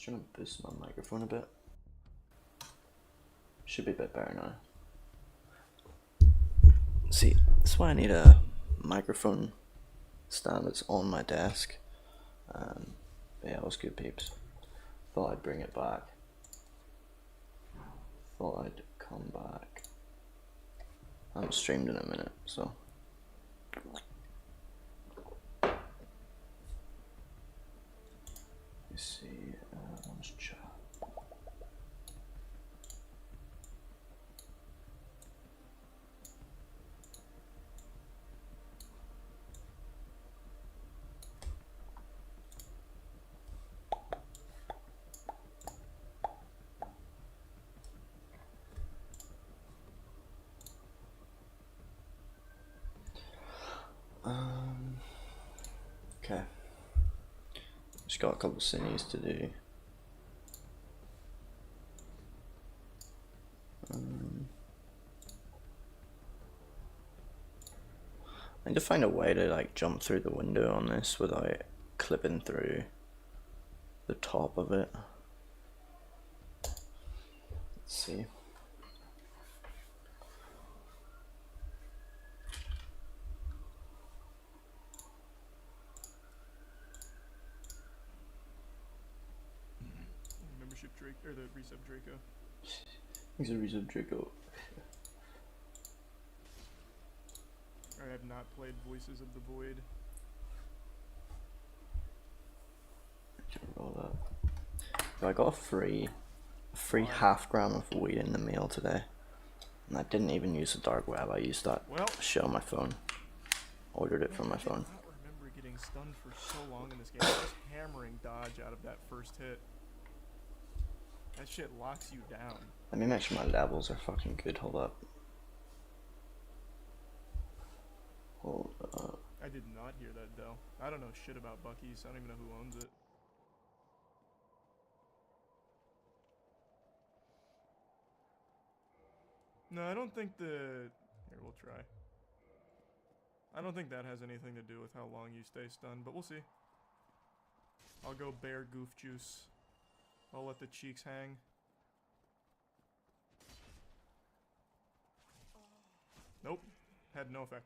trying to boost my microphone a bit. Should be a bit better now. See, that's why I need a microphone stand that's on my desk. But yeah, it was good, peeps. Thought I'd bring it back. Thought I'd come back. I haven't streamed in a minute, so. Let's see, let's chat. Okay. Just got a couple of cities to do. I need to find a way to like jump through the window on this without clipping through the top of it. Let's see. Membership Drake or the resub Draco. He's a resub Draco. I have not played Voices of the Void. Roll that. So I got a free half gram of weed in the mail today, and I didn't even use the dark web. I used that shit on my phone. Ordered it from my phone. I don't remember getting stunned for so long in this game. Just hammering dodge out of that first hit. That shit locks you down. Let me make sure my levels are fucking good. Hold up. Hold up. I did not hear that, Dell. I don't know shit about Buc-ee's. I don't even know who owns it. No, I don't think the... Here, we'll try. I don't think that has anything to do with how long you stay stunned, but we'll see. I'll go bear goof juice. I'll let the cheeks hang. Nope. Had no effect.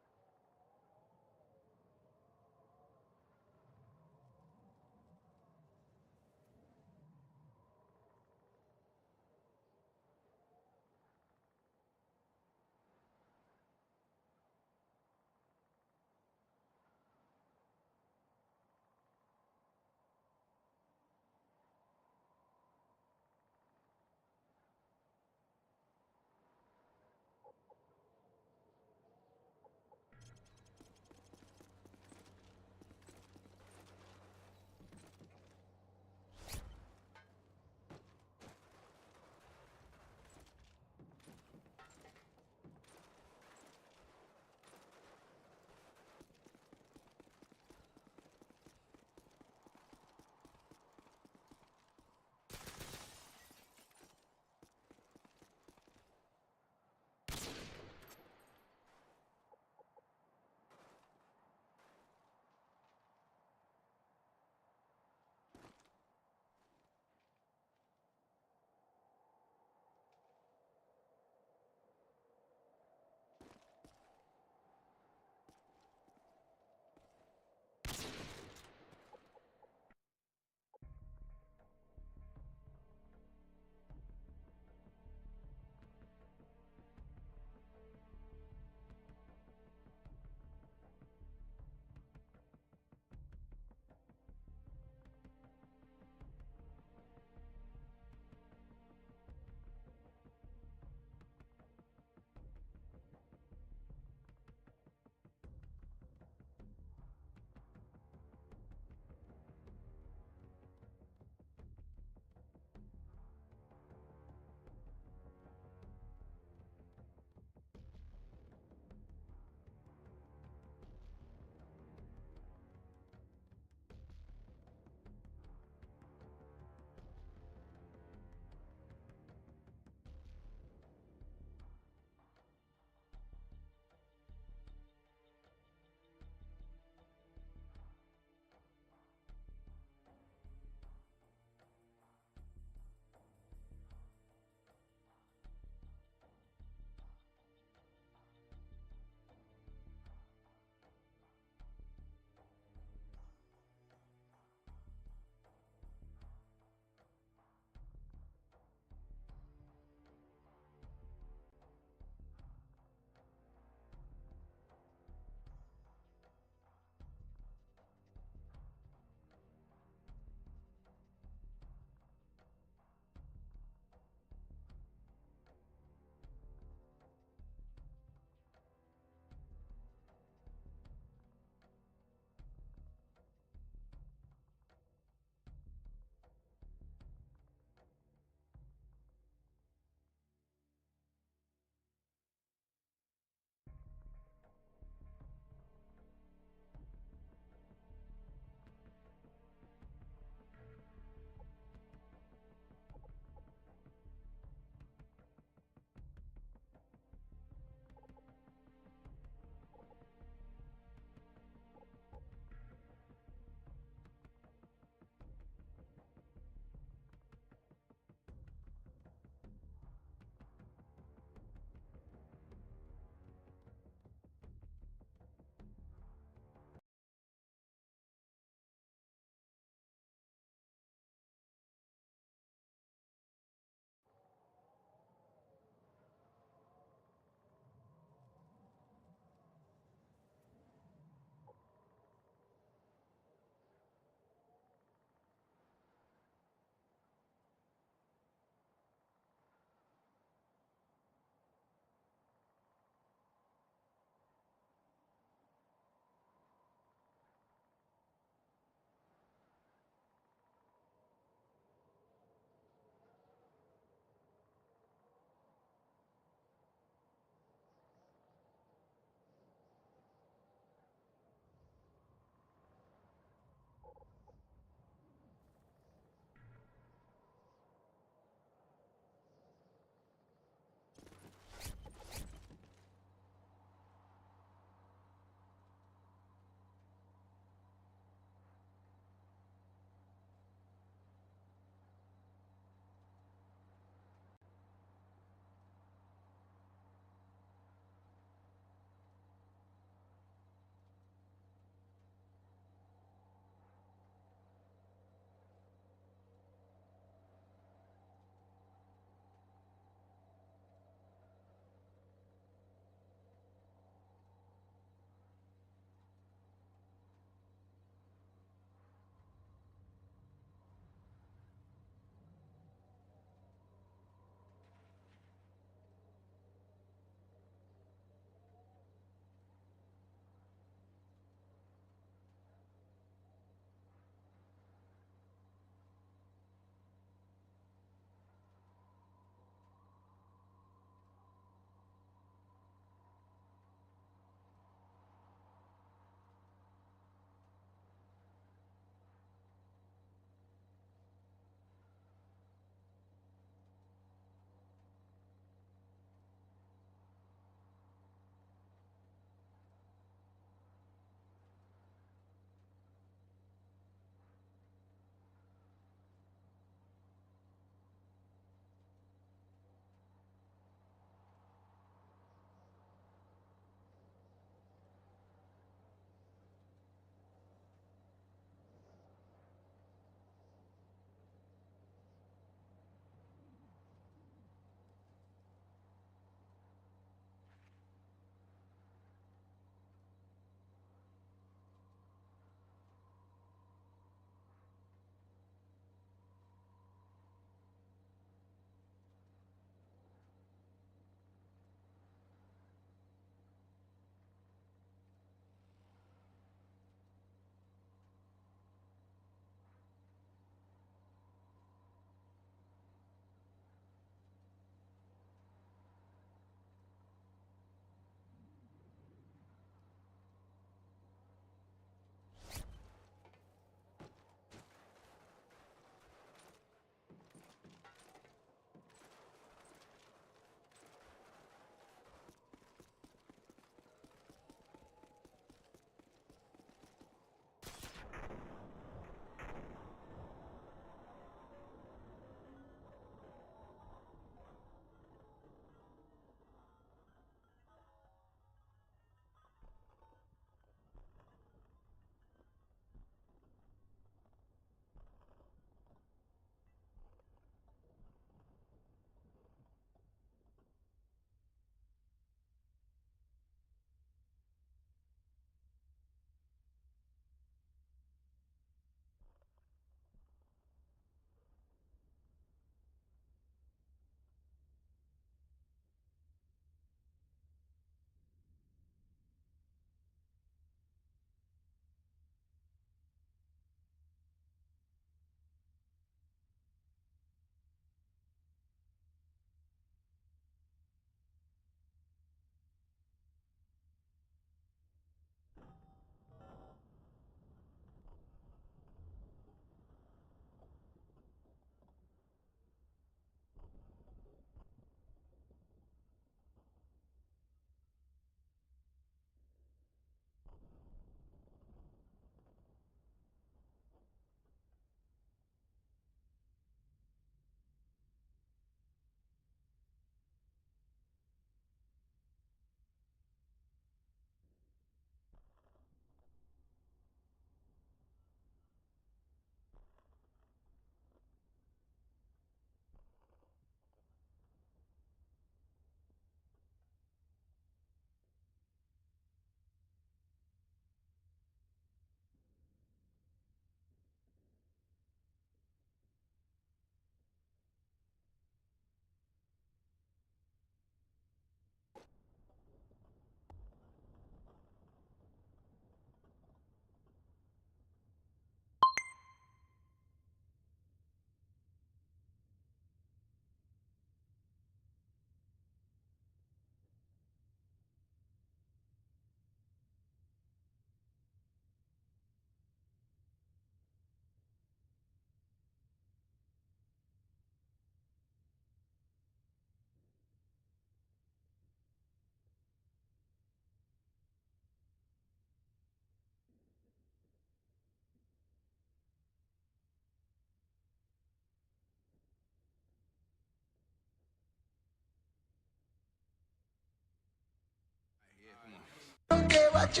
I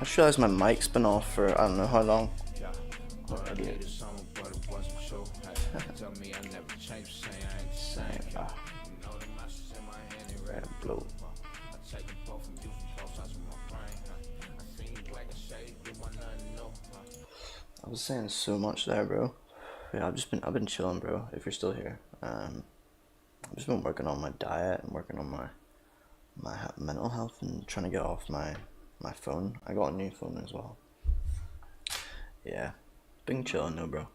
just realized my mic's been off for I don't know how long. Blue. I was saying so much there, bro. Yeah, I've been chilling, bro. If you're still here, I've just been working on my diet and working on my mental health and trying to get off my phone. I got a new phone as well. Yeah, been chilling though, bro.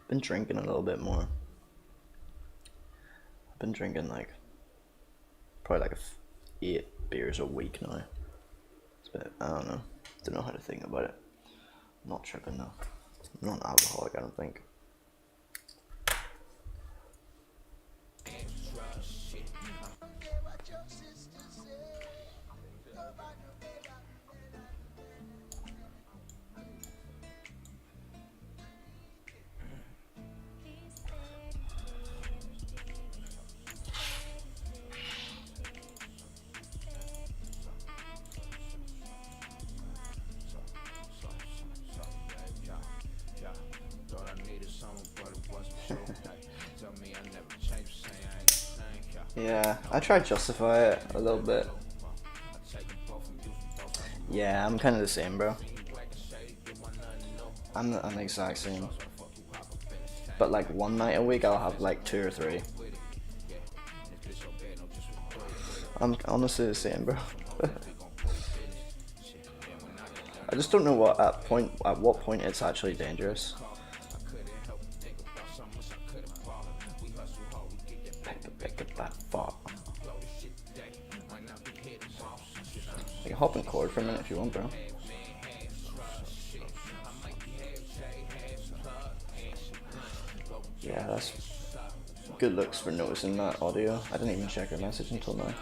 Been drinking a little bit more. I've been drinking like probably like 8 beers a week now. It's a bit, I don't know how to think about it. I'm not tripping though. I'm not an alcoholic, I don't think. Yeah, I try to justify it a little bit. Yeah, I'm kind of the same, bro. I'm the exact same. But like one night a week, I'll have like 2 or 3. I'm honestly the same, bro. I just don't know at what point it's actually dangerous. Pick up that fuck. I can hop in chord for a minute if you want, bro. Yeah, that's good looks for noticing that audio. I didn't even check her message until now.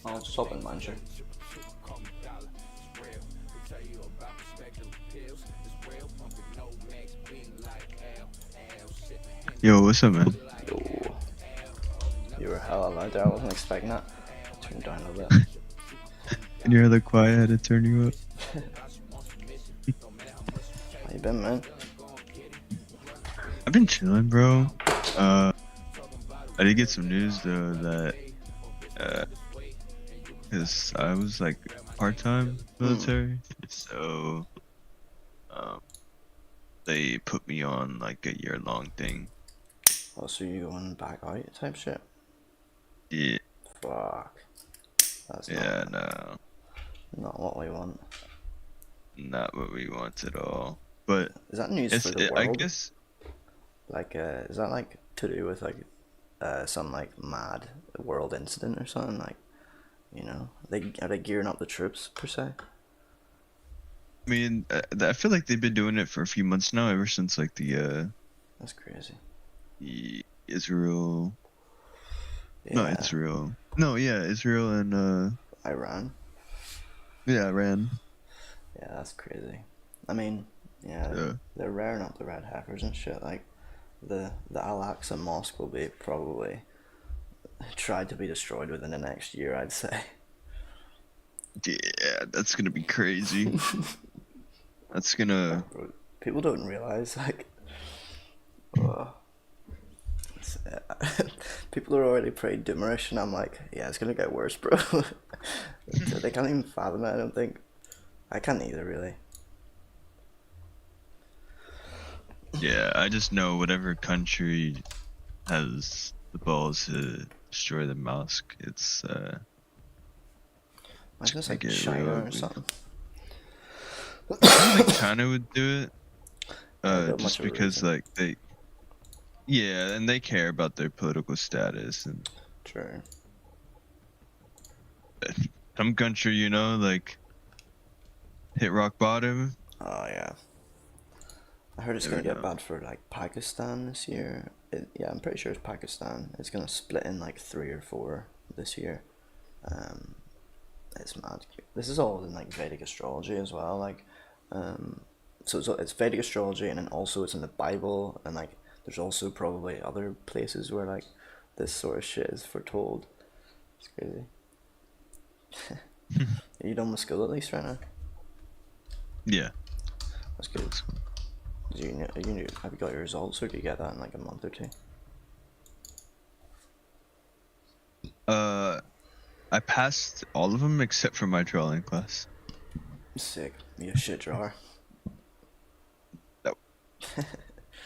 I'll just hop in mine, sure. Yo, what's up, man? Yo. You were hella loud there, I wasn't expecting that. Turn it down a little bit. And you're hella quiet, I had to turn you up. How you been, man? I've been chilling, bro. I did get some news though that cause I was like part-time military, so they put me on like a year-long thing. Oh, so you going back out type shit? Yeah. Fuck. That's not what we want. Not what we want at all. But is that news for the world? I guess. Like, is that like to do with like some like mad world incident or something? Like, you know, are they gearing up the troops per se? I mean, I feel like they've been doing it for a few months now, ever since like the That's crazy. The Israel. Yeah. No, Israel. No, yeah, Israel and Iran. Yeah, Iran. Yeah, that's crazy. I mean, yeah, they're rearing up the red heifers and shit. Like, the Al-Aqsa Mosque will be probably tried to be destroyed within the next year, I'd say. Yeah, that's gonna be crazy. That's gonna. People don't realize, like, people are already pretty doomerish, and I'm like, yeah, it's gonna get worse, bro. They can't even fathom it, I don't think. I can't either, really. Yeah, I just know whatever country has the balls to destroy the mosque, it's imagine it's like China or something. I think China would do it. Got much Just of a because reason. like yeah, and they care about their political status and True. some country, you know, like hit rock bottom. Oh yeah. I heard it's Never gonna get know. bad for like Pakistan this year. Yeah, I'm pretty sure it's Pakistan. It's gonna split in like 3 or 4 this year. Um, it's mad. This is all in like Vedic astrology as well. Like, so it's Vedic astrology, and then also it's in the Bible, and like there's also probably other places where like this sort of shit is foretold. It's crazy. Are you done with school at least right now? Yeah. That's good. Have you got your results, or do you get that in like a month or 2? I passed all of them except for my drawing class. Sick. You a shit drawer. No.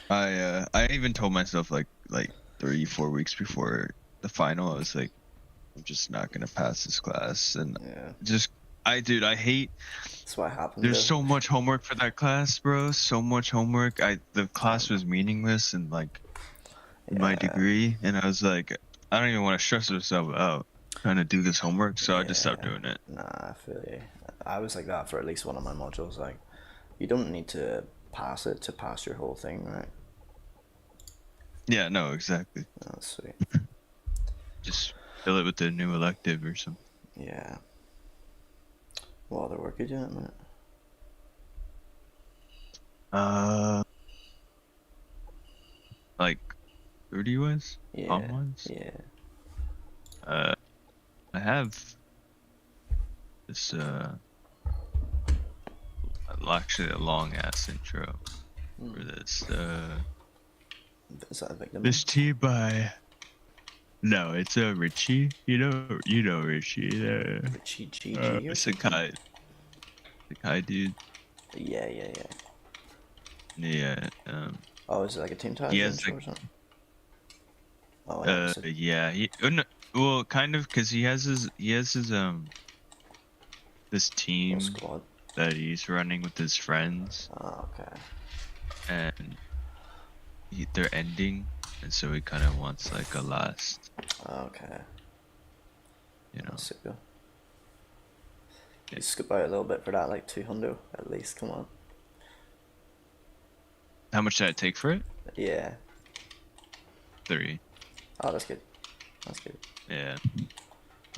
I even told myself like 3-4 weeks before the final, I was like, I'm just not gonna pass this class, and Yeah. I hate. That's what happened. There's Though. so much homework for that class, bro. So much homework. The class was meaningless and like my Yeah. degree, and I was like, I don't even want to stress myself out trying to do this homework, so I just stopped doing it. Nah, I feel you. I was like that for at least one of my modules. Like, you don't need to pass it to pass your whole thing, right? Yeah, no, exactly. That's sweet. Just fill it with a new elective or something. Yeah. What other work are you doing at the minute? Like 30 was? Yeah. Ones? Yeah. I have this actually a long ass intro for this Is that a victim? this tea by no, it's a Richie. You know Richie. Richie GG or something? Sakai dude. Yeah. Yeah. Oh, is it like a Team Titans He has intro like or something? Oh, yeah. yeah. No, well, kind of, because he has his this team Squad. that he's running with his friends, Oh, okay. and they're ending, and so he kind of wants like a last, Okay. you know. That's super. You scoop out a little bit for that, like 200 at least. Come on. How much did I take for it? Yeah. 3. Oh, that's good. That's good. Yeah.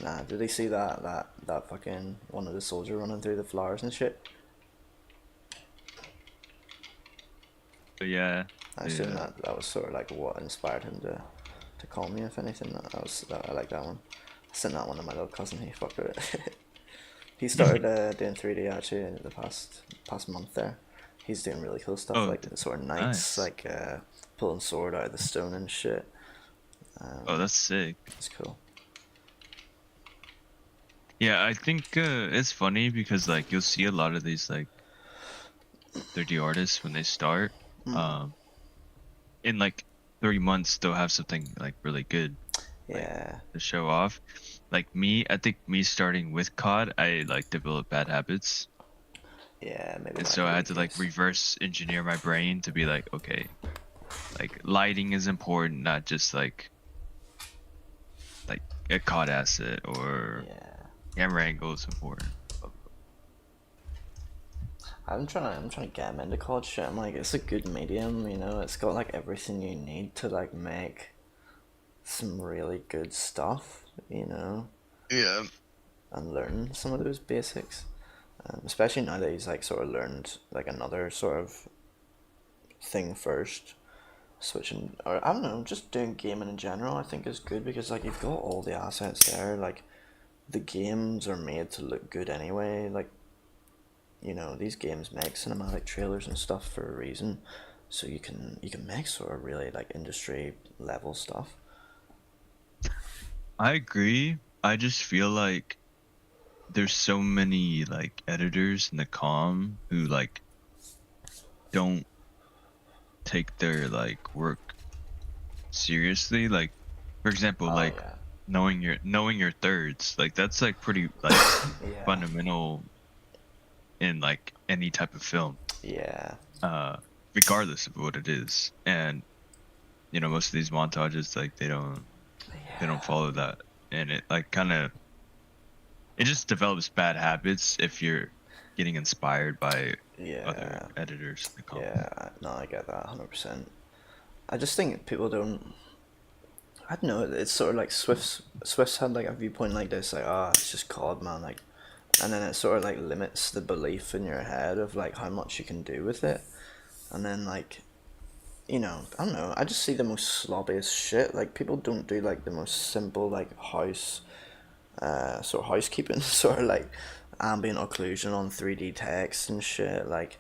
Nah, did they see that fucking one of the soldier running through the flowers and shit? But yeah. I assume that was sort of like what inspired him to call me, if anything. I like that one. I sent that one to my little cousin. He fucked with it. He started doing 3D actually in the past month there. He's doing really cool stuff, Oh, like the sort of knights, nice. like pulling sword out of the stone and shit. Oh, that's sick. It's cool. Yeah, I think it's funny because like you'll see a lot of these like 3D artists when they start, in like 3 months they'll have something like really good, Yeah. to show off. Like me, I think me starting with COD, I like developed bad habits, Yeah, maybe. and so I had to like reverse engineer my brain to be like, okay, like lighting is important, not just like a COD asset, or camera angle is important. I'm trying to get him into COD shit. I'm like, it's a good medium, you know. It's got like everything you need to like make some really good stuff, you know. Yeah. And learn some of those basics, especially now that he's like sort of learned like another sort of thing first. Switching, or I don't know, just doing gaming in general, I think is good because like you've got all the assets there. Like the games are made to look good anyway. Like, you know, these games make cinematic trailers and stuff for a reason, so you can make sort of really like industry level stuff. I agree. I just feel like there's so many like editors in the com who like don't take their like work seriously. Like, for example, like knowing your thirds, like that's like pretty like fundamental in like any type of film, Yeah. regardless of what it is. And you know, most of these montages, like they don't follow that, and it like kind of it just develops bad habits if you're getting inspired by other Yeah. editors in the comic. Yeah. No, I get that 100%. I just think people don't. I don't know. It's sort of like Swift's had like a viewpoint like this, like, ah, it's just COD, man, like, and then it sort of like limits the belief in your head of like how much you can do with it, and then like, you know, I don't know. I just see the most sloppiest shit. Like people don't do like the most simple like sort of housekeeping, sort of like ambient occlusion on 3D text and shit. Like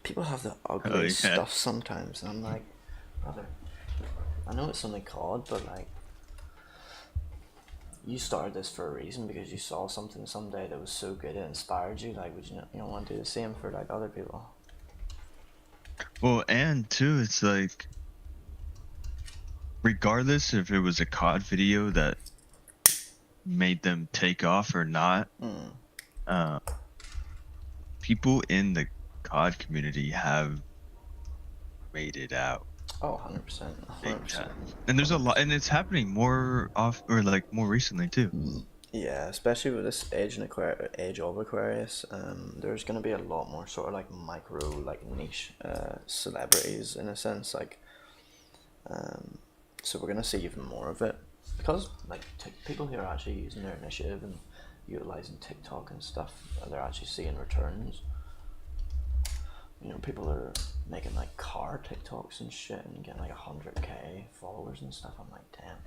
people have the Oh ugliest yeah. stuff sometimes, and I'm like, brother, I know it's only COD, but like, you started this for a reason because you saw something someday that was so good it inspired you. Like, would you not, you don't want to do the same for like other people? Well, and too, it's like regardless if it was a COD video that made them take off or not, uh, people in the COD community have made it out Oh, 100%, big 100%, time. And there's a lot, 100%. and it's happening more off or like more recently too. Yeah, especially with this age of Aquarius, there's gonna be a lot more sort of like micro, like niche, celebrities in a sense, like, so we're gonna see even more of it because like people who are actually using their initiative and utilizing TikTok and stuff, they're actually seeing returns. You know, people are making like car TikToks and shit and getting like 100K followers and stuff. I'm like, damn.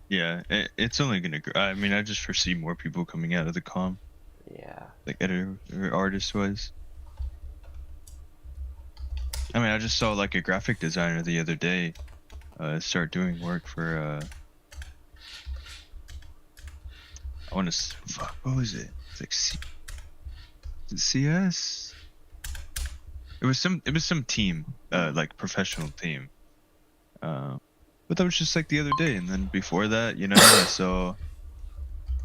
Yeah, it's only gonna grow. I mean, I just foresee more people coming out of the com, Yeah. like editor or artist wise. I mean, I just saw like a graphic designer the other day start doing work for I want to fuck, what was it? It's like CS. It was some team, like professional team. But that was just like the other day, and then before that, you know, I saw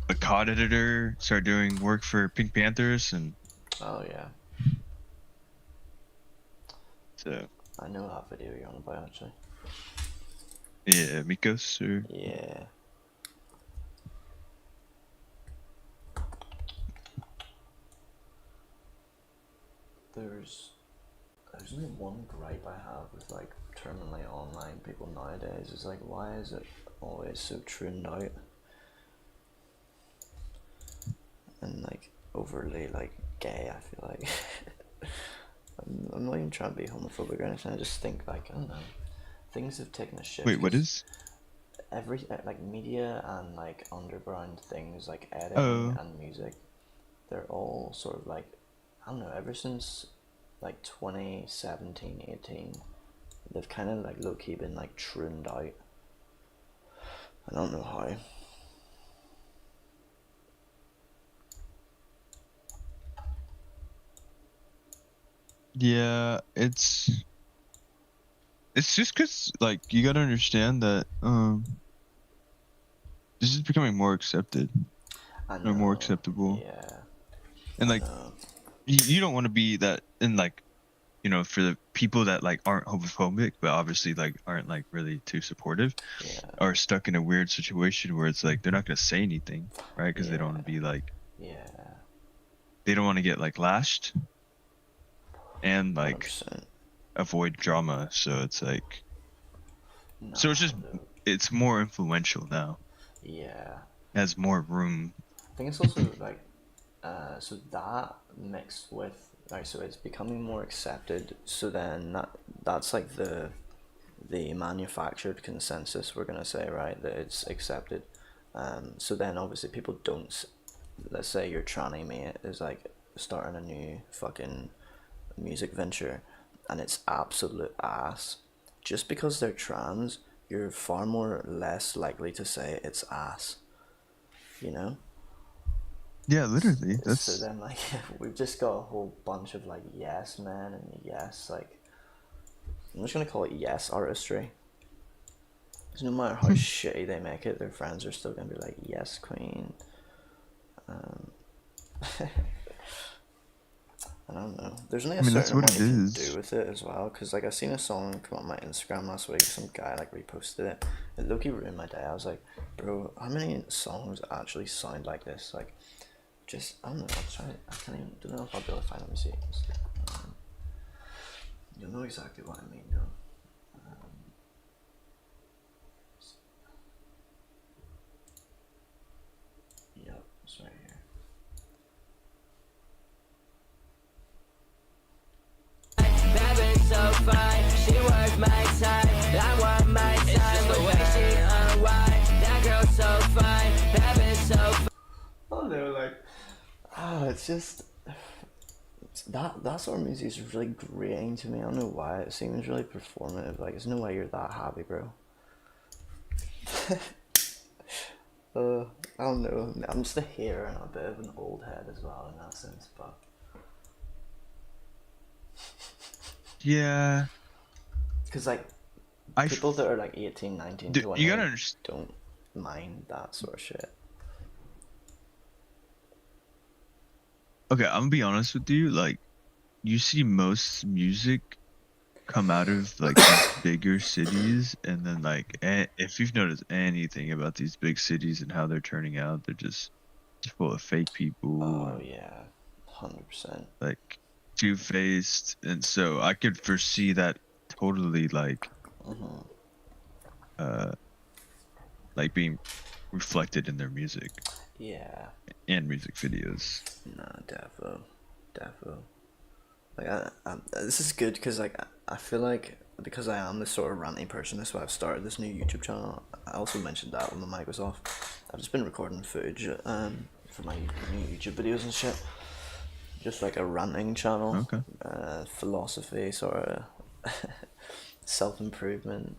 a COD editor start doing work for Pink Panthers, and Oh yeah. so I know that video you're on about actually. yeah, Mikos or Yeah. There's only one gripe I have with like terminally online people nowadays is like, why is it always so trimmed out and like overly like gay? I feel like I'm not even trying to be homophobic or anything. I just think like, I don't know, things have taken a shift. wait, what is? Every like media and like underground things like editing Oh, and music, they're all sort of like, I don't know, ever since like 2017, 18, they've kind of like low-key been like trimmed out. I don't know how. yeah, it's just because like you gotta understand that this is becoming more accepted I or more know, acceptable, yeah, and I like know, you don't want to be that in like, you know, for the people that like aren't homophobic but obviously like aren't like really too supportive, yeah, are stuck in a weird situation where it's like they're not gonna say anything, right? Because they don't yeah, want to be like, yeah, they don't want to get like lashed and like 100%. avoid drama, so it's like, so it's Nah, just, dude. it's more influential now, Yeah. has more room. I think it's also like, so that mixed with, like, so it's becoming more accepted. So then that's like the manufactured consensus, we're gonna say, right, that it's accepted. So then obviously people don't. Let's say your tranny mate is like starting a new fucking music venture, and it's absolute ass. Just because they're trans, you're far more less likely to say it's ass. You know. Yeah, literally, So that's then like we've just got a whole bunch of like yes men and yes, like, I'm just gonna call it yes artistry. Because no matter how shitty they make it, their friends are still gonna be like, yes, queen. I don't know. There's only a that's certain what amount it you can is. do with it as well. Because like I seen a song come on my Instagram last week. Some guy like reposted it. It low-key ruined my day. I was like, bro, how many songs actually sound like this? Like, just I don't know. I'm trying. I can't even. Don't know if I'll be able to find. Let me see. You'll know exactly what I mean, though. Yep, it's right here. That bitch so fine, she worth my time. I want my time. It's just the way she unwind. That girl so fine, that bitch so fine. Oh no, like, it's just that sort of music is really grating to me. I don't know why. It seems really performative. Like, there's no way you're that happy, bro. I don't know. I'm just a hater and a bit of an old head as well in that sense, but Yeah. because like I people that are like 18, 19, Dude, 20 you gotta understand. don't mind that sort of shit. Okay, I'm gonna be honest with you. Like, you see most music come out of like these bigger cities, and then like, if you've noticed anything about these big cities and how they're turning out, they're just full of fake people. Oh yeah, 100%. Like two-faced, and so I could foresee that totally like like being reflected in their music Yeah. and music videos. Nah, defo. Like, this is good because like I feel like because I am this sort of ranty person, that's why I've started this new YouTube channel. I also mentioned that when the mic was off. I've just been recording footage for my new YouTube videos and shit. Just like a ranting channel. Okay. Philosophy, sort of self-improvement.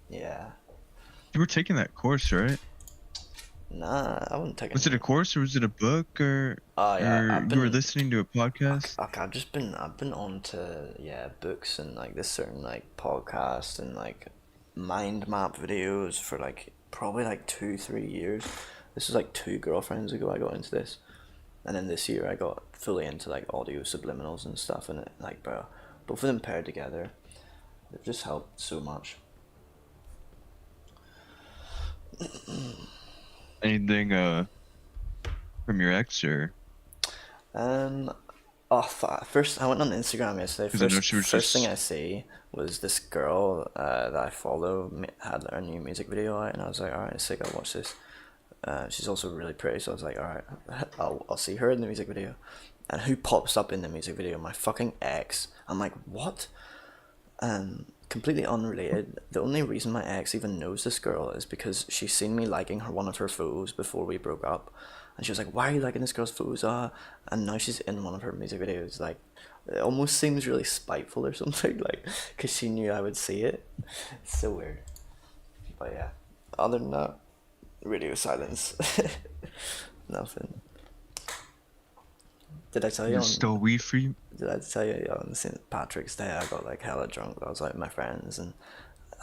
Yeah. You were taking that course, right? Nah, I wouldn't take it. Was it a course or was it a book or? Oh yeah, or you were listening to a podcast? I've been on to books and like this certain like podcast and like mind map videos for like probably like 2-3 years. This was like 2 girlfriends ago I got into this, and then this year I got fully into like audio subliminals and stuff, and it like, bro, both of them paired together, they've just helped so much. Anything from your ex or? First I went on Instagram yesterday. 'Cause I know she was First thing just- I see was this girl that I follow had her new music video out, and I was like, alright, sick, I'll watch this. She's also really pretty, so I was like, alright, I'll see her in the music video. And who pops up in the music video? My fucking ex. I'm like, what? Completely unrelated. The only reason my ex even knows this girl is because she's seen me liking one of her photos before we broke up, and she was like, "Why are you liking this girl's photos?" And now she's in one of her music videos. Like, it almost seems really spiteful or something, like, because she knew I would see it. It's so weird. But yeah, other than that, radio silence. Nothing. Did I tell you? Just stole weed for you? Did I tell you on St. Patrick's Day I got like hella drunk? I was out with my friends, and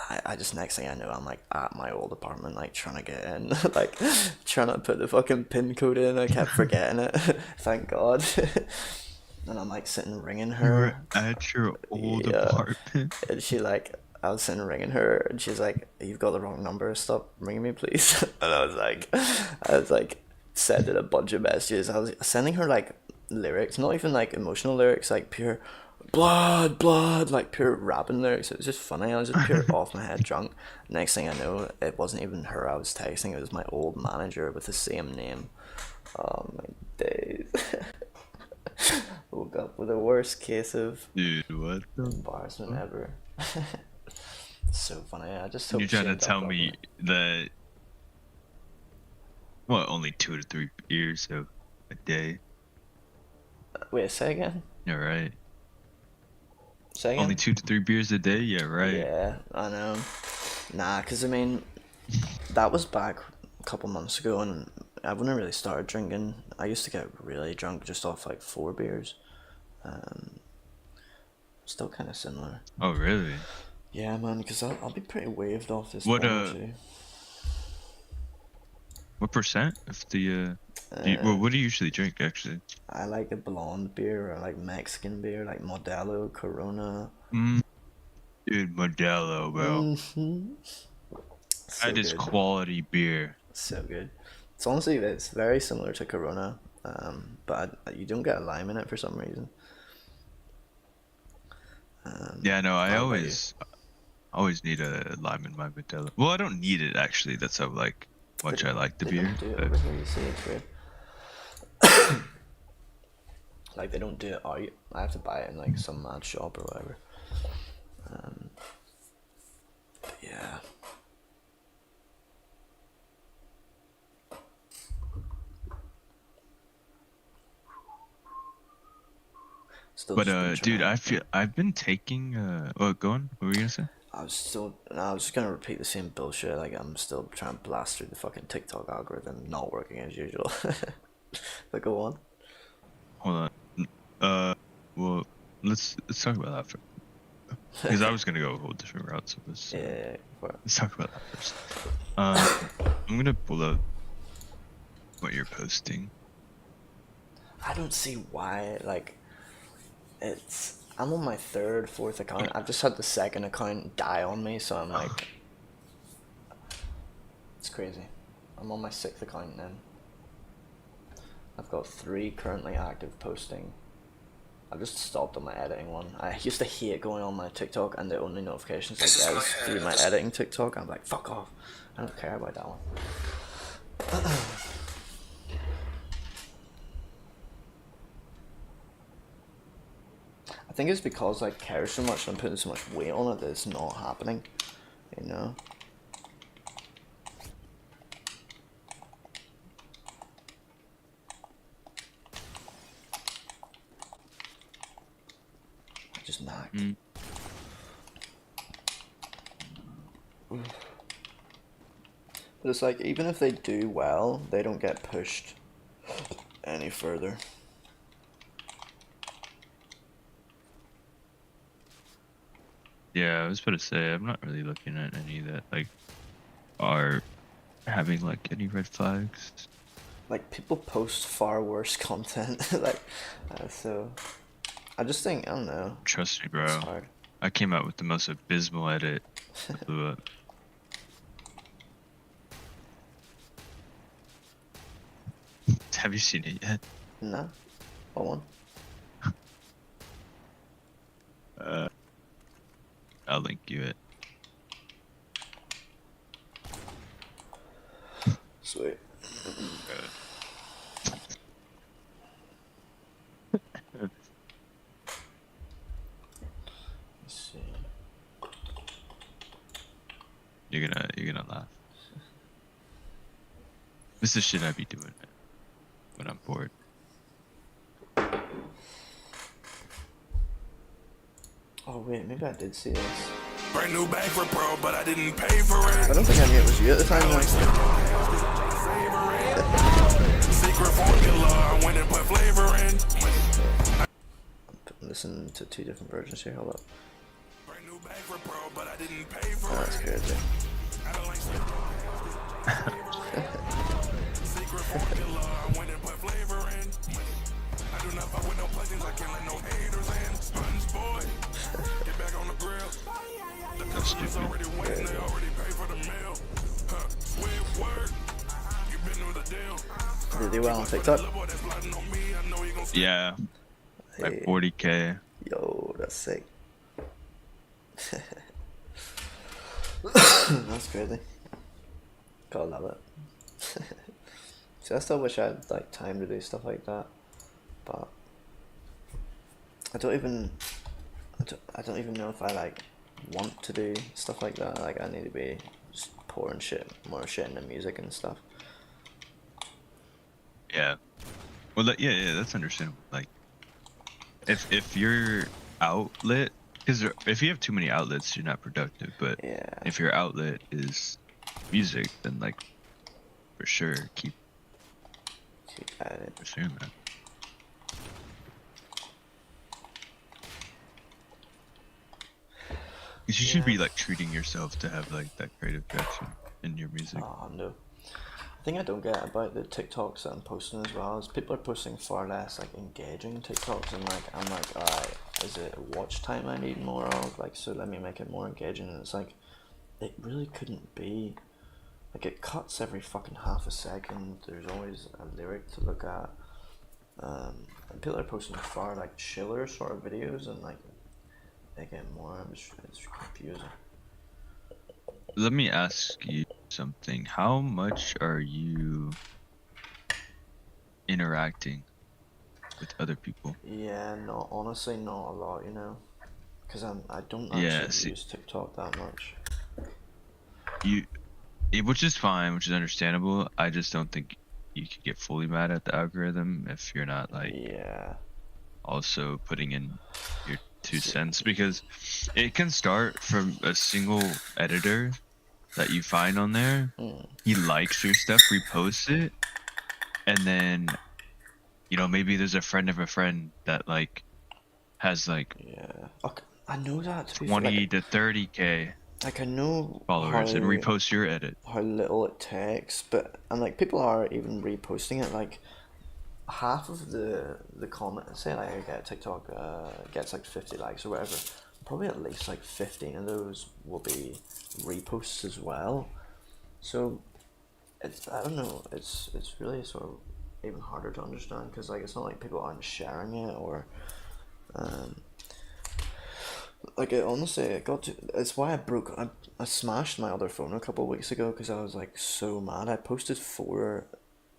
I just, next thing I know, I'm like at my old apartment, like trying to get in, like trying to put the fucking pin code in. I kept forgetting it. Thank God. And I'm like sitting ringing You were her, at your old Yeah. apartment. and she like, I was sitting ringing her, and she's like, "You've got the wrong number. Stop ringing me, please." And I was like, sending a bunch of messages. I was sending her like lyrics, not even like emotional lyrics, like pure blood, like pure rapping lyrics. It was just funny. I was just pure off my head drunk. Next thing I know, it wasn't even her I was texting. It was my old manager with the same name. Oh my days. Woke up with the worst case of Dude, what the? embarrassment ever. So funny. I just hope You're she trying to ended up tell loving me it. that, well, only 2 to 3 beers a day. Wait, say again? Yeah, right. Say again? Only 2 to 3 beers a day? Yeah, right. Yeah, I know. Nah, because I mean, that was back a couple months ago, and I wouldn't really started drinking. I used to get really drunk just off like 4 beers. Still kind of similar. Oh, really? Yeah, man, because I'll be pretty waved off this What porno too. what percent of the what do you usually drink actually? I like a blonde beer, or like Mexican beer, like Modelo, Corona. Dude, Modelo, bro. Mm-hmm. So That is good. quality beer. So good. It's honestly, it's very similar to Corona, but you don't get a lime in it for some reason. Yeah, no, I How about you? always need a lime in my Modelo. Well, I don't need it actually. That's how like much I like the They beer. don't do it But over here, you see, it's weird. Like, they don't do it out. I have to buy it in like some mad shop or whatever. But yeah. Still but just been dude, trying. I've been taking well, go on. What were you gonna say? I was just gonna repeat the same bullshit. Like, I'm still trying to blast through the fucking TikTok algorithm, not working as usual. But go on. Hold on. Well, let's talk about that because I was gonna go a whole different route. So Yeah, let's talk about that first. I'm gonna pull up what you're posting. I don't see why. Like, I'm on my third, fourth account. I've just had the second account die on me, so I'm like, it's crazy. I'm on my sixth account now. I've got 3 currently active posting. I've just stopped on my editing one. I used to hate going on my TikTok and the only notifications I get is through my editing TikTok. I'm like, fuck off. I don't care about that one. I think it's because I care so much and I'm putting so much weight on it that it's not happening, you know? I just knocked. But it's like, even if they do well, they don't get pushed any further. Yeah, I was about to say I'm not really looking at any that like are having like any red flags. Like, people post far worse content. Like, so I just think, I don't know. Trust me, It's bro. hard. I came out with the most abysmal edit. It blew up. Have you seen it yet? No? What one? I'll link you it. Sweet. Let's see. You're gonna laugh. This is shit I be doing when I'm bored. Oh wait, maybe I did see this. Brand new bag for pro, but I didn't pay for I it. don't think I knew it was you at the time. Secret formula, I went and put flavor in. I'm listening to 2 different versions here. Hold up. Brand new bag for pro, but I didn't pay for Oh, that's it. crazy. Secret formula, I went and put flavor in. I do not fuck with no plugins, I can't let no haters in. Sponge boy, get back on the grill. The customer's already waiting, they already pay for the meal. Swift work, you been through the deal. Did they do well on TikTok? Little boy that's plotting on me, I know you gon' Yeah, like Hey. 40K. Yo, that's sick. That's crazy. Gotta love it. See, I still wish I had like time to do stuff like that, but I don't even know if I like want to do stuff like that. Like, I need to be just pouring more shit into music and stuff. Yeah. Well, yeah, that's understandable. Like, if your outlet, because if you have too many outlets, you're not productive. But Yeah. if your outlet is music, then like, for sure, keep at it. pursuing that. 'Cause you should be like treating yourself to have like that creative direction in your music. Oh no. The thing I don't get about the TikToks that I'm posting as well is people are posting far less like engaging TikToks, and like I'm like, alright, is it watch time I need more of? Like, so let me make it more engaging. And it's like, it really couldn't be. Like, it cuts every fucking half a second. There's always a lyric to look at. And people are posting far like chiller sort of videos, and like they get more. It's confusing. Let me ask you something. How much are you interacting with other people? Yeah, not honestly, not a lot, you know, because I don't Yeah, actually see, use TikTok that much. you, which is fine, which is understandable. I just don't think you could get fully mad at the algorithm if you're not like Yeah. also putting in your 2 cents, because it can start from a single editor that you find on there. He likes your stuff, reposts it, and then maybe there's a friend of a friend that like has like Yeah. Okay, I know that to be fair. 20 to 30K Like I know followers and repost your edit. how little it takes, but and like people are even reposting it. Like half of the comments, say like I get TikTok gets like 50 likes or whatever, probably at least like 15 of those will be reposts as well. So it's, I don't know, it's really sort of even harder to understand, because like it's not like people aren't sharing it or like it honestly it got to, it's why I smashed my other phone a couple of weeks ago, because I was like so mad. I posted 4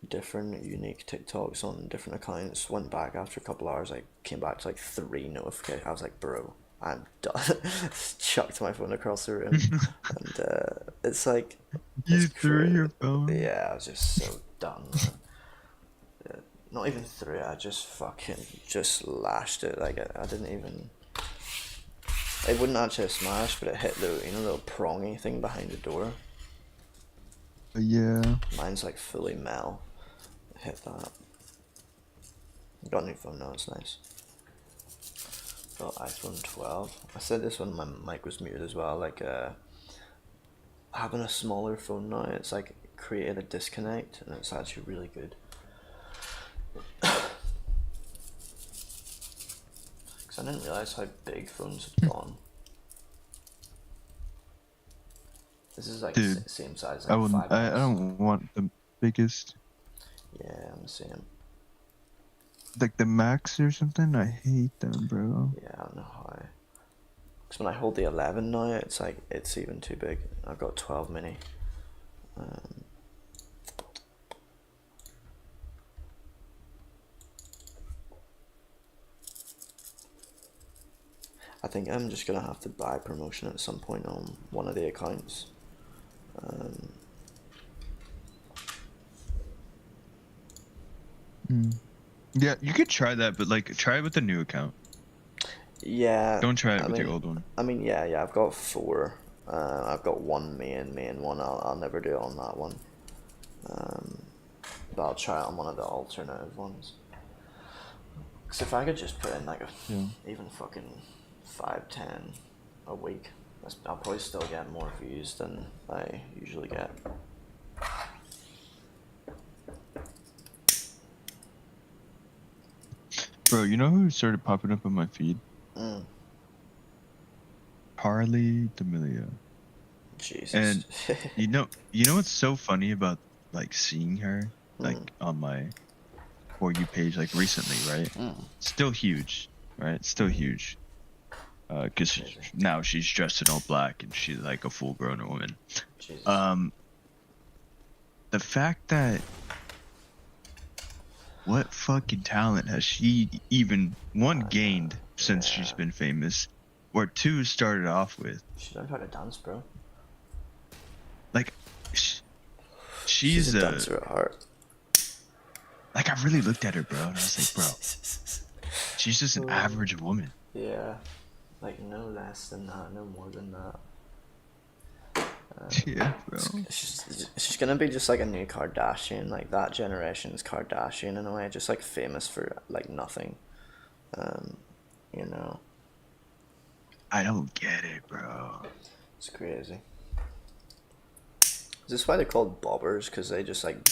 different unique TikToks on different accounts, went back after a couple hours, I came back to like 3 notifications. I was like, bro, I'm done. Chucked my phone across the room. And it's like, You it's threw your crazy. phone? Yeah, I was just so done, man. Yeah, not even threw it, I just fucking just lashed it. Like I didn't even, it wouldn't actually smash, but it hit the little prongy thing behind the door. Yeah. Mine's like fully metal. Hit that. Got a new phone now, it's nice. Got iPhone 12. I said this when my mic was muted as well, like having a smaller phone now, it's like created a disconnect, and it's actually really good. Because I didn't realise how big phones had gone. This is like Dude, same size, I like wouldn't. 5S. I don't want the biggest, Yeah, I'm the same. like the Max or something. I hate them, bro. Yeah, I don't know how. Because when I hold the 11 now, it's like, it's even too big. I've got 12 mini. I think I'm just gonna have to buy promotion at some point on one of the accounts. Yeah, you could try that, but like try it with a new account. Yeah. Don't try it I with mean, your old one. I mean, yeah. I've got 4. I've got one main one. I'll never do it on that one. But I'll try it on one of the alternative ones. Because if I could just put in like even fucking 5-10 a week, I'll probably still get more views than I usually get. Bro, you know who started popping up on my feed? Harley D'Amelio. Jesus. And you know what's so funny about like seeing her like on my For You page like recently, right? Still huge, right? Still huge. Because now she's dressed in all black and she's like a full-grown woman. Jesus. The fact that what fucking talent has she even gained since she's been famous, or 2 started off with? She learned how to dance, bro. Like, she's a dancer at heart. Like, I really looked at her, bro, and I was like, bro, she's just an average woman. Yeah, like no less than that, no more than that. Yeah, bro. She's gonna be just like a new Kardashian, like that generation's Kardashian in a way, just like famous for like nothing, you know. I don't get it, bro. It's crazy. Is this why they're called bobbers? Because they just like,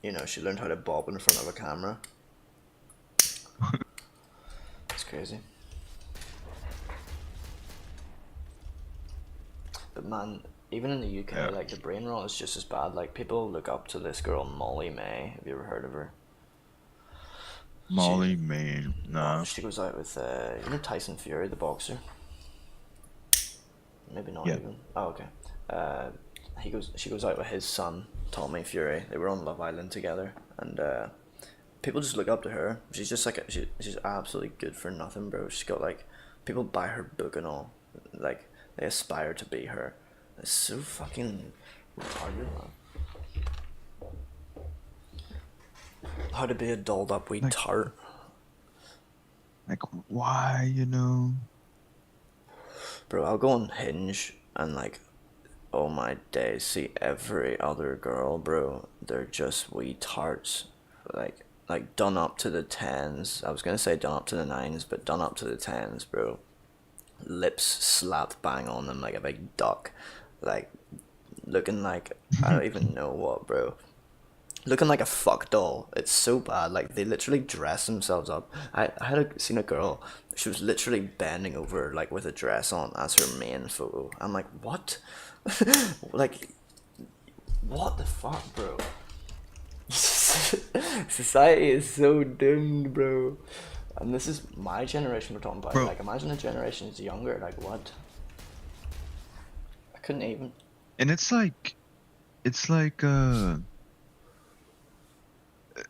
you know, she learned how to bob in front of a camera. It's crazy. But man, even in the UK, Yeah. like the brain rot is just as bad. Like people look up to this girl Molly May. Have you ever heard of her? Molly Main. Nah. She goes out with you know Tyson Fury, the boxer. Maybe not Yeah. even. Oh, okay. She goes out with his son Tommy Fury. They were on Love Island together, and people just look up to her. She's just like she's absolutely good for nothing, bro. She's got like people buy her book and all. Like they aspire to be her. It's so fucking retarded, man. How to be a dolled up wee tart. Like, why, you know? Bro, I'll go on Hinge and like, oh my days, see every other girl, bro. They're just wee tarts. Like done up to the 10s. I was gonna say done up to the 9s, but done up to the 10s, bro. Lips slapped bang on them like a big duck. Like, looking like, I don't even know what, bro. Looking like a fuck doll. It's so bad. Like they literally dress themselves up. I seen a girl. She was literally bending over like with a dress on as her main photo. I'm like, what? Like, what the fuck, bro? Society is so doomed, bro. And this is my generation we're talking about. Bro. Like, imagine a generation is younger. Like, what? I couldn't even. And it's like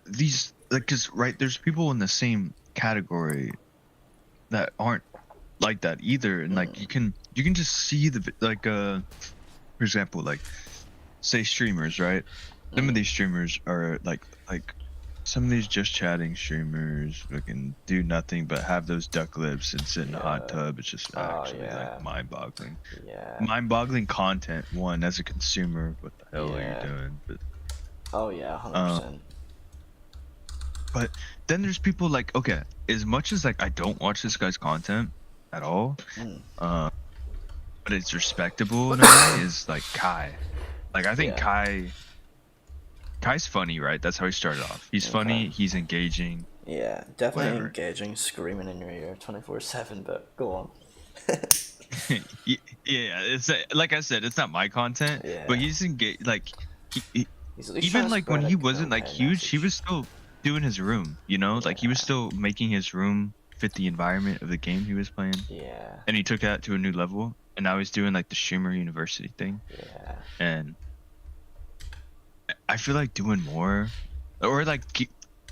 these, like, cause right, there's people in the same category that aren't like that either, and like you can just see for example, like say streamers, right? Some of these streamers are like some of these just chatting streamers fucking do nothing but have those duck lips and sit in a hot tub. It's just actually like mind-boggling. Yeah. Mind-boggling content. One, as a consumer, what the hell are Yeah. you doing? But Oh yeah, 100%. But then there's people like, okay, as much as like I don't watch this guy's content at all, but it's respectable in a way, is like Kai. Like I think Kai's funny, right? That's how he started off. He's funny, he's engaging. Yeah, definitely Whatever. engaging, screaming in your ear 24/7, but go on. Yeah, it's like I said, it's not my content, but he's engaged. Like He's at least even trying to like when spread he a wasn't like no-pay huge, he message. was still doing his room, you know? Like he was still making his room fit the environment of the game he was playing. Yeah. And he took that to a new level, and now he's doing like the streamer university thing. Yeah. And I feel like doing more, or like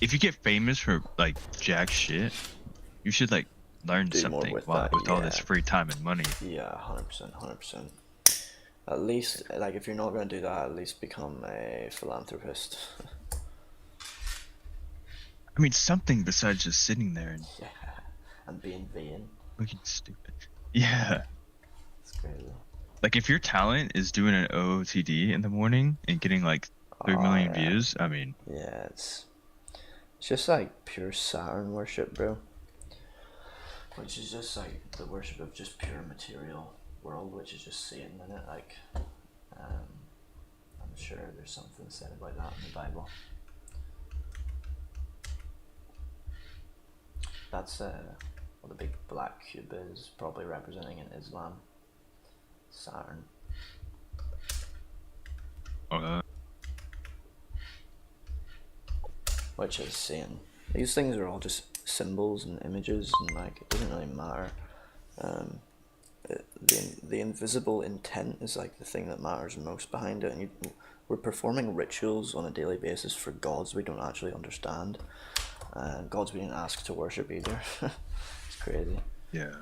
if you get famous for like jack shit, you should like learn Do more something with with that, all this yeah. free time and money. Yeah, 100%, 100%. At least, like, if you're not going to do that, at least become a philanthropist. I mean, something besides just sitting there and Yeah. And being vain. looking stupid. Yeah. It's crazy. Like if your talent is doing an OOTD in the morning and getting like 3 million views, I mean, Yeah, it's just like pure Saturn worship, bro. Which is just like the worship of just pure material world, which is just Satan in it. Like, I'm sure there's something said about that in the Bible. That's what the big black cube is, probably representing in Islam. Saturn. Which is Satan. These things are all just symbols and images, and like it doesn't really matter. The invisible intent is like the thing that matters most behind it, and we're performing rituals on a daily basis for gods we don't actually understand, gods we didn't ask to worship either. It's crazy. yeah.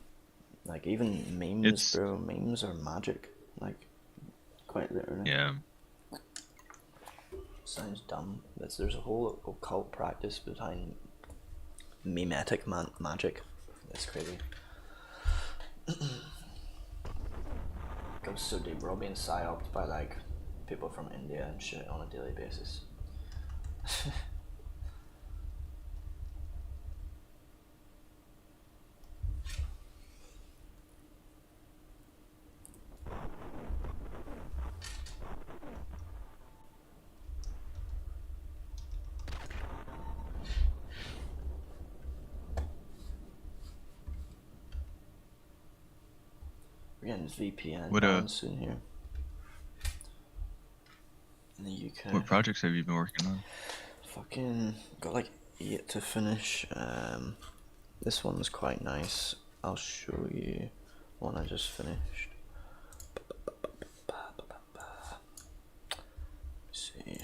Like even memes, bro. Memes are magic. Like, quite literally. Yeah. Sounds dumb. There's a whole occult practice behind memetic magic. That's crazy. Goes so deep. We're all being psyoped by like people from India and shit on a daily basis. We're getting VPN What, banned soon here. In the UK. What projects have you been working on? Fucking got like 8 to finish. This one's quite nice. I'll show you one I just finished. Let's see.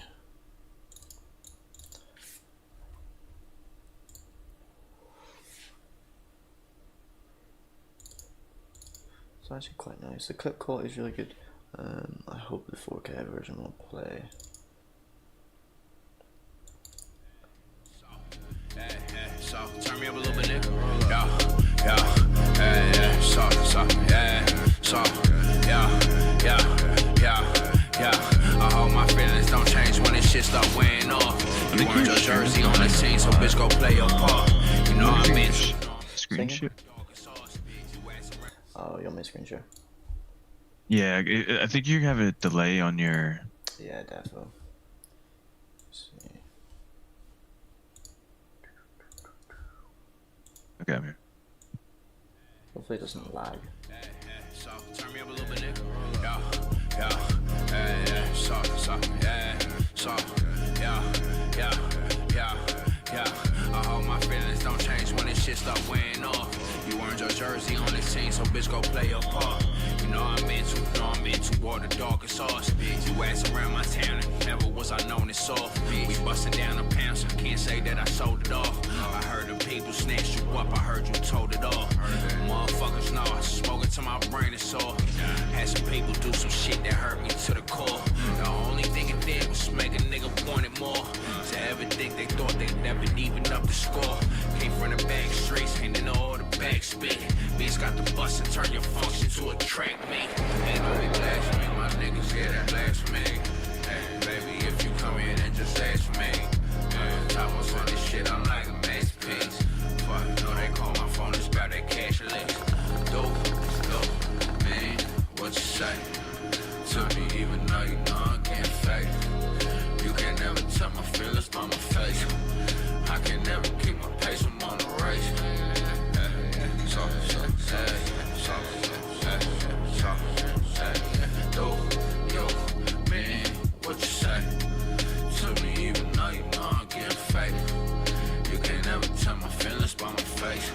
It's actually quite nice. The clip quality is really good. I hope the 4K version will play. So, turn me up a little bit, nigga. Yeah, so, yeah. I hope my feelings don't change when this shit start weighing off. You wearing your jersey on the scene, so bitch go play your part. You know I mean. Screen share. Oh, you want me to screen share? Yeah, I think you have a delay on your. Yeah, definitely. Let's see. Okay, I'm here. Hopefully it doesn't lag. So, turn me up a little bit, nigga. Yeah. I hope my feelings don't change when this shit start weighing off. You earned your jersey on this scene, so bitch go play your part. You know I'm into war the darkest sauce. You ass around my town and never was I known as soft. We busting down the pound, so can't say that I sold it off. I heard the people snatched you up, I heard you told it all. Motherfuckers know I smoke it till my brain is sore. Had some people do some shit that hurt me to the core. The only thing it did was make a nigga want it more. To ever think they thought they'd never even up the score. Came from the back streets, and then all the back spit. Bitch got the bus and turn your function to a track meet. Ain't no big blasphemy, my niggas, yeah, that blasphemy. Hey, baby, if you come in and just ask for me. Top was on this shit, I'm like a masterpiece. Fuck, you know they call my phone, it's about that cash list. Dope, man, what you say? To me, even though you know I can't fake. You can never tell my feelings by my face. I can never keep my pace, I'm on the race. Man, what you say? To me, even though you know I'm getting fake. You can never tell my feelings by my face.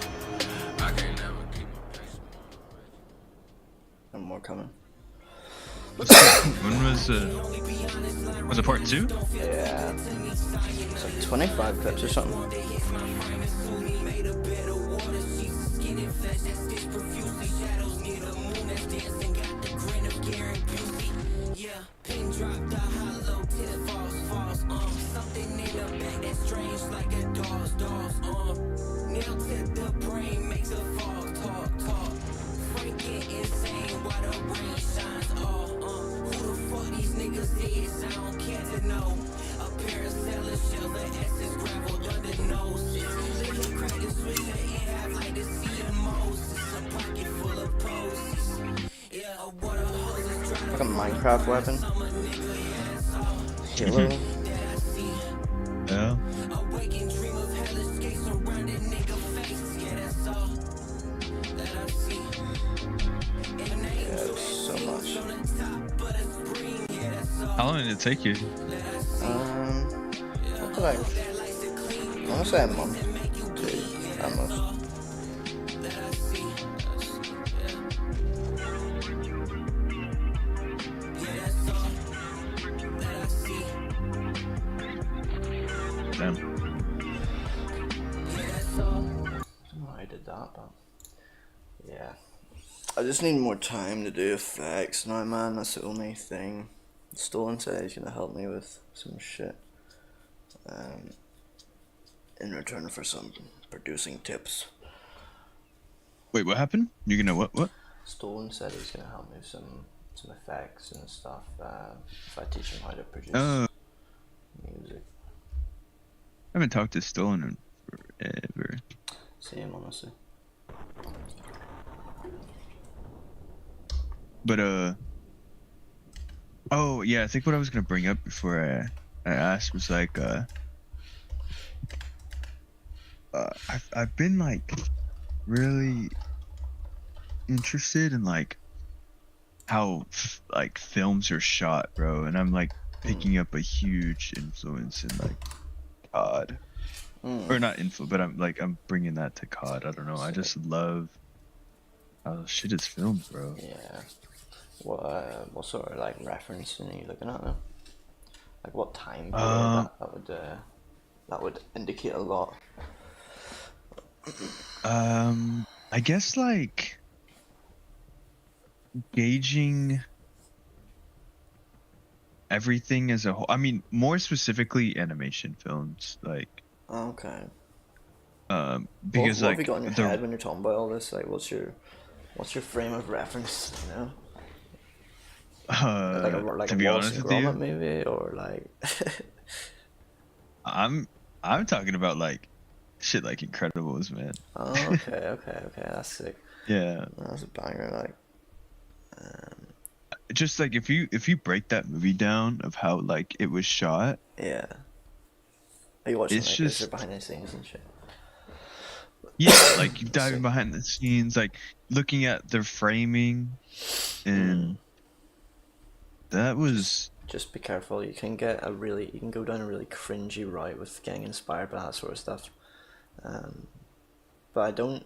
I can never keep my pace, I'm on the race. And more coming. When was it part 2? Yeah. It's like 25 clips or something. Pin drop the hollow tip falls, something in the back that's strange like a doll's, nail tip the brain makes a fall, talk, freaking insane while the rain shines, who the fuck these niggas is, I don't care to know, a pair of sellers, shell the S's gravel under noses, little credit switcher in half like the sea of Moses, a pocket full of posies, yeah, a water hose is dry. Like a Minecraft weapon. Killer. Yeah. Yeah, so much. How long did it take you? I feel like I want to say a month, 2 at most. Damn. I don't know how I did that, but yeah. I just need more time to do effects now, man. That's the only thing. Stolen said he's gonna help me with some shit. In return for some producing tips. Wait, what happened? You're gonna what? Stolen said he's gonna help me with some effects and stuff. If I teach him how to produce music. I haven't talked to Stolen in forever. Same, honestly. But oh yeah, I think what I was gonna bring up before I asked was like I've been like really interested in like how like films are shot, bro, and I'm like picking up a huge influence in like COD, or not influ, but I'm bringing that to COD. I don't know. I just love how shit is filmed, bro. Yeah. What sort of like reference are you looking at now? Like what time period that would indicate a lot. I guess like gauging everything as a whole. I mean, more specifically animation films, like Okay. because What have you like got in your head when you're talking about all this? Like, what's your frame of reference? You know, like a to be Wallace honest and with you, Gromit movie, or like. I'm I'm talking about like shit like Incredibles, man. Oh, okay, that's sick. Yeah, That's a banger. Like, just like if you break that movie down of how like it was shot, yeah. Are you watching it's like is there just behind the scenes and shit? yeah, like you diving Sick. behind the scenes, like looking at their framing, and that was Just be careful. You can go down a really cringy route with getting inspired by that sort of stuff. But I don't.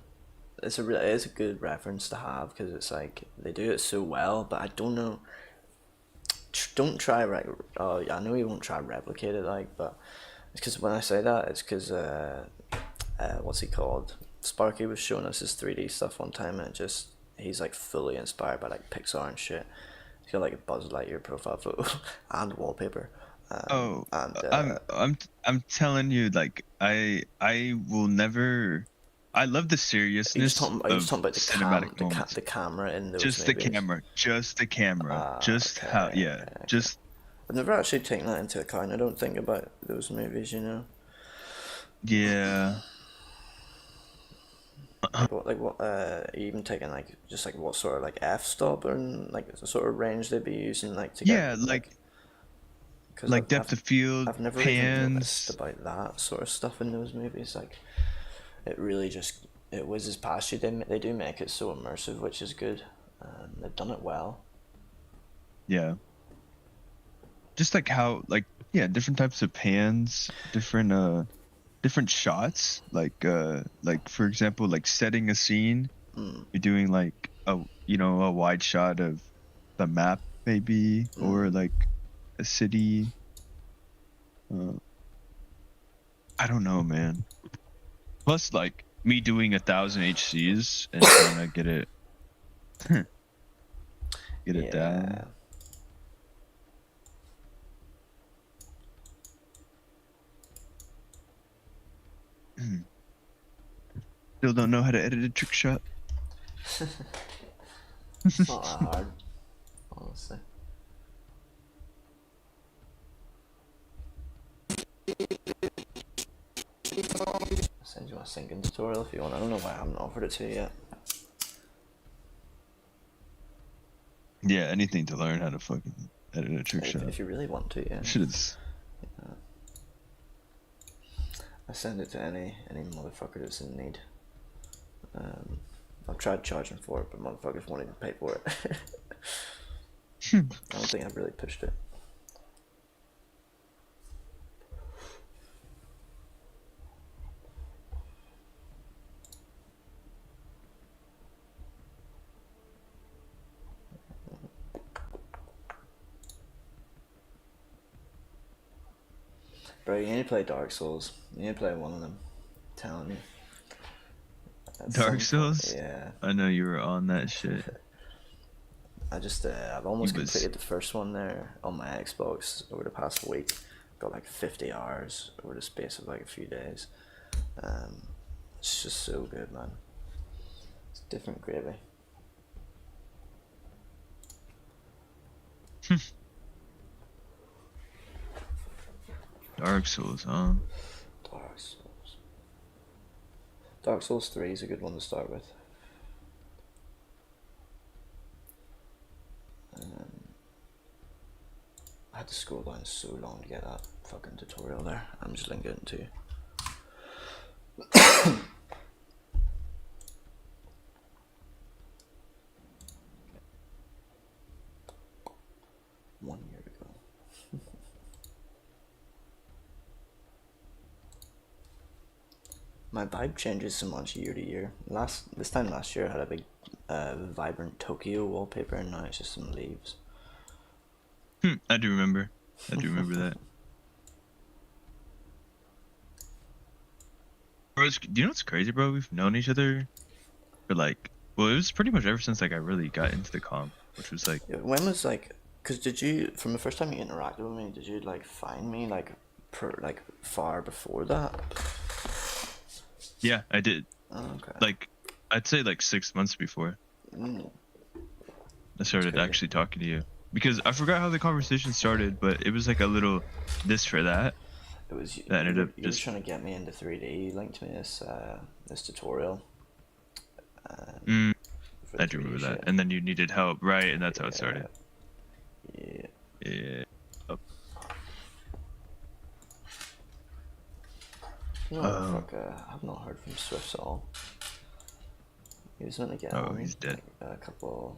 It is a good reference to have because it's like they do it so well. But I don't know. Don't try right. Oh, yeah, I know you won't try replicate it like, but because when I say that, it's because what's he called? Sparky was showing us his 3D stuff one time, and he's like fully inspired by like Pixar and shit. He's got like a Buzz Lightyear profile photo and wallpaper. oh, And I'm telling you, like I will never. I love the seriousness are you just of talking about cinematic moments. the camera in those Just the movies? camera, just the camera, just how, yeah, Okay. just I've never actually taken that into account. I don't think about those movies, you know. yeah. Like what even taking like just like what sort of like f-stop and like the sort of range they'd be using like to Yeah, get like because like depth of field, I've never even noticed pans. about that sort of stuff in those movies. Like it really just it whizzes past you. They do make it so immersive, which is good. They've done it well. Yeah. Just like how like yeah, different types of pans, different shots. Like for example, like setting a scene. You're doing like a wide shot of the map maybe, or like a city. I don't know, man. Plus, like me doing 1,000 HCs and trying to get it get it down. Yeah. Still don't know how to edit a trick shot. It's not that hard, honestly. I'll send you my syncing tutorial if you want. I don't know why I haven't offered it to you yet. Yeah, anything to learn how to fucking edit a trick shot. If you really want to, yeah. Shit is. I send it to any motherfucker that's in need. I've tried charging for it, but motherfuckers won't even pay for it. I don't think I've really pushed it. Bro, you need to play Dark Souls. You need to play one of them. I'm telling you. Dark Souls? Yeah. I know you were on that shit. I've almost completed the first one there on my Xbox over the past week. Got like 50 hours over the space of like a few days. It's just so good, man. It's different gravy. Dark Souls, huh? Dark Souls. Dark Souls 3 is a good one to start with. I had to scroll down so long to get that fucking tutorial there. I'm just linking it to you. 1 year ago. My vibe changes so much year to year. This time last year I had a big vibrant Tokyo wallpaper, and now it's just some leaves. I do remember that. Bro, do you know what's crazy, bro? We've known each other for like, well, it was pretty much ever since like I really got into the comp, which was like, Yeah, when was like, cause did you, from the first time you interacted with me, did you like find me like far before that? yeah, I did. Oh, okay. Like, I'd say like 6 months before I started Okay. actually talking to you, because I forgot how the conversation started, but it was like a little this for that. It was That ended up you were just trying to get me into 3D. You linked me this tutorial. For I do 3D remember that. shit. And then you needed help, right? And that's how it started. Yeah. Yeah. Oh. No, fuck. I've not heard from Swift at all. He was meant to get on. He's dead. Like, probably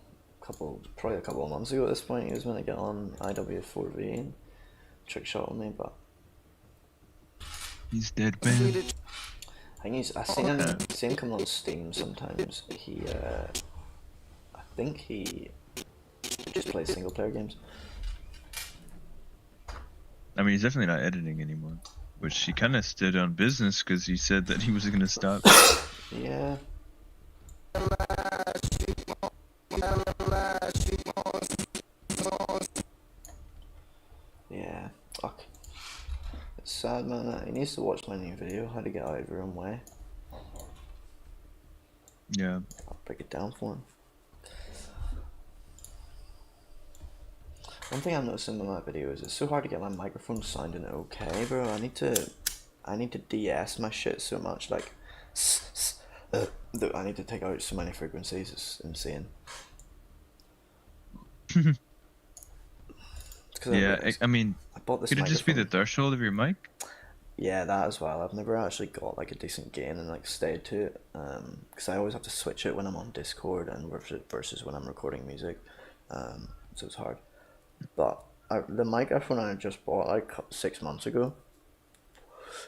a couple of months ago at this point. He was meant to get on IW4V and trick shot with me, but He's dead, man. I think I seen him come on Steam sometimes. I think he just plays single player games. I mean, he's definitely not editing anymore, which he kind of stood on business because he said that he was gonna stop. Yeah. Yeah. Fuck. It's sad, man. He needs to watch my new video, how to get out of your own way. Yeah. I'll break it down for him. One thing I'm noticing in my video is it's so hard to get my microphone sounding okay, bro. I need to de-ess my shit so much, like that I need to take out so many frequencies. It's insane. Yeah, I mean, I bought this could it just be the microphone. threshold of your mic? Yeah, that as well. I've never actually got like a decent gain and like stayed to it, because I always have to switch it when I'm on Discord and versus when I'm recording music, so it's hard. But the microphone I just bought like 6 months ago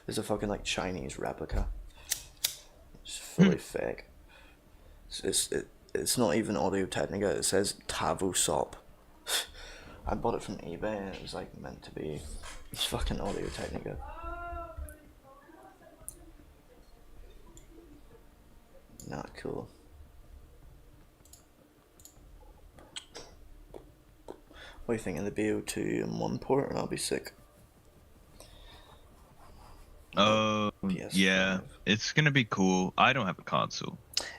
is a fucking like Chinese replica. It's fully fake. It's not even Audio Technica. It says Tavo Sop. I bought it from eBay and it was like meant to be. It's fucking Audio Technica. Not cool. What do you think of the BO2 and 1 port? I'll be sick. Oh, PS5. yeah. It's gonna be cool. I don't have a console.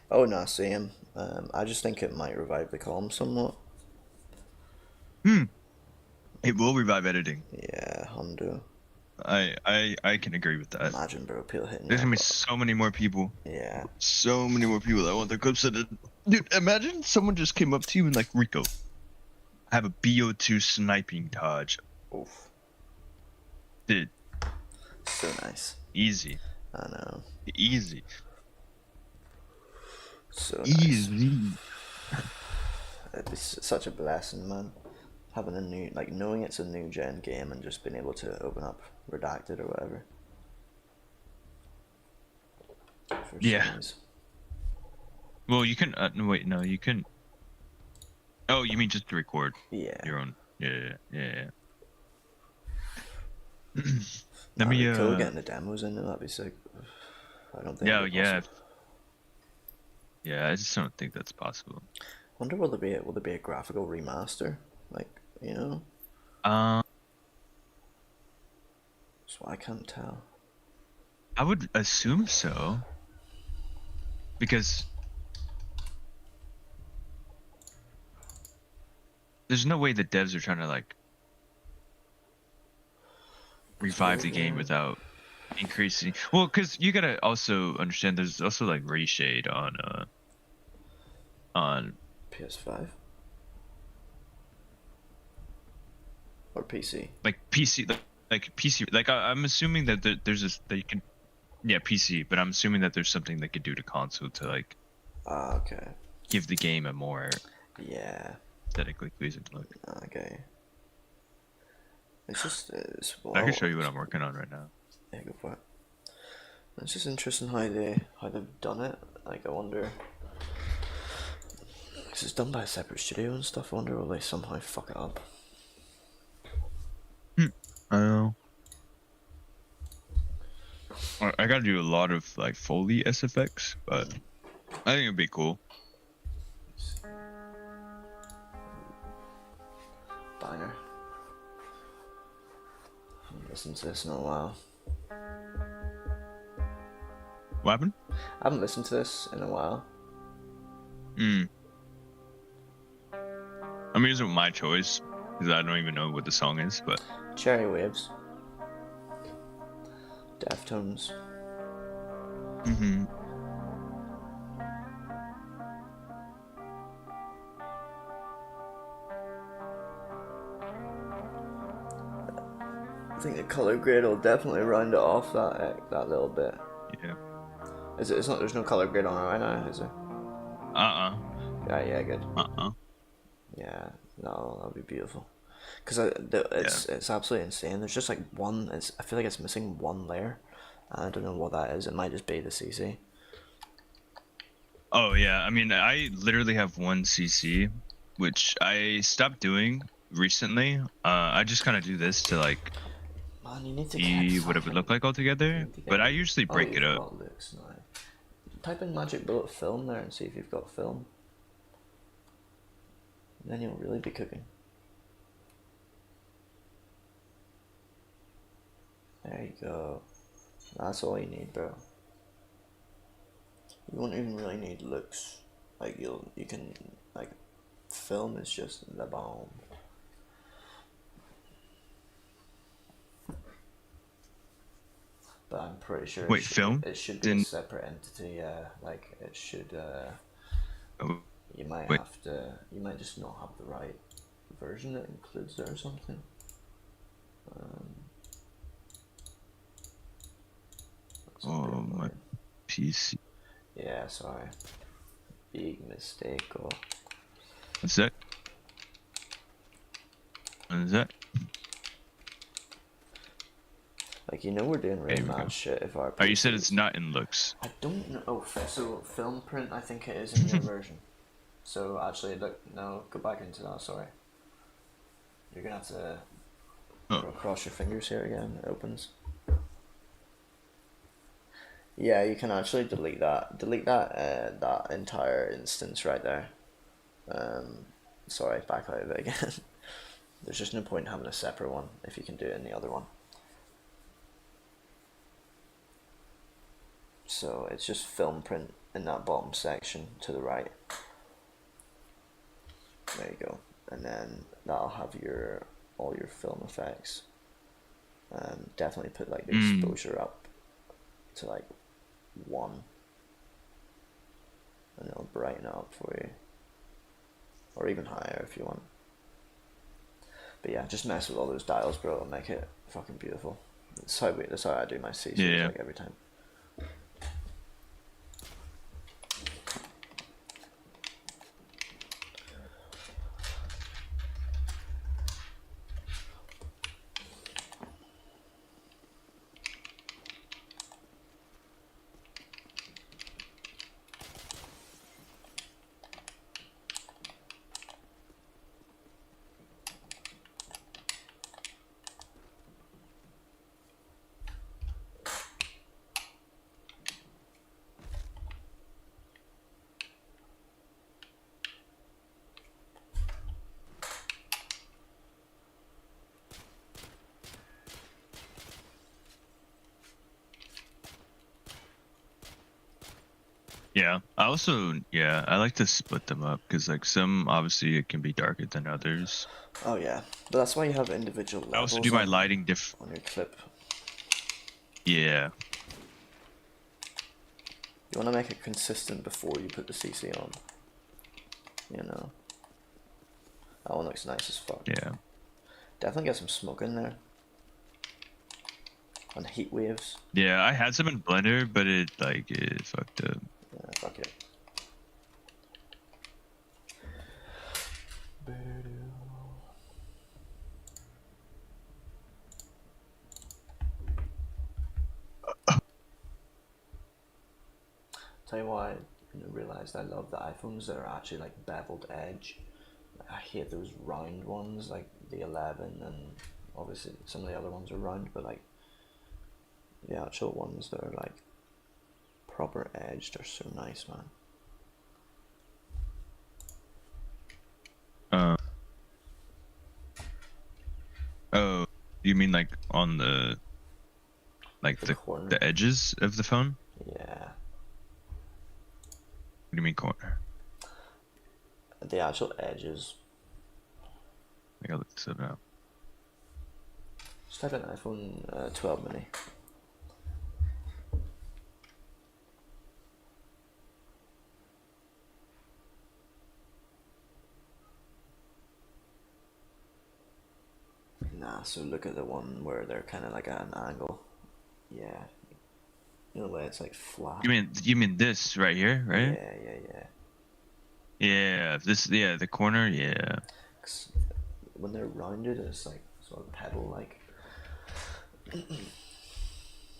Oh no, same. I just think it might revive the column somewhat. It will revive editing. Yeah, Hondo. I can agree with that. Imagine, bro, people hitting There's you gonna be up. so many more people. Yeah. So many more people that want their clips edited. Dude, imagine someone just came up to you and like, Rico, I have a BO2 sniping Taj. Oof. Dude, So nice. easy. I know. Easy. So nice. Easy. It'd be such a blessing, man. Having a new, like, knowing it's a new gen game and just being able to open up Redacted or whatever. For Yeah. series. Well, you can. No, wait, no, you can. Oh, you mean just to record Yeah. your own? Yeah. That'd Let me. be cool getting the demos in there. That'd be sick. I don't think. Yeah, it'd be yeah. possible. Yeah, I just don't think that's possible. Wonder will there be a graphical remaster? Like, you know? That's what I can't tell. I would assume so. Because there's no way the devs are trying to like revive the game without increasing. Well, because you gotta also understand there's also like reshade on PS5 or PC. like PC, like PC. Like I'm assuming that there's this that you can, yeah, PC. But I'm assuming that there's something they could do to console to like Okay. give the game a more Yeah. aesthetically pleasing look. Okay. It's just I can well, show you what I'm working on right now. yeah, go for it. It's just interesting how they've done it. Like I wonder, because it's done by a separate studio and stuff. I wonder will they somehow fuck it up? I don't know. I gotta do a lot of like Foley SFX, but I think it'd be cool. Banger. I haven't listened to this in a while. What happened? I haven't listened to this in a while. I mean, it's my choice because I don't even know what the song is, but Cherry Waves. Deftones. I think the color grade will definitely round it off that little bit. yeah. Is it? It's not. There's no color grade on it right now, is there? Yeah, good. Yeah, no, that'll be beautiful. Cause it's absolutely insane. There's just like one. I feel like it's missing one layer. I don't know what that is. It might just be the CC. Oh yeah, I mean, I literally have one CC, which I stopped doing recently. I just kind of do this to like Man, you need to see get what it would look like altogether. But I usually break it up. Looks now. Type in Magic Bullet Film there and see if you've got film. Then you'll really be cooking. There you go. That's all you need, bro. You won't even really need looks. Like you can like film is just the bomb. But I'm pretty sure Wait, film? it should be a separate entity, yeah. Like it should you might you might just not have the right version that includes it or something. Oh, my PC. Yeah, sorry. Big mistake. Oh. What's that? What is that? Like, you know we're doing really mad shit if our... Oh, you said it's not in looks. I don't know. Oh, so film print, I think it is in your version. So actually, look, no, go back into that, sorry. You're gonna have to cross your fingers here again, it opens. Yeah, you can actually delete that that entire instance right there. Sorry, back out of it again. There's just no point in having a separate one if you can do it in the other one. So it's just film print in that bottom section to the right. There you go, and then that'll have all your film effects. Definitely put like the exposure up to like 1, and it'll brighten it up for you, or even higher if you want. But yeah, just mess with all those dials, bro, and make it fucking beautiful. That's how I do my CCs like every time. Yeah, I like to split them up because like some obviously it can be darker than others. Oh yeah, but that's why you have individual levels. I also do my lighting on your clip. Yeah. You want to make it consistent before you put the CC on. You know. That one looks nice as fuck. Yeah. Definitely get some smoke in there. And heat waves. Yeah, I had some in Blender, but it fucked up. Yeah, fuck it. Tell you why I realized I love the iPhones that are actually like beveled edge. I hate those round ones like the 11, and obviously some of the other ones are round, but like the actual ones that are like proper edged are so nice, man. Oh, you mean like on the corner. the edges of the phone? Yeah. What do you mean corner? The actual edges. I gotta look this up. Just type in iPhone 12 mini. Nah, so look at the one where they're kind of like at an angle. Yeah. You know the way it's like flat. You mean this right here, right? Yeah. Yeah, the corner, yeah. 'Cause when they're rounded, it's like sort of pebble-like.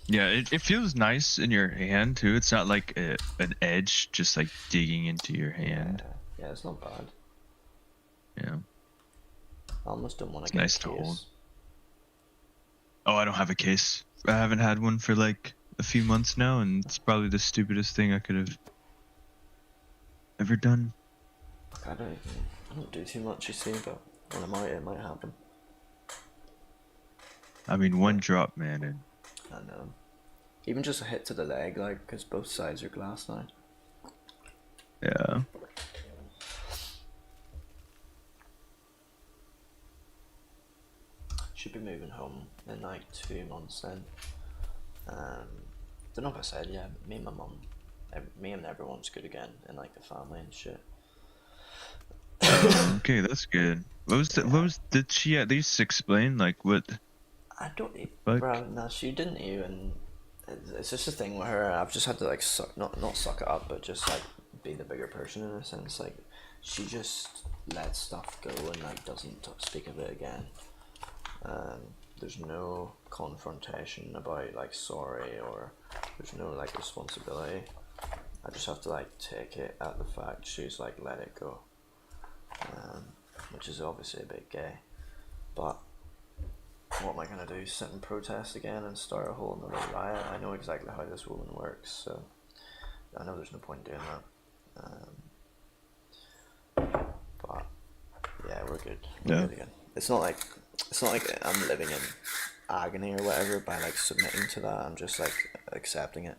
Yeah, it feels nice in your hand too. It's not like an edge just like digging into your hand. Yeah, it's not bad. Yeah. I almost don't want It's to get nice a to case. hold. Oh, I don't have a case. I haven't had one for like a few months now, and it's probably the stupidest thing I could have ever done. I don't do too much, you see, but when I'm out, it might happen. I mean, one drop, man, and I know. Even just a hit to the leg, like, because both sides are glass now. yeah. Should be moving home in like 2 months then. Don't know if I said, yeah, me and my mum, me and everyone's good again in like the family and shit. Okay, that's good. What was did she at least explain like what? I don't, Like? bro, no, she didn't even, it's just a thing with her. I've just had to like not suck it up, but just like be the bigger person in a sense. Like, she just lets stuff go and like doesn't speak of it again. There's no confrontation about like sorry, or there's no like responsibility. I just have to like take it at the fact she's like let it go, which is obviously a bit gay, but what am I gonna do, sit and protest again and start a whole another riot? I know exactly how this woman works, so I know there's no point doing that. But yeah, we're good. We're good again. It's not like I'm living in agony or whatever by like submitting to that. I'm just like accepting it,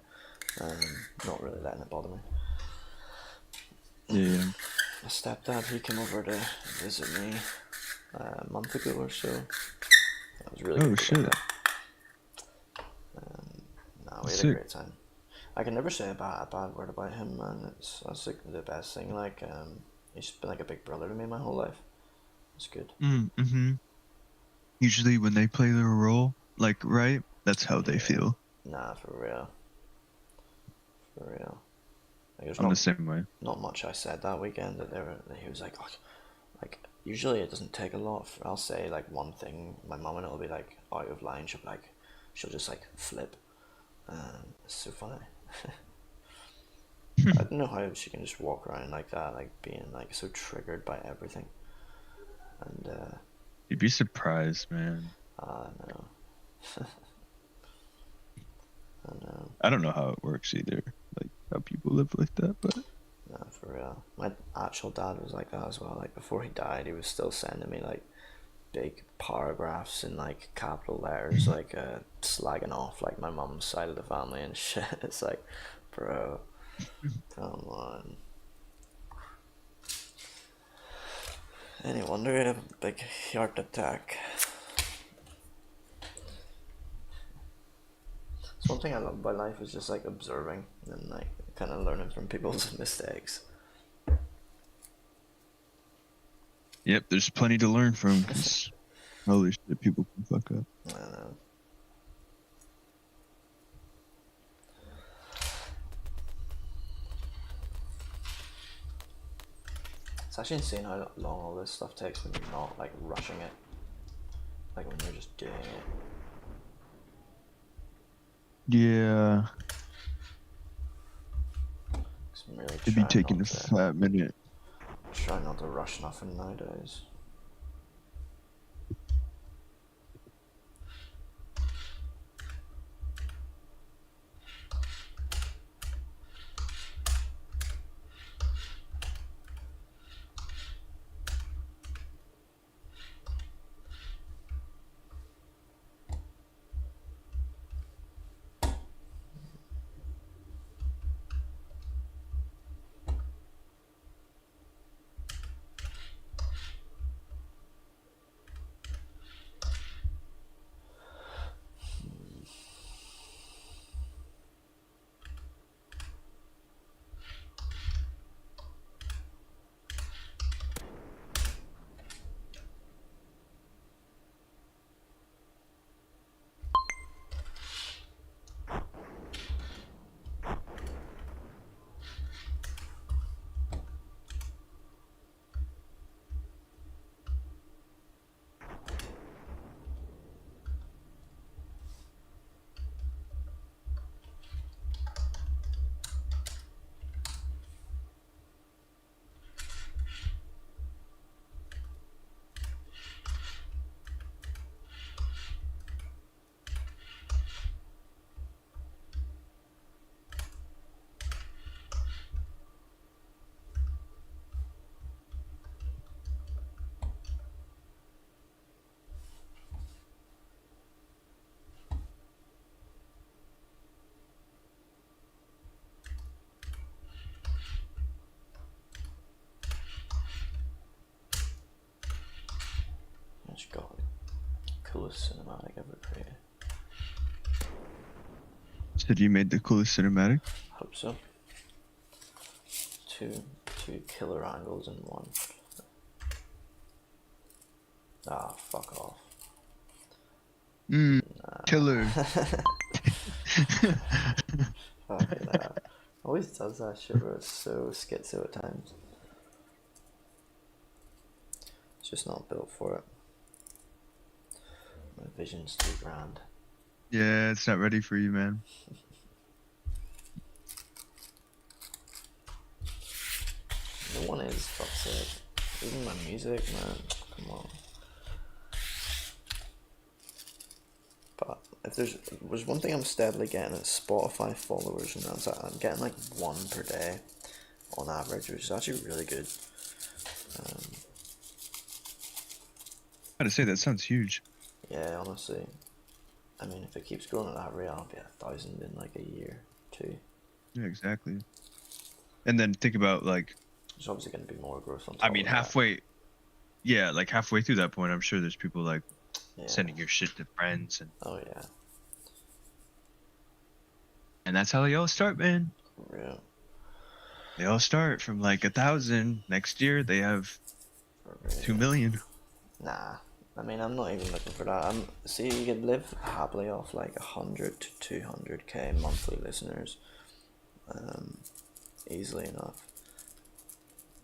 not really letting it bother me. Yeah. My stepdad, he came over to visit me a month ago or so. That was really Oh, good. shit. No, we had Sick. a great time. I can never say a bad word about him, man. That's like the best thing. Like, he's been like a big brother to me my whole life. It's good. Mm-hmm. Usually when they play their role, like, right, that's how they feel. Nah, for real. For real. Like, there's I'm the same way. not much I said that weekend that he was like, oh, like, usually it doesn't take a lot. I'll say like one thing, my mum and it'll be like out of line. She'll just like flip. It's so funny. I don't know how she can just walk around like that, like being like so triggered by everything. And You'd be surprised, man. I know. I know. I don't know how it works either, like how people live like that, but No, for real. My actual dad was like that as well. Like, before he died, he was still sending me like big paragraphs in like capital letters, like slagging off like my mum's side of the family and shit. It's like, bro, come on. Any wonder he had a big heart attack. So one thing I love about life is just like observing and like kind of learning from people's mistakes. yep, there's plenty to learn from. 'Cause holy shit, people can fuck up. I don't know. It's actually insane how long all this stuff takes when you're not like rushing it. Like when you're just doing it. Yeah. I'm really It'd be trying taking not a to, fat minute. try not to rush nothing nowadays. I just got the coolest cinematic ever created. Said you made the coolest cinematic. Hope so. Two killer angles in one. Ah, fuck off. Killer. Fucking hell. Always does that shit, bro. It's so schizo at times. It's just not built for it. My vision's too grand. Yeah, it's not ready for you, man. No one is, fuck's sake. Even my music, man. Come on. But if there's one thing I'm steadily getting, it's Spotify followers, and that's I'm getting like 1 per day on average, which is actually really good. I gotta say, that sounds huge. Yeah, honestly. I mean, if it keeps growing at that rate, I'll be 1,000 in like a year, 2. Yeah, exactly. And then think about, like, There's obviously going to be more growth on top I mean, of that. halfway through that point, I'm sure there's people like Yeah. sending your shit to friends, Oh yeah. and that's how they all start, man. Yeah. They all start from like 1,000. Next year, they have 2 million. Nah. I mean, I'm not even looking for that. See, you could live happily off like 100 to 200k monthly listeners, easily enough.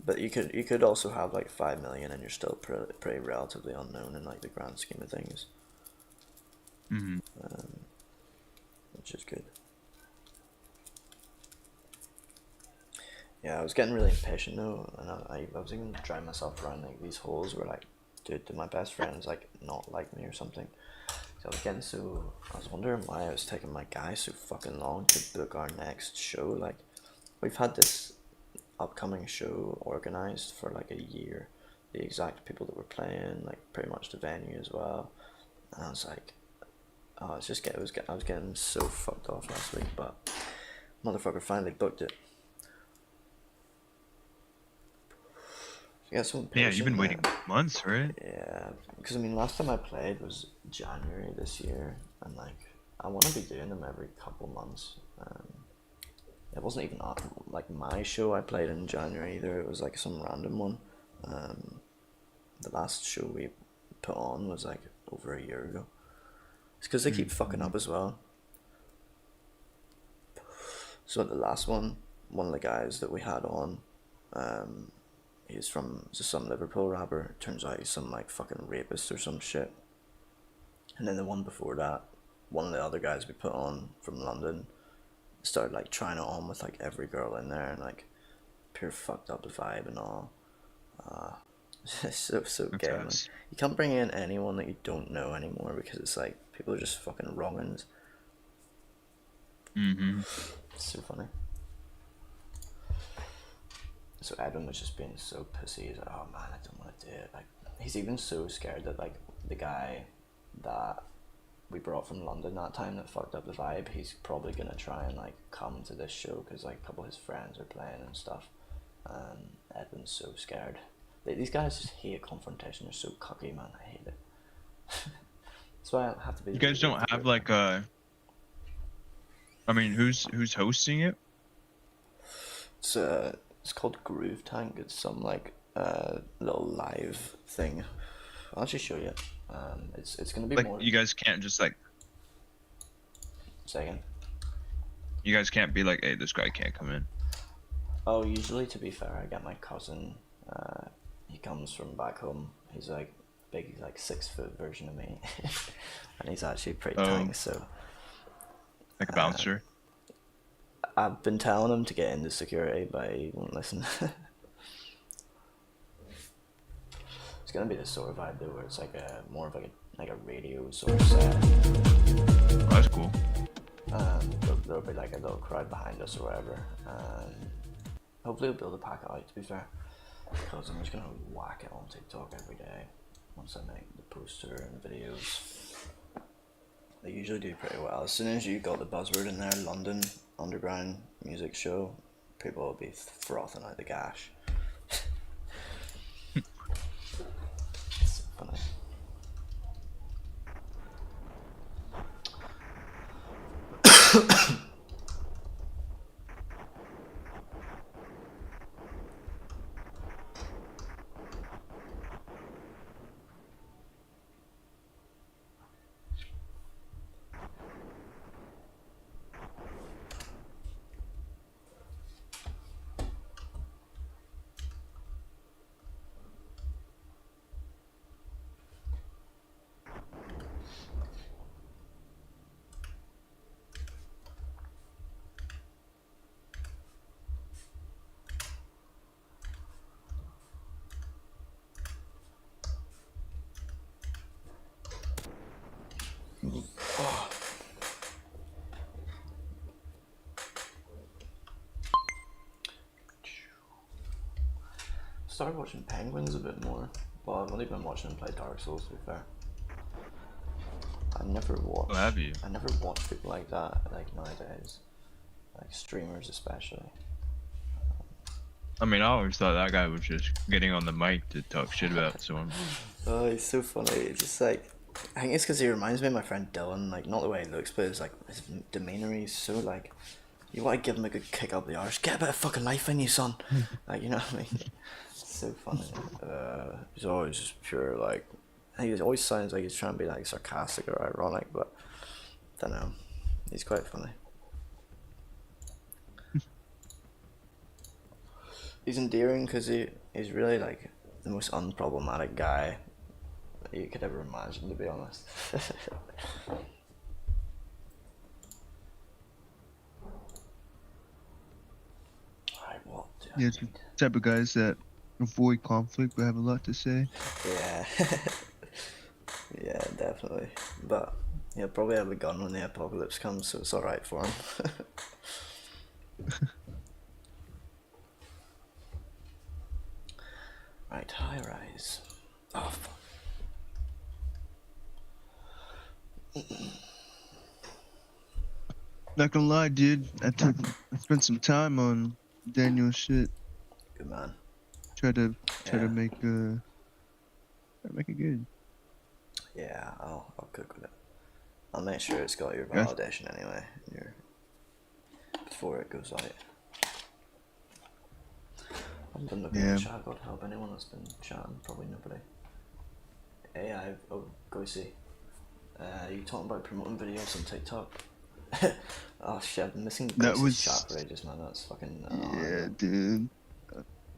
But you could also have like 5 million, and you're still pretty relatively unknown in like the grand scheme of things. Mm-hmm. Which is good. Yeah, I was getting really impatient though, and I was even driving myself around like these holes where like, dude, did my best friends like not like me or something? So I was wondering why it was taking my guy so fucking long to book our next show. Like, we've had this upcoming show organized for like a year, the exact people that were playing, like pretty much the venue as well, and I was like, oh, I was getting so fucked off last week, but motherfucker finally booked it. Yeah, you've been waiting months, right? Yeah, because I mean, last time I played was January this year, and like I want to be doing them every couple months. It wasn't even like my show I played in January either. It was like some random one. The last show we put on was like over a year ago. It's because they keep fucking up as well. So the last one of the guys that we had on, he's from just some Liverpool rapper. Turns out he's some like fucking rapist or some shit. And then the one before that, one of the other guys we put on from London started like trying it on with like every girl in there, and like pure fucked up vibe and all. So gay, man. Yes. You can't bring in anyone that you don't know anymore because it's like people are just fucking wrongins. Mm-hmm. It's so funny. So Edwin was just being so pissy. He's like, oh man, I don't want to do it. Like, he's even so scared that like the guy that we brought from London that time that fucked up the vibe, he's probably gonna try and like come to this show because like a couple of his friends are playing and stuff. And Edwin's so scared. These guys just hate confrontation. They're so cocky, man. I hate it. That's why I have to be. You guys don't have like a. I mean, who's hosting it? It's called Groove Tank. It's some like little live thing. I'll actually show you. It's gonna be Like more. you guys can't just like. Say again. You guys can't be like, hey, this guy can't come in. Oh, usually to be fair, I get my cousin. He comes from back home. He's like big, like 6 foot version of me, and he's actually pretty tank. So Like a bouncer. I've been telling him to get into security, but he won't listen. It's gonna be the sort of vibe though, where it's like more of like a radio sort of set. Oh, that's cool. There'll be like a little crowd behind us or whatever. Hopefully we'll be able to pack it out, to be fair. Because I'm just gonna whack it on TikTok every day once I make the poster and the videos. They usually do pretty well. As soon as you got the buzzword in there, London Underground Music Show, people will be frothing out the gash. It's so funny. Started watching Penguins a bit more. Well, I've only been watching them play Dark Souls, to be fair. I never watched. Oh, have you? I never watch people like that, like nowadays, like streamers especially. I mean, I always thought that guy was just getting on the mic to talk shit about someone. Oh, he's so funny. It's just like, I think it's because he reminds me of my friend Dylan. Like, not the way he looks, but it's like his demeanor. He's so like, you want to give him a good kick up the arse. Get a bit of fucking life in you, son. Like, you know what I mean? So funny. He's always just pure like. He always sounds like he's trying to be like sarcastic or ironic, but I don't know. He's quite funny. He's endearing because he's really like the most unproblematic guy that you could ever imagine, to be honest. Alright, what do I Yeah, it's the need? type of guys that avoid conflict but have a lot to say. Yeah. Yeah, definitely. But he'll probably have a gun when the apocalypse comes, so it's alright for him. Right, high rise. Oh, fuck. Not gonna lie, dude. I spent some time on Daniel's shit. Good man. Try to Yeah. make it good. Yeah, I'll cook with it. I'll make sure it's got your Yeah. validation anyway. Before it goes out. I've been looking Yeah. at chat. God help anyone that's been chatting. Probably nobody. AI. Oh, go see. You talking about promoting videos on TikTok? Oh shit! I've been missing That Ghost's was- chat for ages, man. That's fucking. Yeah, dude.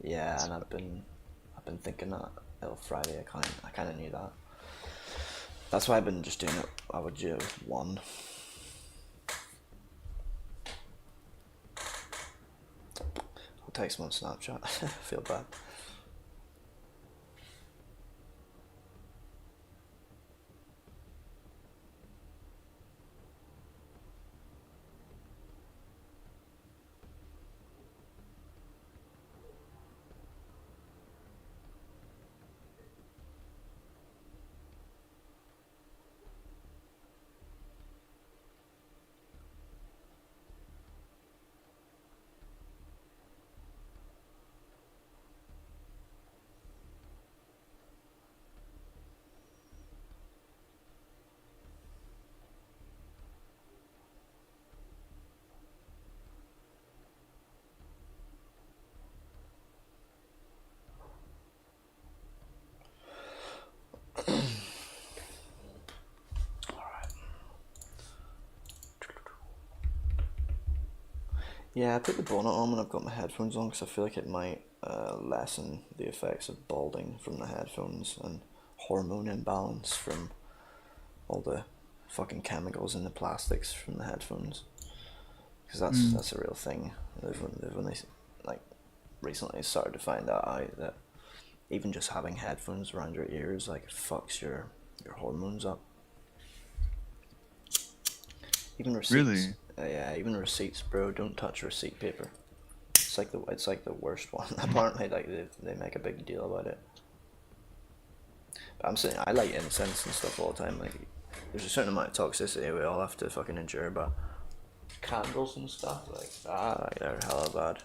Yeah, and I've been thinking that little Friday. I kind of knew that. That's why I've been just doing it. I would do it with one. text him on Snapchat. I feel bad. Yeah, I put the bonnet on when I've got my headphones on because I feel like it might lessen the effects of balding from the headphones and hormone imbalance from all the fucking chemicals in the plastics from the headphones. Because that's a real thing. They've only like recently started to find out that even just having headphones around your ears like fucks your hormones up. Even receipts. Really? Yeah, even receipts, bro. Don't touch receipt paper. It's like the worst one. Apparently, like they make a big deal about it. But I'm saying I light incense and stuff all the time. Like, there's a certain amount of toxicity we all have to fucking endure, but candles and stuff like they're hella bad.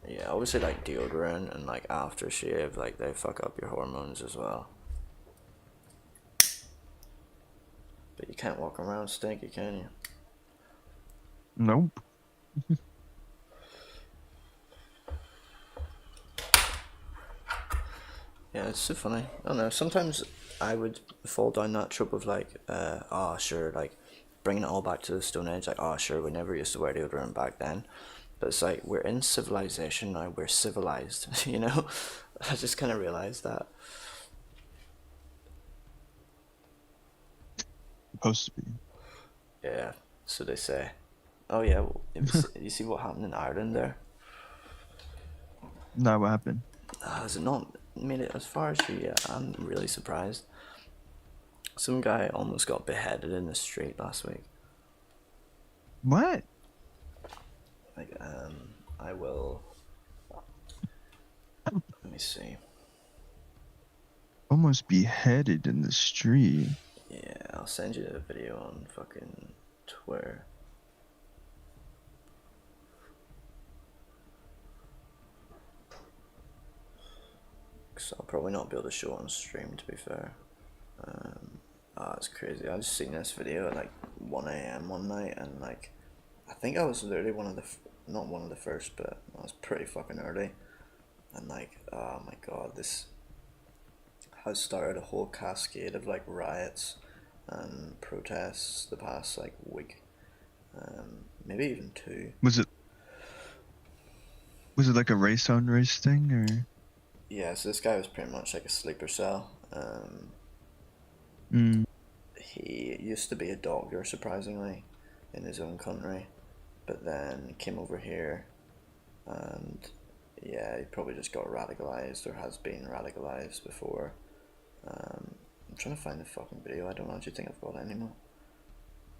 Yeah, obviously like deodorant and like aftershave, like they fuck up your hormones as well. But you can't walk around stinky, can you? Nope. Yeah, it's so funny. I don't know, sometimes I would fall down that trope of like, sure, like, bringing it all back to the Stone Age, like, sure, we never used to wear deodorant back then. But it's like, we're in civilization now, we're civilized, you know? I just kind of realized that. Supposed to be. Yeah, so they say. Oh yeah, well, you see what happened in Ireland there? Now what happened? Has it not made it as far as you yet? I'm really surprised. Some guy almost got beheaded in the street last week. What? Like, I will... Let me see. Almost beheaded in the street. Yeah, I'll send you the video on fucking Twitter. Cause I'll probably not be able to show it on stream, to be fair. It's crazy. I just seen this video at like 1 AM one night, and like, I think I was literally not one of the first, but I was pretty fucking early. And like, oh my god, this has started a whole cascade of like riots and protests the past like week, maybe even 2. Was it like a race on race thing, or? Yeah, so this guy was pretty much like a sleeper cell. He used to be a doctor, surprisingly, in his own country, but then came over here, and yeah, he probably just got radicalized or has been radicalized before. I'm trying to find the fucking video. I don't actually think I've got it anymore.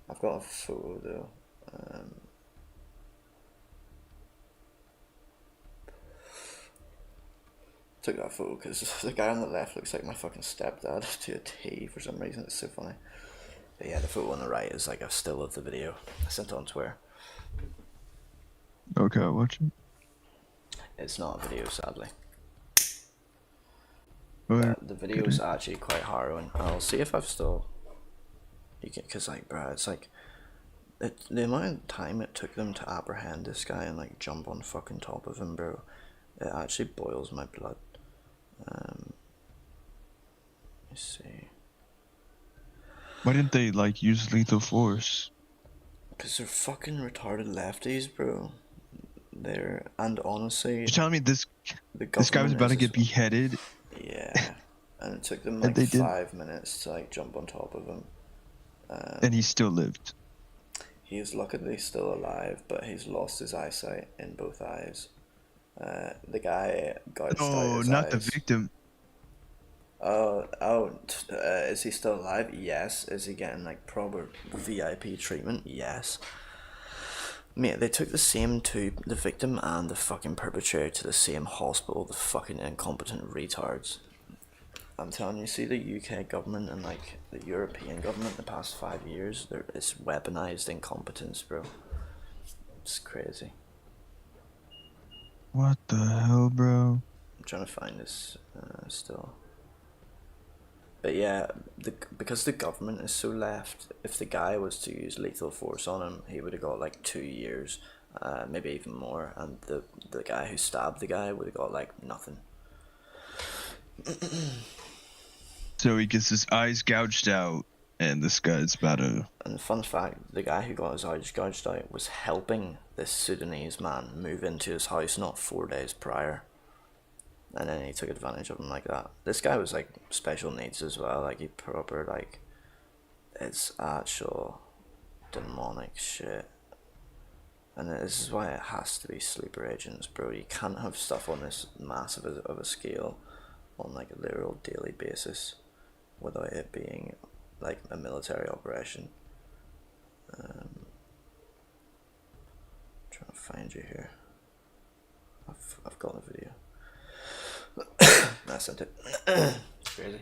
I've got a photo though. Took that photo because the guy on the left looks like my fucking stepdad to a T for some reason. It's so funny. But yeah, the photo on the right is like a still of the video. I sent it on Twitter. Okay, I'll watch it. It's not a video, sadly. But The video is actually quite harrowing. I'll see if I've still... Because like, bruh, it's like... the amount of time it took them to apprehend this guy and like jump on fucking top of him, bro. It actually boils my blood. Let me see. why didn't they like use lethal force? Because they're fucking retarded lefties, bro. And honestly... You're telling me this guy was government about to is get as- beheaded? Yeah. And it took them And like they did. 5 minutes to like jump on top of him. And he still lived. He's luckily still alive, but he's lost his eyesight in both eyes. The guy gouged out Oh, his not the eyes. victim. Is he still alive? Yes. Is he getting like proper VIP treatment? Yes. Mate, they took the same two, the victim and the fucking perpetrator, to the same hospital. The fucking incompetent retards. I'm telling you, see the UK government and like the European government the past 5 years, it's weaponized incompetence, bro. It's crazy. What the hell, bro? I'm trying to find this still. But yeah, because the government is so left, if the guy was to use lethal force on him, he would have got like 2 years, maybe even more, and the guy who stabbed the guy would have got like nothing. So he gets his eyes gouged out, and this guy's about to. And fun fact, the guy who got his eyes gouged out was helping this Sudanese man move into his house not 4 days prior. And then he took advantage of him like that. This guy was like special needs as well, like he proper like, it's actual demonic shit. And this is why it has to be sleeper agents, bro. You can't have stuff on this massive of a scale on like a literal daily basis without it being like a military operation. Trying to find you here. I've got the video. I sent it. It's crazy.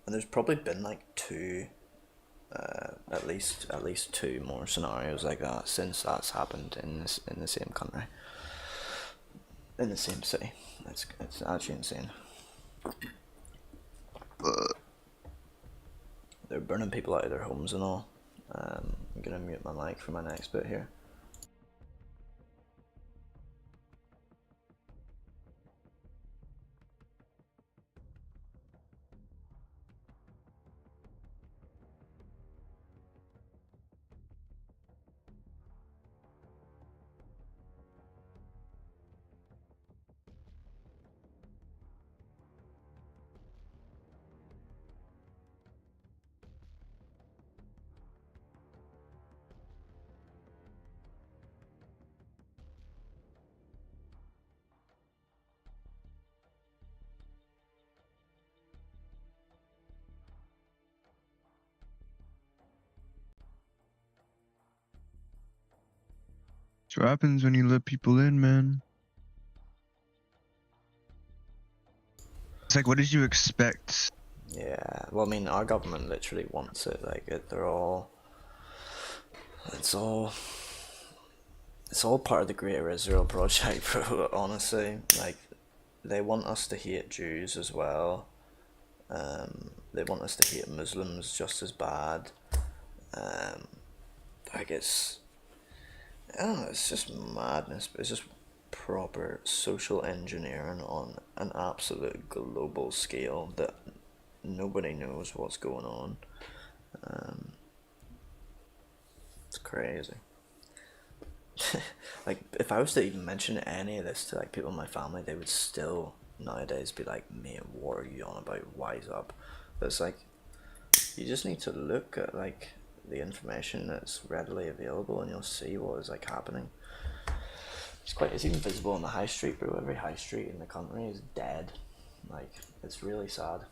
And there's probably been like two, at least two more scenarios like that since that's happened in the same country, in the same city. It's actually insane. They're burning people out of their homes and all. I'm gonna mute my mic for my next bit here. That's what happens when you let people in, man. It's like, what did you expect? Yeah, well, I mean, our government literally wants it. Like, it's all part of the Greater Israel Project, bro. Honestly, like, they want us to hate Jews as well. They want us to hate Muslims just as bad. Like, I don't know, it's just madness, but it's just proper social engineering on an absolute global scale that nobody knows what's going on. It's crazy. Like, if I was to even mention any of this to like people in my family, they would still nowadays be like, "Mate, what are you on about? Wise up." But it's like, you just need to look at like the information that's readily available, and you'll see what is like happening. It's even visible on the high street, bro. Every high street in the country is dead. Like, it's really sad.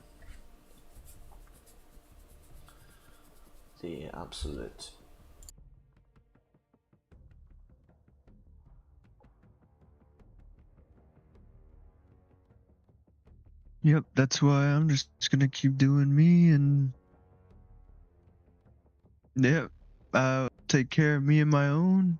The absolute. Yep, that's why I'm just gonna keep doing me, and yep, I'll take care of me and my own.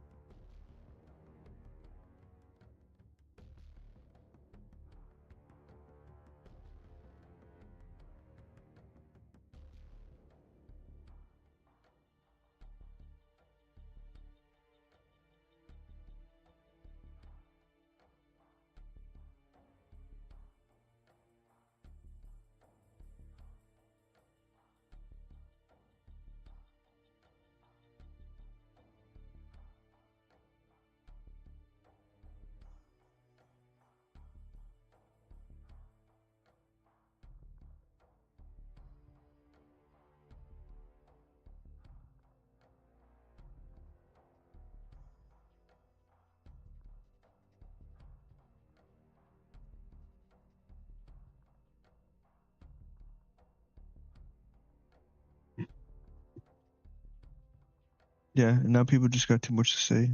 Yeah, and now people just got too much to say.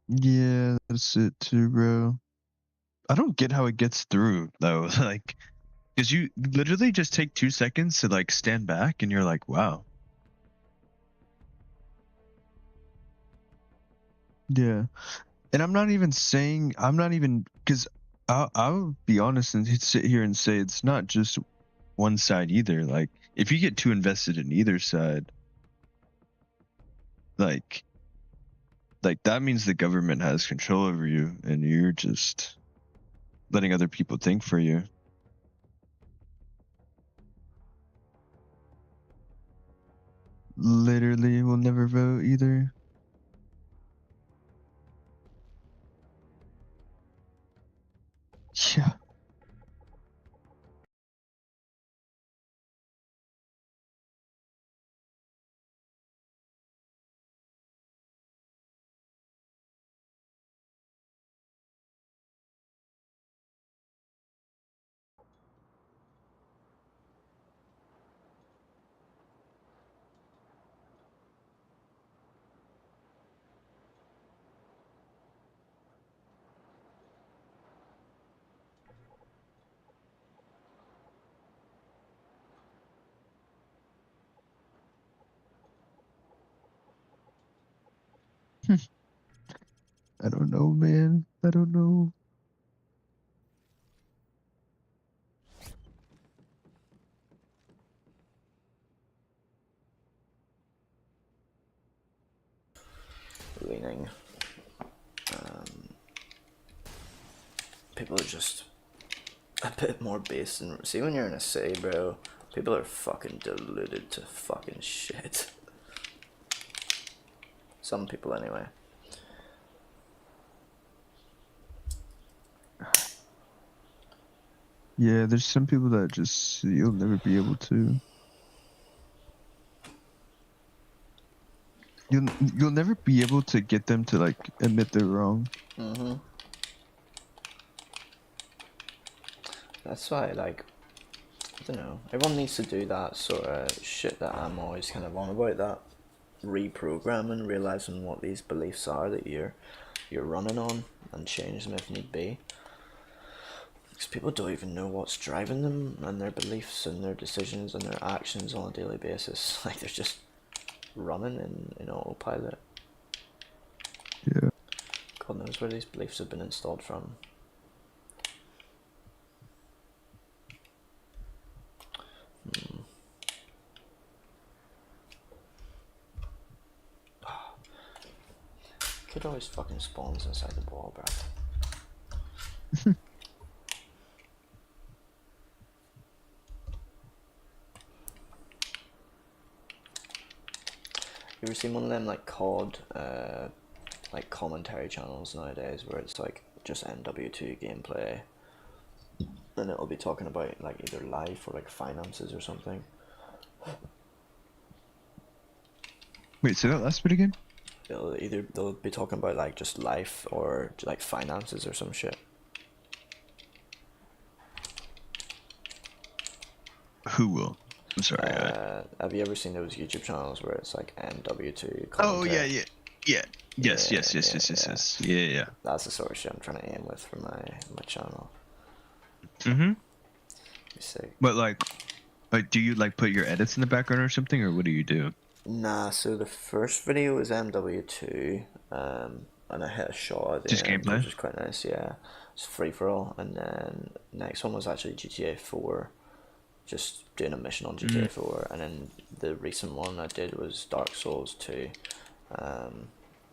Yeah, that's it too, bro. I don't get how it gets through though. Like, cause you literally just take 2 seconds to like stand back, and you're like, wow. Yeah, and I'm not even saying because I'll be honest and sit here and say it's not just one side either. Like, if you get too invested in either side, like that means the government has control over you, and you're just letting other people think for you. Literally will never vote either. Yeah. I don't know, man. I don't know. Leaning. People are just a bit more based in. See, when you're in a city, bro, people are fucking deluded to fucking shit. Some people, anyway. Yeah, there's some people that just you'll never be able to. You'll never be able to get them to like admit they're wrong. That's why, like, I don't know. Everyone needs to do that sort of shit that I'm always kind of on about. That reprogramming, realizing what these beliefs are that you're running on, and change them if need be. Because people don't even know what's driving them and their beliefs and their decisions and their actions on a daily basis. Like, they're just running in autopilot. Yeah. God knows where these beliefs have been installed from. Kid always fucking spawns inside the wall, bro. You ever seen one of them like COD, like commentary channels nowadays, where it's like just MW2 gameplay, and it'll be talking about like either life or like finances or something. Wait, say that last bit again? They'll be talking about like just life or like finances or some shit. Who will? I'm sorry. Have you ever seen those YouTube channels where it's like MW2 Oh yeah, commentary? yeah. Yes. Yeah. Yeah. That's the sort of shit I'm trying to aim with for my channel. Mm-hmm. You see. But like, do you like put your edits in the background or something, or what do you do? Nah, so the first video was MW2, and I hit a shot at the Just end, gameplay? which was quite nice, yeah. It's free for all, and then next one was actually GTA 4, just doing a mission on GTA 4, and then the recent one I did was Dark Souls 2,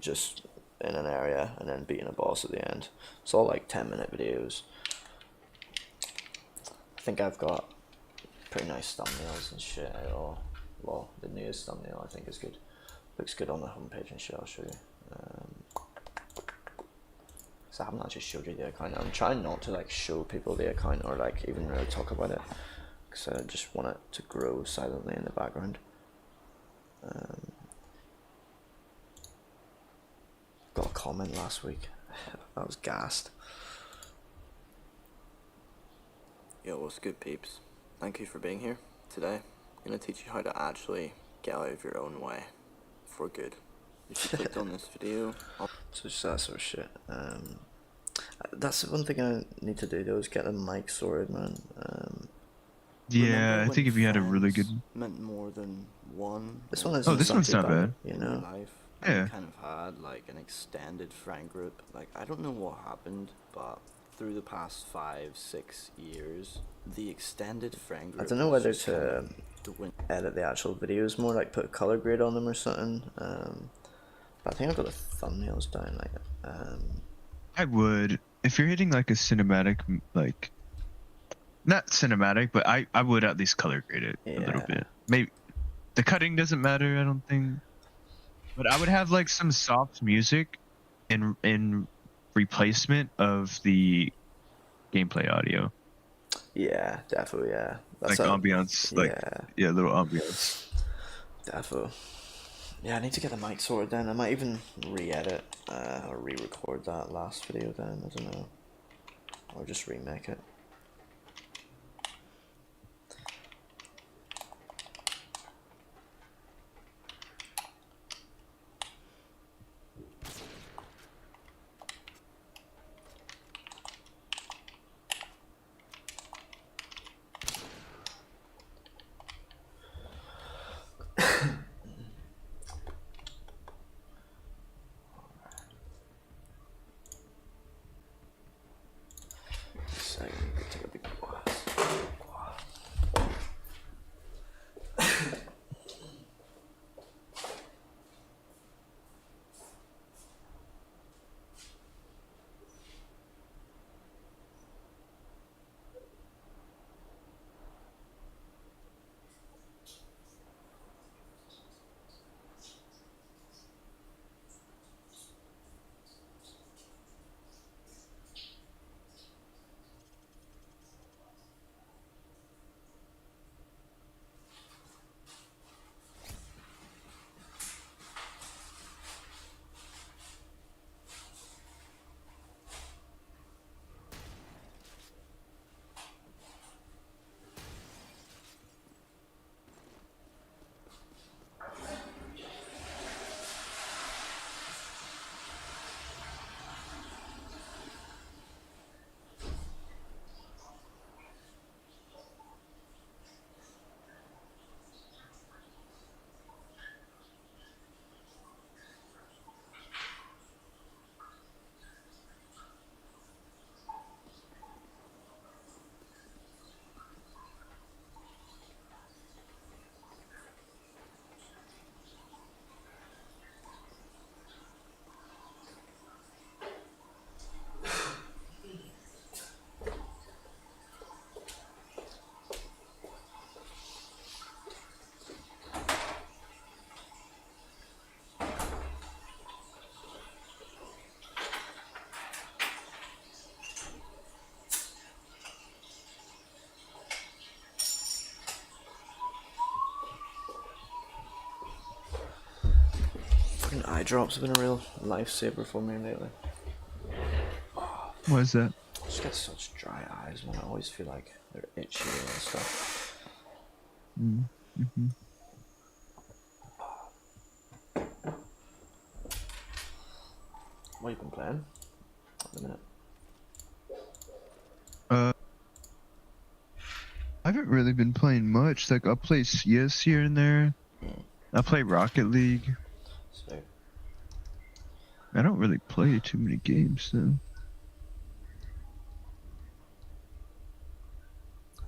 just in an area, and then beating a boss at the end. It's all like 10-minute videos. I think I've got pretty nice thumbnails and shit. Well, the newest thumbnail I think is good. Looks good on the homepage and shit. I'll show you. Cause I haven't actually showed you the account. I'm trying not to like show people the account or like even really talk about it, because I just want it to grow silently in the background. Got a comment last week. I was gassed. Yo, what's good, peeps? Thank you for being here today. I'm gonna teach you how to actually get out of your own way for good. If you clicked on this video, so just that sort of shit. That's the one thing I need to do though, is get the mic sorted, man. Yeah, I think if you had a really good. Meant more than one. This one Oh, this one's not bad. You know, life. Yeah. I kind of had like an extended friend group. Like I don't know what happened, but through the past 5-6 years, the extended friend group. I don't know whether to edit the actual videos more, like put a color grade on them or something. But I think I've got the thumbnails down. Like, I would, if you're hitting like a cinematic, like, not cinematic, but I would at least color grade it a little bit. Maybe the cutting doesn't matter, I don't think. But I would have like some soft music in replacement of the gameplay audio. Yeah, definitely, yeah. That's like ambiance, like yeah, a little ambiance. Definitely. Yeah, I need to get the mic sorted then. I might even re-edit or re-record that last video then, I don't know. Or just remake it. Take a big glass. Fucking eye drops have been a real lifesaver for me lately. What is that? I just get such dry eyes, man. I always feel like they're itchy and stuff. Mm-hmm. What have you been playing at the minute? I haven't really been playing much. Like I'll play CS here and there. I'll play Rocket League. Sweet. I don't really play too many games though.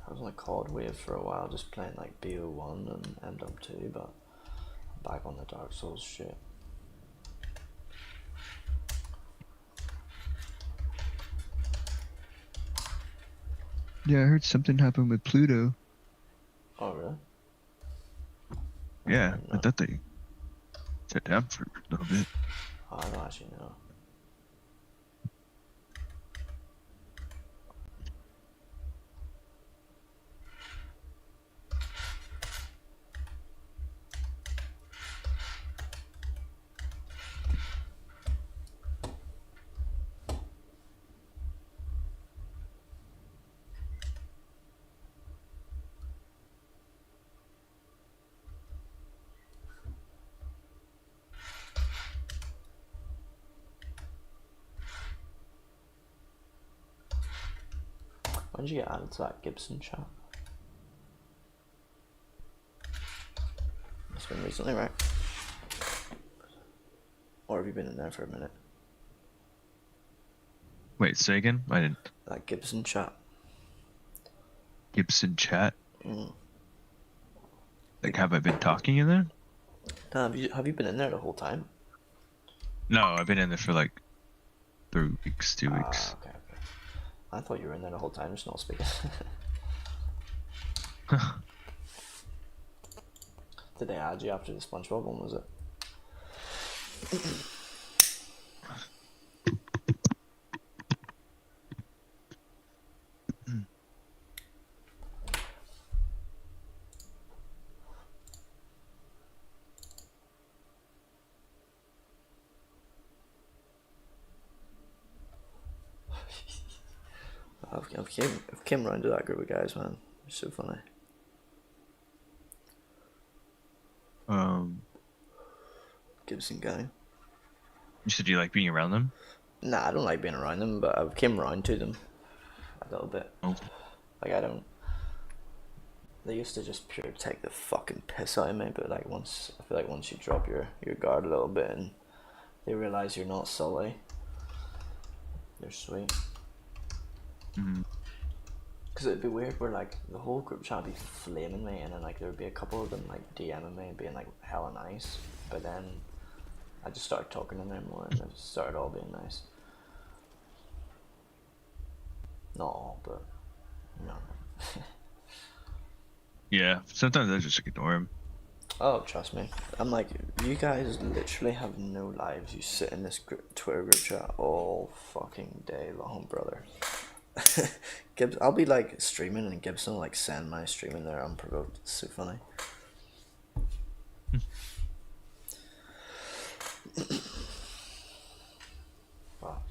I was on a COD wave for a while, just playing like BO1 and M2, but I'm back on the Dark Souls shit. Yeah, I heard something happened with Pluto. Oh, really? Yeah, I thought they shut down for a little bit. Oh, I don't actually know. When did you get added to that Gibson chat? It's been recently, right? Or have you been in there for a minute? Wait, say again? I didn't. That Gibson chat. Gibson chat? Mm. Like, have I been talking in there? Nah, have you been in there the whole time? No, I've been in there for like 3 weeks, 2 weeks. Okay. I thought you were in there the whole time, just not speaking. Did they add you after the SpongeBob one, was it? I've came around to that group of guys, man. It's so funny. Gibson gang. You said you like being around them? Nah, I don't like being around them, but I've came around to them a little bit. Oh. Like, I don't. They used to just pure take the fucking piss out of me, but like I feel like once you drop your guard a little bit and they realize you're not sully, they're sweet. Because it'd be weird where like the whole group chat would be flaming me, and then like there would be a couple of them like DMing me and being like hella nice, but then I just started talking to them more and it started all being nice. Not all, but you know. Yeah, sometimes I just ignore him. Oh, trust me. I'm like, you guys literally have no lives. You sit in this Twitter group chat all fucking day long, brother. Gibbs, I'll be like streaming and Gibson will like send my stream in there unprovoked. It's so funny. Wow.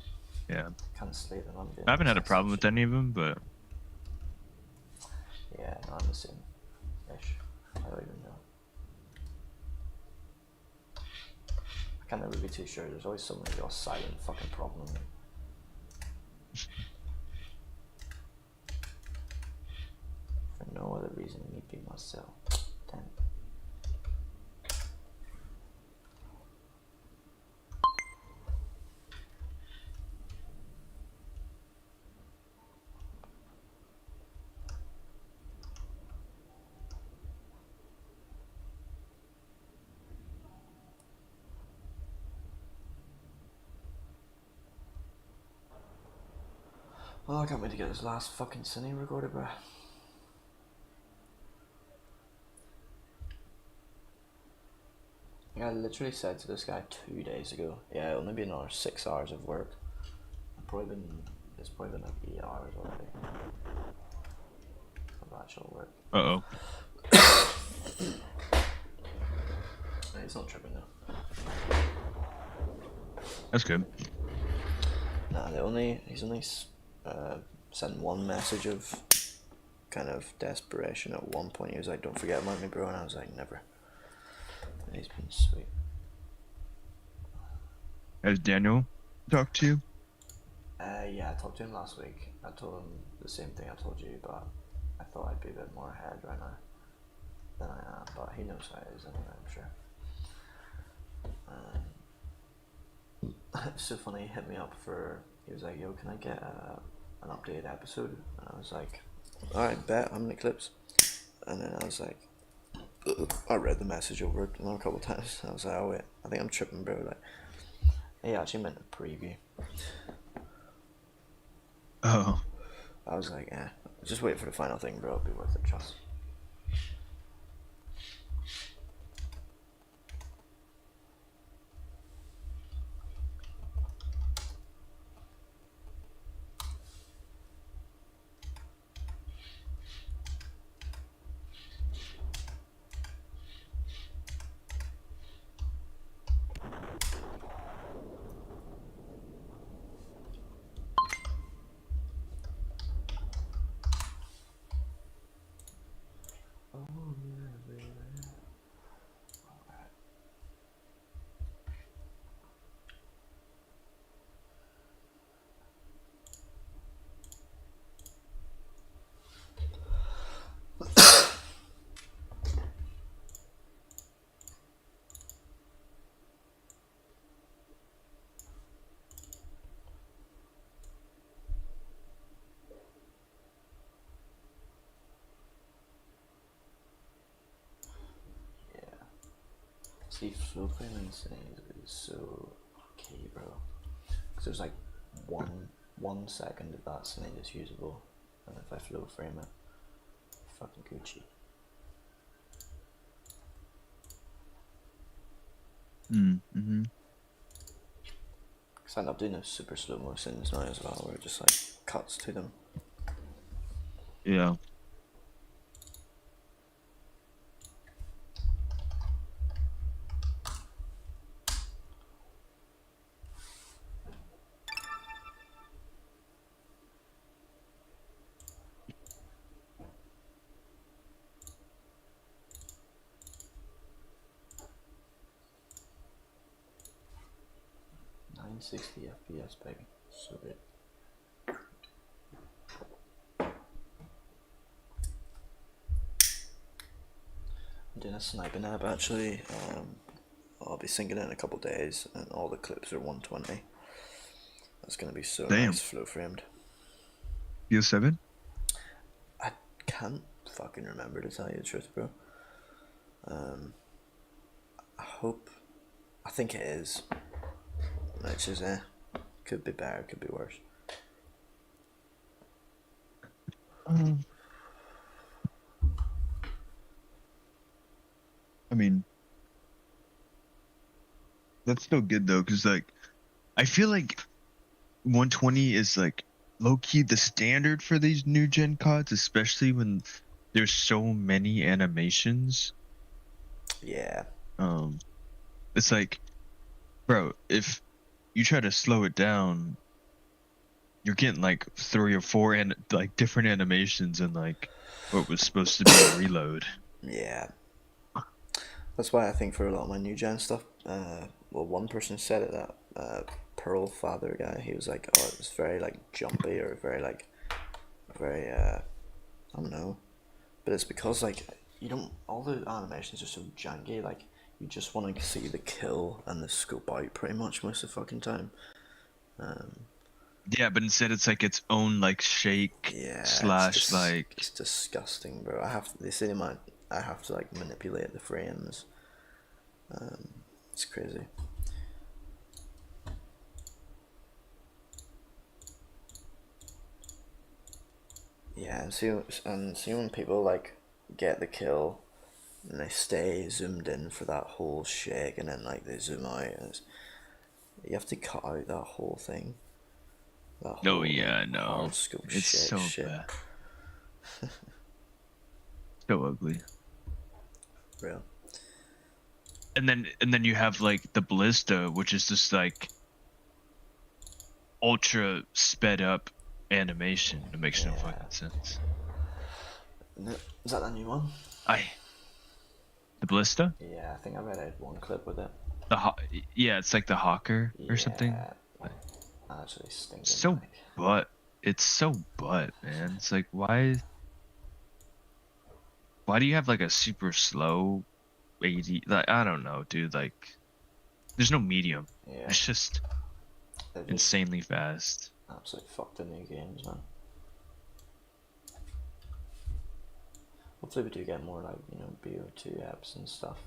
Yeah. Can't sleep and I'm doing I haven't had a sex problem and with any of them, but yeah, no, I'm the same ish. I don't even know. I can never be too sure. There's always someone with your silent fucking problem. For no other reason than me being myself. Damn. Oh, I can't wait to get this last fucking cine recorded, bro. I literally said to this guy 2 days ago, yeah, it'll only be another 6 hours of work. It's probably been like 8 hours already of actual work. uh-oh. He's not tripping though. That's good. Nah, he's only sent one message of kind of desperation at one point. He was like, "Don't forget about me, bro," and I was like, "Never." And he's been sweet. Has Daniel talked to you? Yeah, I talked to him last week. I told him the same thing I told you, but I thought I'd be a bit more ahead right now than I am. But he knows how it is anyway, I'm sure. It's so funny. He hit me up he was like, "Yo, can I get an updated episode?" And I was like, "Alright, bet. How many clips?" And then I was like, I read the message over it a couple times. I was like, "Oh wait, I think I'm tripping, bro." Like, he actually meant a preview. Oh. I was like, just wait for the final thing, bro. It'll be worth it, trust. See, flow framing settings is so key, bro. Because there's like 1 second of that scene is usable, and if I flow frame it, fucking Gucci. Mm-hmm. Because I end up doing those super slow mo scenes now as well, where it just like cuts to them. Yeah. Nine 60 FPS, baby. So good. I'm doing a sniping app actually. I'll be syncing it in a couple days, and all the clips are 120. That's gonna be so Damn. nice, flow framed. PS7? I can't fucking remember, to tell you the truth, bro. I think it is. Which is could be better, could be worse. I mean, that's still good though, because like, I feel like 120 is like low key the standard for these new gen CODs, especially when there's so many animations. Yeah. It's like, bro, if you try to slow it down, you're getting like 3 or 4 and like different animations and like what was supposed to be a reload. Yeah. That's why I think for a lot of my new gen stuff, well, one person said it, that Pearl Father guy, he was like, oh, it was very like jumpy, or very I don't know, but it's because like you don't, all the animations are so janky, like you just want to see the kill and the scope out pretty much most of the fucking time. Yeah, but instead it's like its own like shake Yeah, slash like it's disgusting, bro. They say I have to like manipulate the frames. It's crazy. Yeah, and see when people like get the kill and they stay zoomed in for that whole shake, and then like they zoom out, and you have to cut out that whole thing. That whole, oh yeah, no, hard scope it's shake so shit. bad, so ugly. Real. And then you have like the ballista, which is just like ultra sped up animation. It makes no Yeah. fucking sense. Is that the new one? The ballista? Yeah, I think I read out one clip with it. Yeah, it's like the hawker or something. Yeah, actually stinking. So it's so butt, man. It's like why do you have like a super slow 80? Like I don't know, dude. Like there's no medium. Yeah. It's just They've just insanely fast. absolutely fucked the new games, man. Hopefully we do get more like, you know, BO2 apps and stuff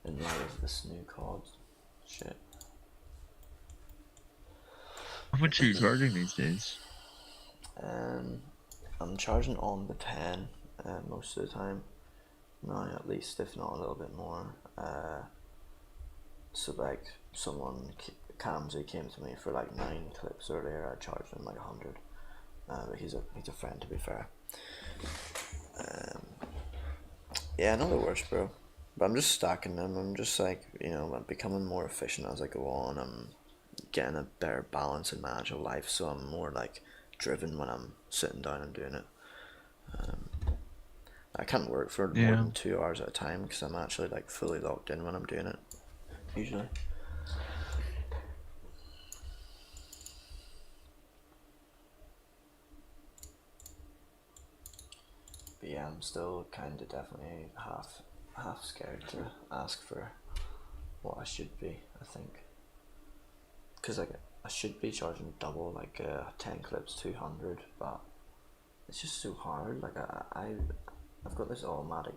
in light of this new COD shit. How much are you charging these days? I'm charging on the 10 most of the time now, at least, if not a little bit more. So like someone, Kamsey, came to me for like 9 clips earlier. I charged him like 100, but he's a friend, to be fair. Yeah, not the worst, bro. But I'm just stacking them. I'm just like, you know, I'm becoming more efficient as I go on. I'm getting a better balance in my actual life, so I'm more like driven when I'm sitting down and doing it. I can't work for more than 2 hours at a time because I'm actually like fully locked in when I'm doing it, usually. But yeah, I'm still kind of definitely half scared to ask for what I should be, I think. Because like I should be charging double, like 10 clips 200, but it's just so hard. Like I've got this automatic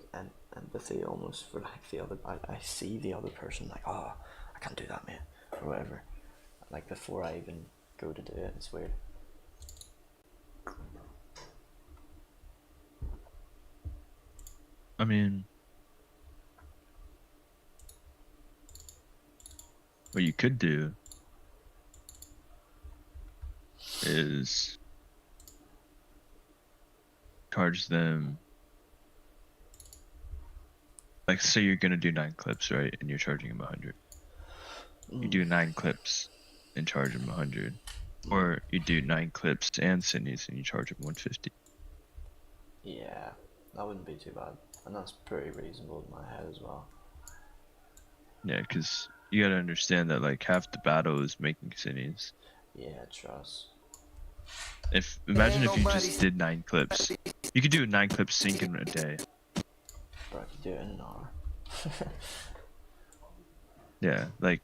empathy almost for like the other. I see the other person like, oh, I can't do that, mate, or whatever. Like before I even go to do it, it's weird. I mean, what you could do is charge them. Like, say you're gonna do 9 clips, right? And you're charging them 100. You do 9 clips and charge them 100, or you do 9 clips and Sydney's and you charge them 150. Yeah, that wouldn't be too bad, and that's pretty reasonable in my head as well. Yeah, because you gotta understand that like half the battle is making Sydney's. Yeah, trust. Imagine if you just did 9 clips, you could do 9 clips sync in a day. Bro, I could do it in an hour. Yeah, like,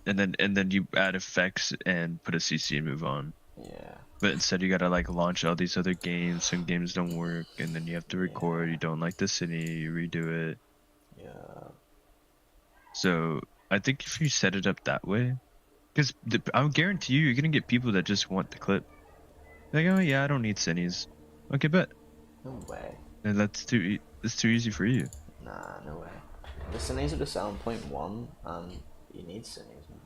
and then you add effects and put a CC and move on. Yeah. But instead you gotta like launch all these other games. Some games don't work, and then you have to record. You don't like the city, you redo it. Yeah. So I think if you set it up that way, because I'll guarantee you're gonna get people that just want the clip. Like, oh yeah, I don't need Cinnies. Okay, bet. No way. And that's too easy for you. Nah, no way. The Cineas are the 7.1, and you need Cineas, man.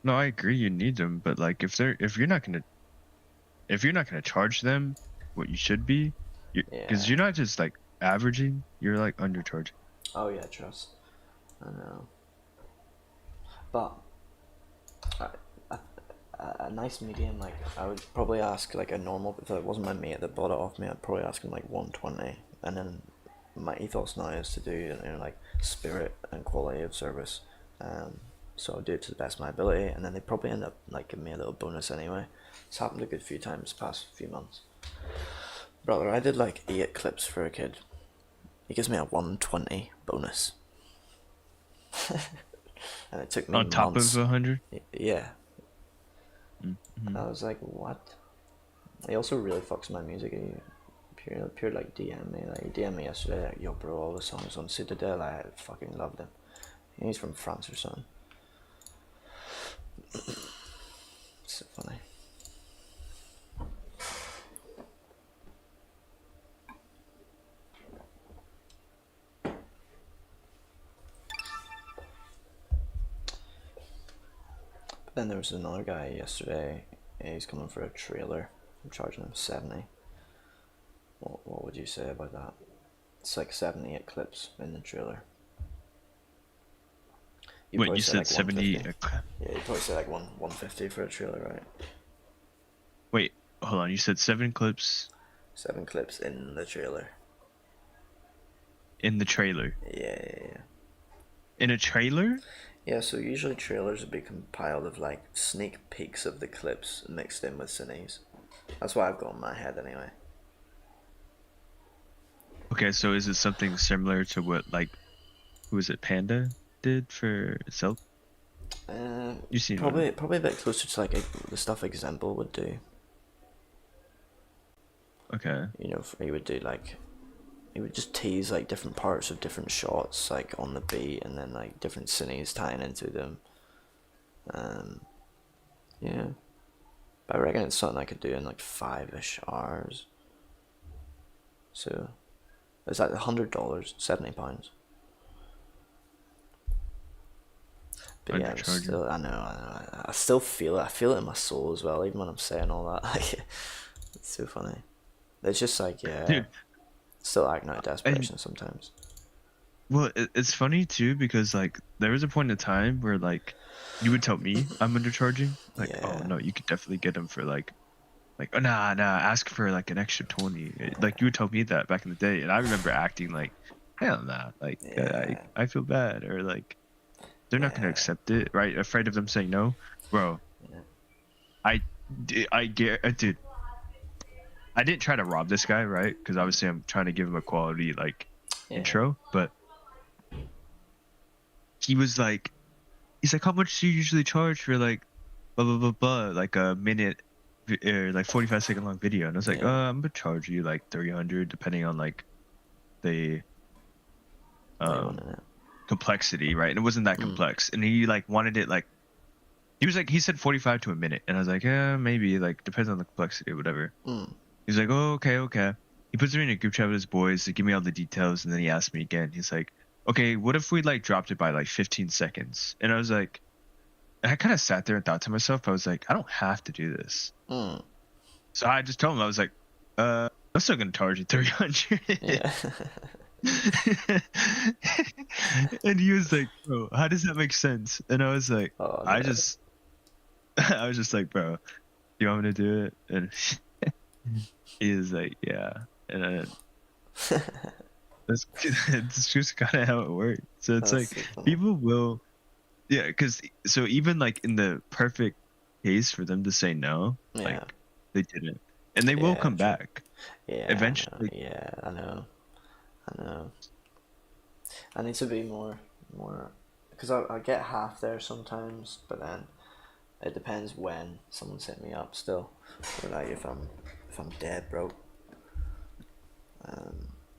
No, I agree. You need them, but like if you're not gonna charge them what you should be, because you're not just like averaging, you're like undercharging. Oh yeah, trust. I know. But a nice medium, like I would probably ask like a normal. If it wasn't my mate that bought it off me, I'd probably ask him like 120, and then my ethos now is to do, you know, like spirit and quality of service. So I'll do it to the best of my ability, and then they probably end up like giving me a little bonus anyway. It's happened a good few times past few months. Brother, I did like 8 clips for a kid. He gives me a 120 bonus. And it took me on top months. of 100. Yeah. Mm-hmm. And I was like, what? He also really fucks my music. He appeared like DM me, like he DM'd me yesterday, like, yo bro, all the songs on Citadel, I fucking loved him. He's from France or something. So funny. But then there was another guy yesterday. He's coming for a trailer. I'm charging him 70. What would you say about that? It's like 78 clips in the trailer. Wait, you said like 70? Yeah, you probably say like 150 for a trailer, right? Wait, hold on. You said 7 clips 7 clips in the trailer. in the trailer. Yeah. In a trailer? Yeah, so usually trailers would be compiled of like sneak peeks of the clips mixed in with cineas. That's what I've got in my head anyway. Okay, so is it something similar to what like, who was it, Panda did for itself? You see, probably a bit closer to like the stuff Example would do. Okay. You know, he would do like, he would just tease like different parts of different shots like on the beat, and then like different cineas tying into them. Yeah, but I reckon it's something I could do in like 5-ish hours. So it's like $100, £70. But yeah, still, I know. I still feel it. I feel it in my soul as well, even when I'm saying all that. Like, it's so funny. It's just like, yeah, dude, still acting out of desperation sometimes. Well, it's funny too, because like there was a point in time where like you would tell me I'm undercharging. Like, oh no, you could definitely get them for like oh, nah, ask for like an extra 20. Like you would tell me that back in the day, and I remember acting like, hell nah, like I feel bad, or like they're not gonna accept it, right? Afraid of them saying no, bro. I dude, I didn't try to rob this guy, right? Because obviously I'm trying to give him a quality like intro, but he's like, how much do you usually charge for like blah blah blah blah, like a minute or like 45-second long video? And I was like, I'm gonna charge you like 300 depending on like the What you wanted it. complexity, right? And it wasn't that complex, and he like wanted it like he said 45 to a minute, and I was like, maybe, like, depends on the complexity or whatever. He's like, oh, okay. He puts me in a group chat with his boys to give me all the details, and then he asked me again. He's like, okay, what if we like dropped it by like 15 seconds? And I was like, and I kind of sat there and thought to myself, I was like, I don't have to do this. So I just told him, I was like, I'm still gonna charge you 300. Yeah. And he was like, bro, how does that make sense? And I was like, Oh, I no. was just like, bro, you want me to do it? And he was like, yeah. And then it's just kind of how it works. So it's That's like so funny. people will, yeah, because so even like in the perfect case for them to say no, Yeah. like they didn't, and they will Yeah, come true. back Yeah. eventually. I know. I need to be more, because I get half there sometimes, but then it depends when someone's hit me up still. Or like if I'm dead broke.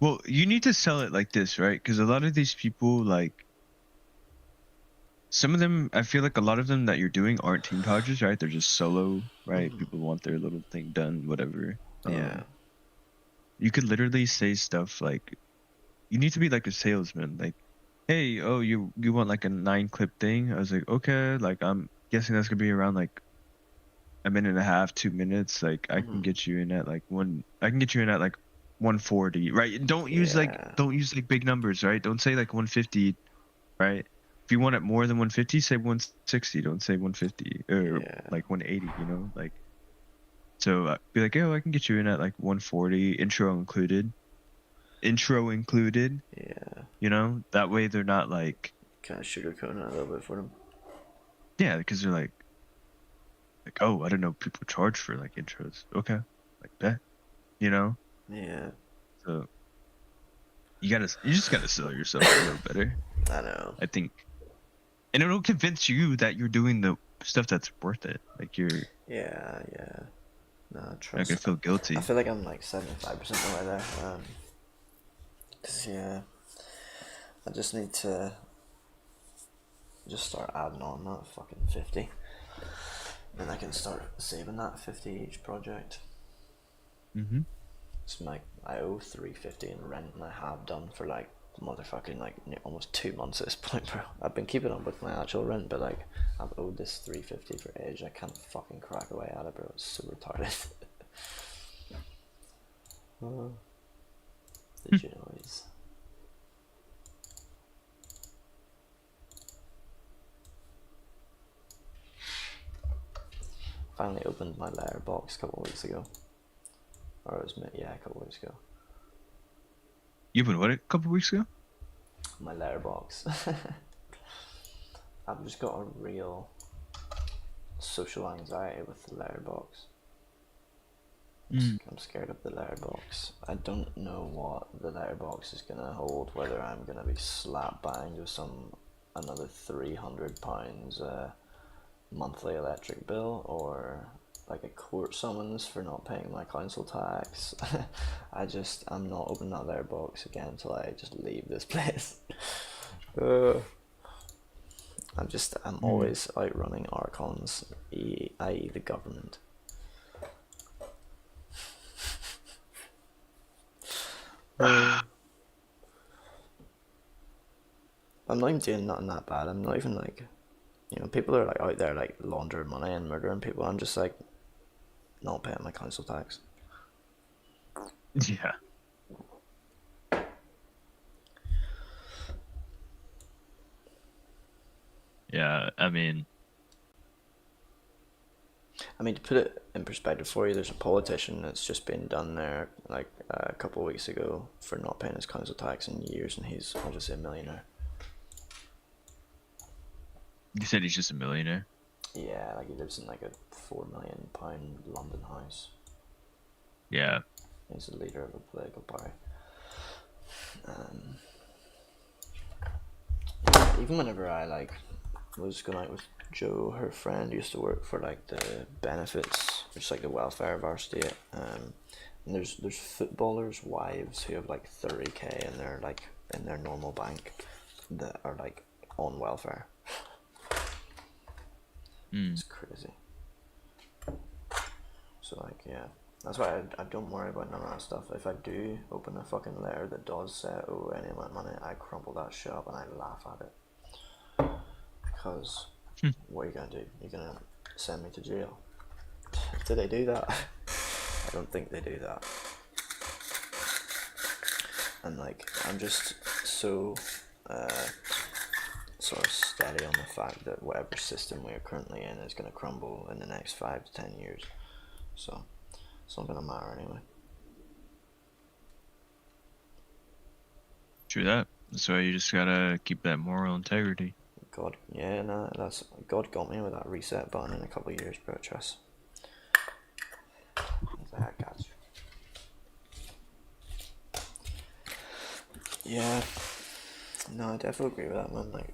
Well, you need to sell it like this, right? Because a lot of these people, like, some of them, I feel like a lot of them that you're doing aren't team projects, right? They're just solo, right? People want their little thing done, whatever. Yeah. You could literally say stuff like, you need to be like a salesman, like, hey, oh, you want like a 9-clip thing? I was like, okay, like I'm guessing that's gonna be around like a minute and a half, 2 minutes. Like I can get you in at like 140, right? Don't use like big numbers, right? Don't say like 150, right? If you want it more than 150, say 160. Don't say 150 or like 180, you know, like. So be like, oh, I can get you in at like 140, intro included. Yeah. You know, that way they're not like Kind of sugarcoating it a little bit for them. yeah, because they're like oh, I don't know, people charge for like intros. Okay, like that, you know. Yeah. So you just gotta sell yourself a little better. I know. I think, and it'll convince you that you're doing the stuff that's worth it. Like you're Yeah. No, not trust. gonna feel guilty. I feel like I'm like 75% the way there. Cause yeah, I just need to just start adding on that fucking 50. Then I can start saving that 50 each project. It's like I owe 350 in rent, and I have done for like motherfucking like almost 2 months at this point, bro. I've been keeping up with my actual rent, but like I've owed this 350 for age. I can't fucking crack away at it, bro. It's so retarded. The joys. Finally opened my letterbox a couple of weeks ago. Or it was a couple of weeks ago. You've been what, a couple weeks ago? My letterbox. I've just got a real social anxiety with the letterbox. I'm scared of the letterbox. I don't know what the letterbox is gonna hold. Whether I'm gonna be slap banged with another £300 monthly electric bill, or like a court summons for not paying my council tax. I'm not opening that letterbox again until I just leave this place. I'm always outrunning Archons, i.e. the government. I'm not even doing nothing that bad. I'm not even like, people are like out there like laundering money and murdering people. I'm just like not paying my council tax. Yeah. Yeah, I mean, to put it in perspective for you, there's a politician that's just been done there like a couple of weeks ago for not paying his council tax in years, and he's, I'll just say, a millionaire. you said he's just a millionaire? Yeah, like he lives in like a £4 million London house. Yeah. He's the leader of a political party. Even whenever I like was going out with Jo, her friend used to work for like the benefits, which is like the welfare of our state. And there's footballers' wives who have like 30k in their normal bank that are like on welfare. It's crazy. So like, yeah, that's why I don't worry about none of that stuff. If I do open a fucking letter that does say, oh, any of my money, I crumple that shit up and I laugh at it. Because what are you gonna do? You're gonna send me to jail? Do they do that? I don't think they do that. And like, I'm just so sort of steady on the fact that whatever system we are currently in is going to crumble in the next 5 to 10 years. So it's not going to matter anyway. True that. That's why you just gotta keep that moral integrity. God, yeah, nah, that's God got me with that reset button in a couple of years, bro. Trust. I got you. Yeah, no, I definitely agree with that, man. Like,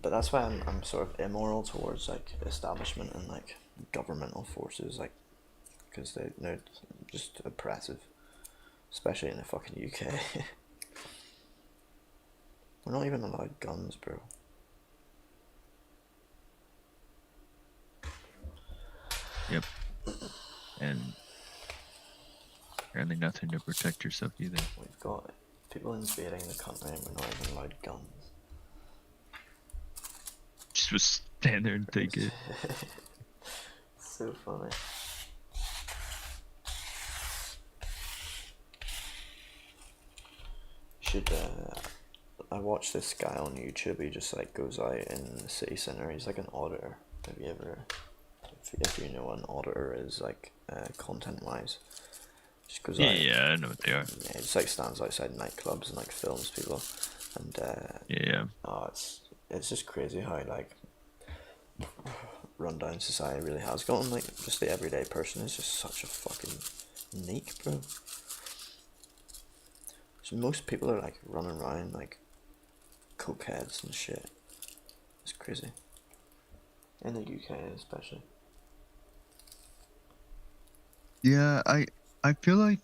but that's why I'm sort of immoral towards like establishment and like governmental forces, like, because they're just oppressive, especially in the fucking UK. We're not even allowed guns, bro. Yep. And apparently nothing to protect yourself either. We've got people invading the country and we're not even allowed guns. Just stand there and take it. So funny. Should I watch this guy on YouTube? He just like goes out in the city center. He's like an auditor. Have you ever, if you know what an auditor is, like content wise, just goes out. Yeah, I know what they are. Yeah, he just like stands outside nightclubs and like films people, and Yeah. oh, it's just crazy how like rundown society really has gotten. Like, just the everyday person is just such a fucking neek, bro. So most people are like running around like cokeheads and shit. It's crazy. In the UK especially. Yeah, I feel like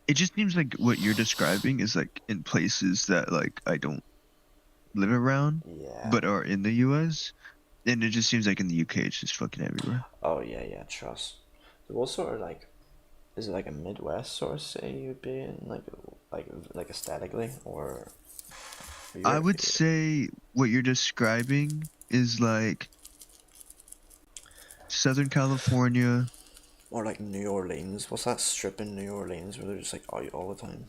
it just seems like what you're describing is like in places that like I don't live around, Yeah. but are in the US, and it just seems like in the UK it's just fucking everywhere. Oh yeah, trust. So what sort of like, is it like a Midwest sort of city you'd be in, like aesthetically, or? I would say what you're describing is like Southern California. Or like New Orleans. What's that strip in New Orleans where they're just like out all the time?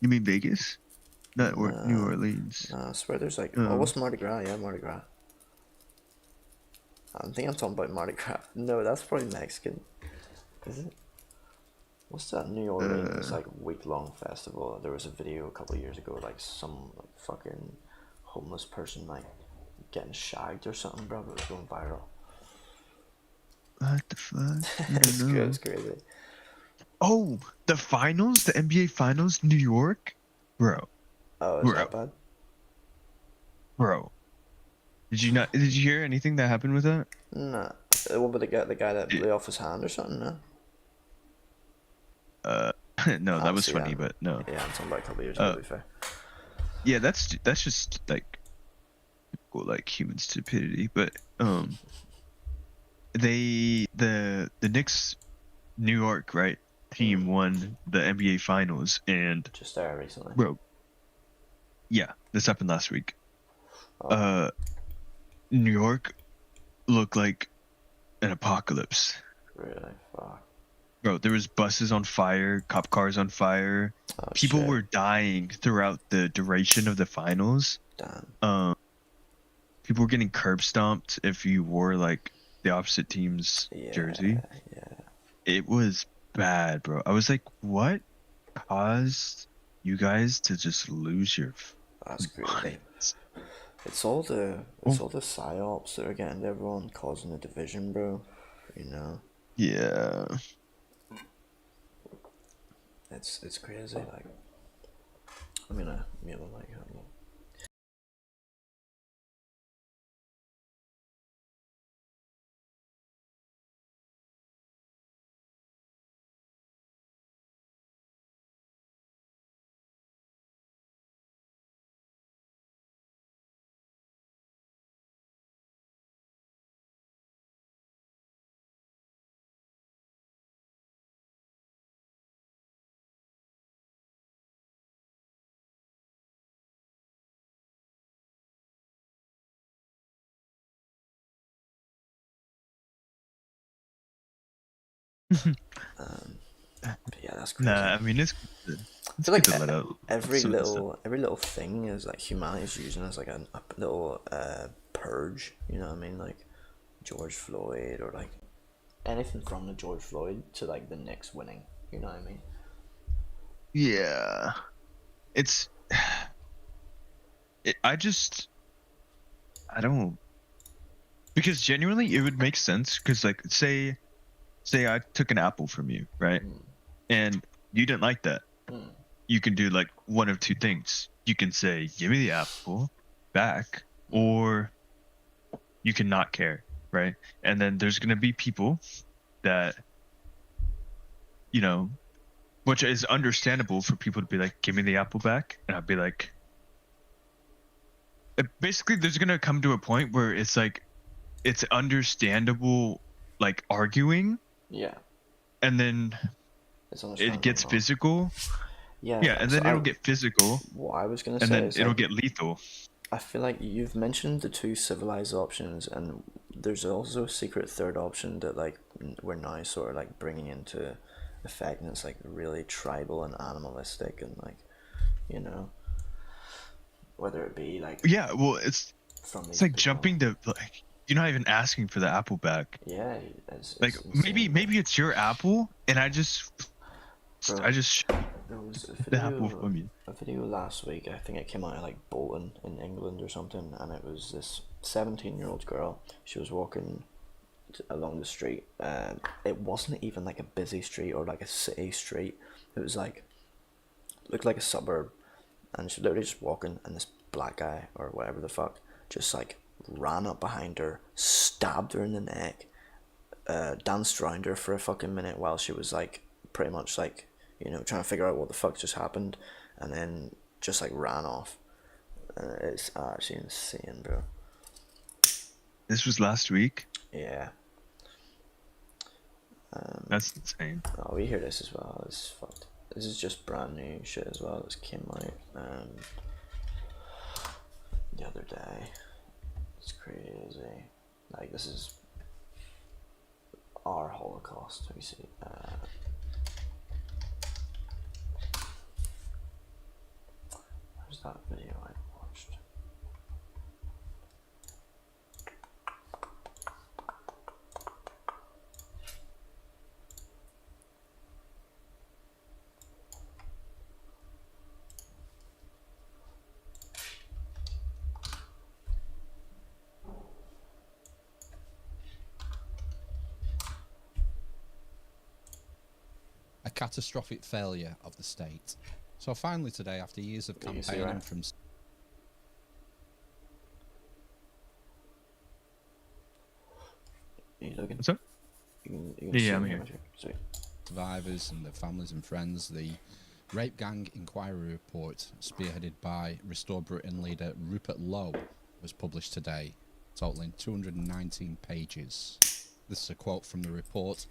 You mean Vegas? Not or New Nah. Orleans. Nah, I swear there's like, Oh. what's Mardi Gras? Yeah, Mardi Gras. I think I'm talking about Mardi Gras. No, that's probably Mexican. Is it? What's that New Orleans like week-long festival? There was a video a couple of years ago, like some like fucking homeless person like getting shagged or something, bro. It was going viral. What the fuck? I It's don't know. it's crazy. Oh, the finals, the NBA finals, New York, bro, Oh, is bro, that bad? bro. Did you not? Did you hear anything that happened with that? Nah. What about the guy that blew off his hand or something? No. No, that was Obviously, funny, yeah. but no. Yeah, I'm talking about a couple of years ago. To be fair. Yeah, that's just like typical like human stupidity. But the Knicks, New York, right, team won the NBA finals, and Just there recently. bro, yeah, this happened last week. Oh. New York looked like an apocalypse. Really? Fuck. Bro, there was buses on fire, cop cars on fire. Oh, People shit. were dying throughout the duration of the finals. Damn. People were getting curb stomped if you wore like the opposite team's jersey. Yeah. It was bad, bro. I was like, what caused you guys to just lose your That's crazy. minds? It's all the psyops that are getting to everyone, causing the division, bro. You know. Yeah. It's crazy. Like, I'm gonna mute my mic. But yeah, that's crazy. Nah, I mean it's I it's feel good like to let out every some of this stuff. little thing is like humanity's using as like a little purge. You know what I mean? Like George Floyd or like anything from the George Floyd to like the Knicks winning. You know what I mean? Yeah, it's. I don't, because genuinely it would make sense because like say I took an apple from you, right? And you didn't like that. You can do like one of two things. You can say, give me the apple back, or you can not care, right? And then there's going to be people that, which is understandable for people to be like, give me the apple back. And I'd be like, basically, there's going to come to a point where it's like, it's understandable, like arguing. Yeah. And then it gets physical. Yeah, and then it'll get physical. What I was gonna say and then is it'll like, get lethal. I feel like you've mentioned the two civilized options, and there's also a secret third option that like we're now sort of like bringing into effect, and it's like really tribal and animalistic, and like, whether it be like Well, it's like jumping to like you're not even asking for the apple back. Yeah, like maybe it's your apple, and I just there was the apple from you. a video last week. I think it came out of like Bolton in England or something, and it was this 17-year-old girl. She was walking along the street. It wasn't even like a busy street or like a city street. It was like looked like a suburb, and she was literally just walking, and this black guy or whatever the fuck just like ran up behind her, stabbed her in the neck, danced around her for a fucking minute while she was like pretty much like trying to figure out what the fuck just happened, and then just like ran off. It's actually insane, bro. This was last week. Yeah. That's insane. Oh, we hear this as well. It's fucked. This is just brand new shit as well. This came out the other day. It's crazy. Like, this is our Holocaust. We see. Where's that video I watched? A catastrophic failure of the state. So finally today, after years of campaigning from... Are you looking? What's up? Yeah, I'm here. Sorry. Survivors and their families and friends, the Rape Gang Inquiry Report, spearheaded by Restore Britain leader Rupert Lowe, was published today, totaling 219 pages. This is a quote from the report.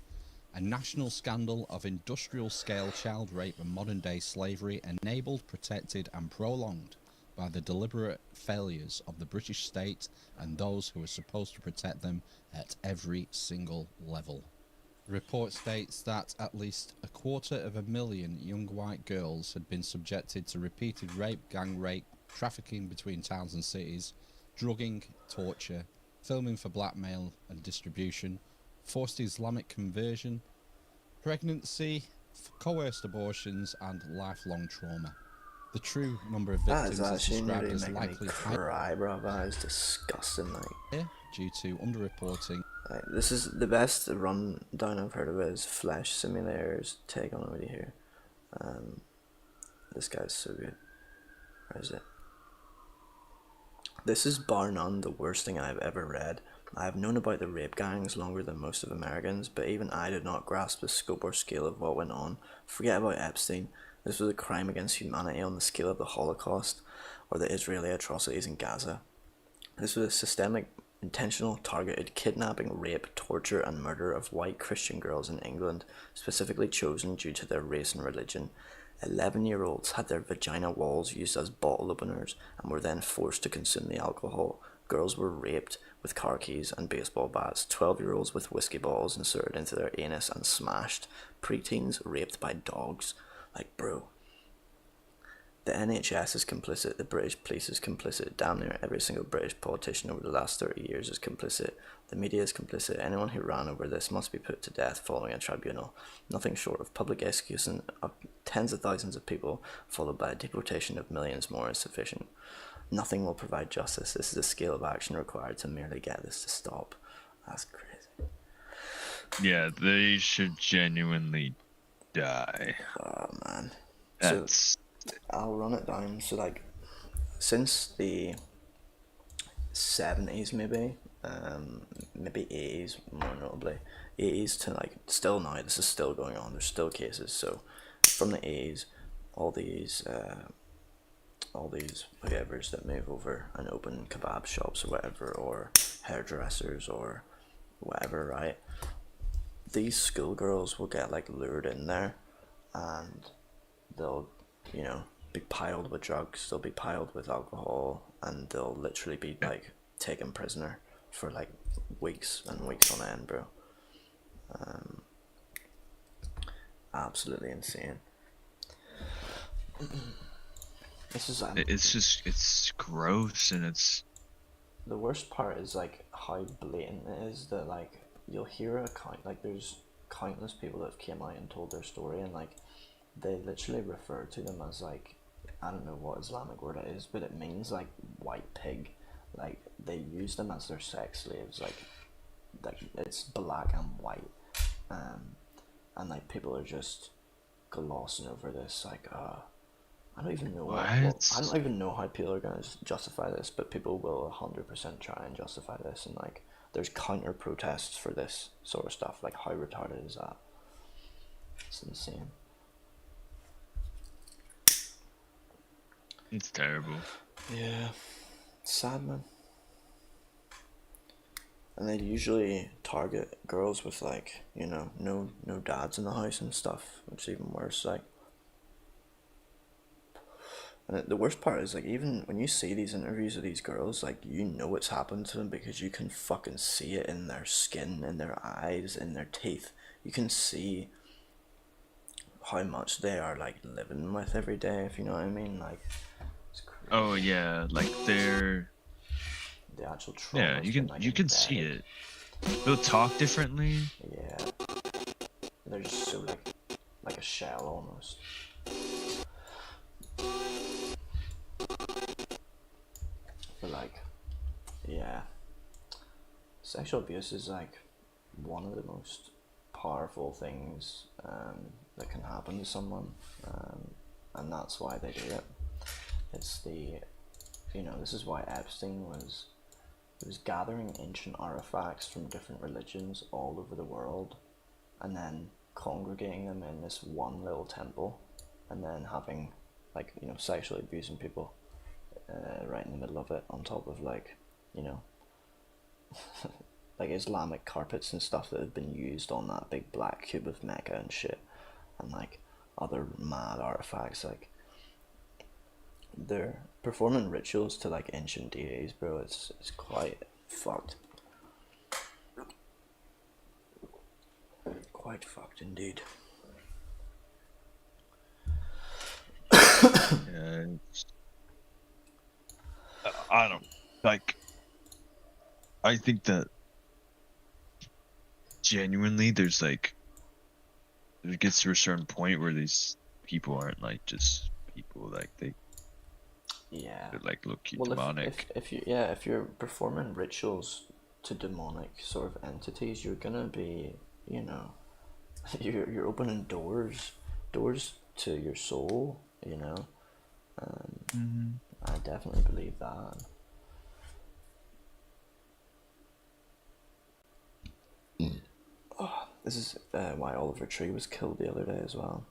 A national scandal of industrial-scale child rape and modern-day slavery enabled, protected and prolonged by the deliberate failures of the British state and those who are supposed to protect them at every single level. The report states that at least 250,000 young white girls had been subjected to repeated rape, gang rape, trafficking between towns and cities, drugging, torture, filming for blackmail and distribution, forced Islamic conversion, pregnancy, coerced abortions and lifelong trauma. The true number of victims is described as likely cry, bro. That is disgusting, like. Due to underreporting. This is the best rundown I've heard of it is Flesh Simulator's take on it already here. This guy's so good. Where is it? This is bar none the worst thing I've ever read. I have known about the rape gangs longer than most of Americans, but even I did not grasp the scope or scale of what went on. Forget about Epstein. This was a crime against humanity on the scale of the Holocaust or the Israeli atrocities in Gaza. This was a systemic, intentional, targeted kidnapping, rape, torture and murder of white Christian girls in England, specifically chosen due to their race and religion. 11-year-olds had their vagina walls used as bottle openers and were then forced to consume the alcohol, Girls were raped with car keys and baseball bats. 12-year-olds with whiskey balls inserted into their anus and smashed. Preteens raped by dogs. Like, bro. The NHS is complicit, the British police is complicit, damn near every single British politician over the last 30 years is complicit, the media is complicit, anyone who ran over this must be put to death following a tribunal. Nothing short of public execution of tens of thousands of people, followed by a deportation of millions more, is sufficient. Nothing will provide justice. This is the scale of action required to merely get this to stop. That's crazy. Yeah, they should genuinely die. Oh, man. That's... I'll run it down. So, like, since the 70s, maybe 80s, more notably, 80s to, like, still now, this is still going on. There's still cases. So, from the 80s, all these whoever's that move over and open kebab shops or whatever, or hairdressers or whatever, right? These schoolgirls will get, like, lured in there, and they'll, you know, be piled with drugs, they'll be piled with alcohol, and they'll literally be, like, taken prisoner for, like, weeks and weeks on end, bro. Absolutely insane. This is it's gross, and it's... The worst part is, like, how blatant it is that, like, you'll hear a like, there's countless people that have came out and told their story, and, like, they literally refer to them as, like, I don't know what Islamic word it is, but it means, like, white pig. Like, they use them as their sex slaves. Like it's black and white, and, like, people are just glossing over this. Like, I don't even know I don't even know how people are gonna justify this, but people will 100% try and justify this, and, like, there's counter protests for this sort of stuff. Like, how retarded is that? It's insane. It's terrible. Yeah, it's sad, man. And they usually target girls with, like, you know, no dads in the house and stuff, which is even worse. Like, and the worst part is, like, even when you see these interviews of these girls, like, you know it's happened to them because you can fucking see it in their skin, in their eyes, in their teeth. You can see how much they are, like, living with every day, if you know what I mean. Like, it's crazy. Oh yeah, like they're... The actual trauma. Yeah, you can see it. They'll talk differently. Yeah. They're just so, like a shell almost. But, like, yeah. Sexual abuse is, like, one of the most powerful things that can happen to someone, and that's why they do it. It's the, you know, this is why Epstein was gathering ancient artifacts from different religions all over the world, and then congregating them in this one little temple, and then having, like, you know, sexually abusing people right in the middle of it, on top of, like, you know, like Islamic carpets and stuff that have been used on that big black cube of Mecca and shit, and, like, other mad artifacts. Like, they're performing rituals to, like, ancient deities, bro. It's quite fucked. Quite fucked indeed. Yeah, I don't, like, I think that genuinely there's, like, it gets to a certain point where these people aren't, like, just people, like, they're, like, low-key demonic. If you're performing rituals to demonic sort of entities, you're gonna be, you know, you're opening doors to your soul, you know. I definitely believe that. Oh, this is why Oliver Tree was killed the other day as well.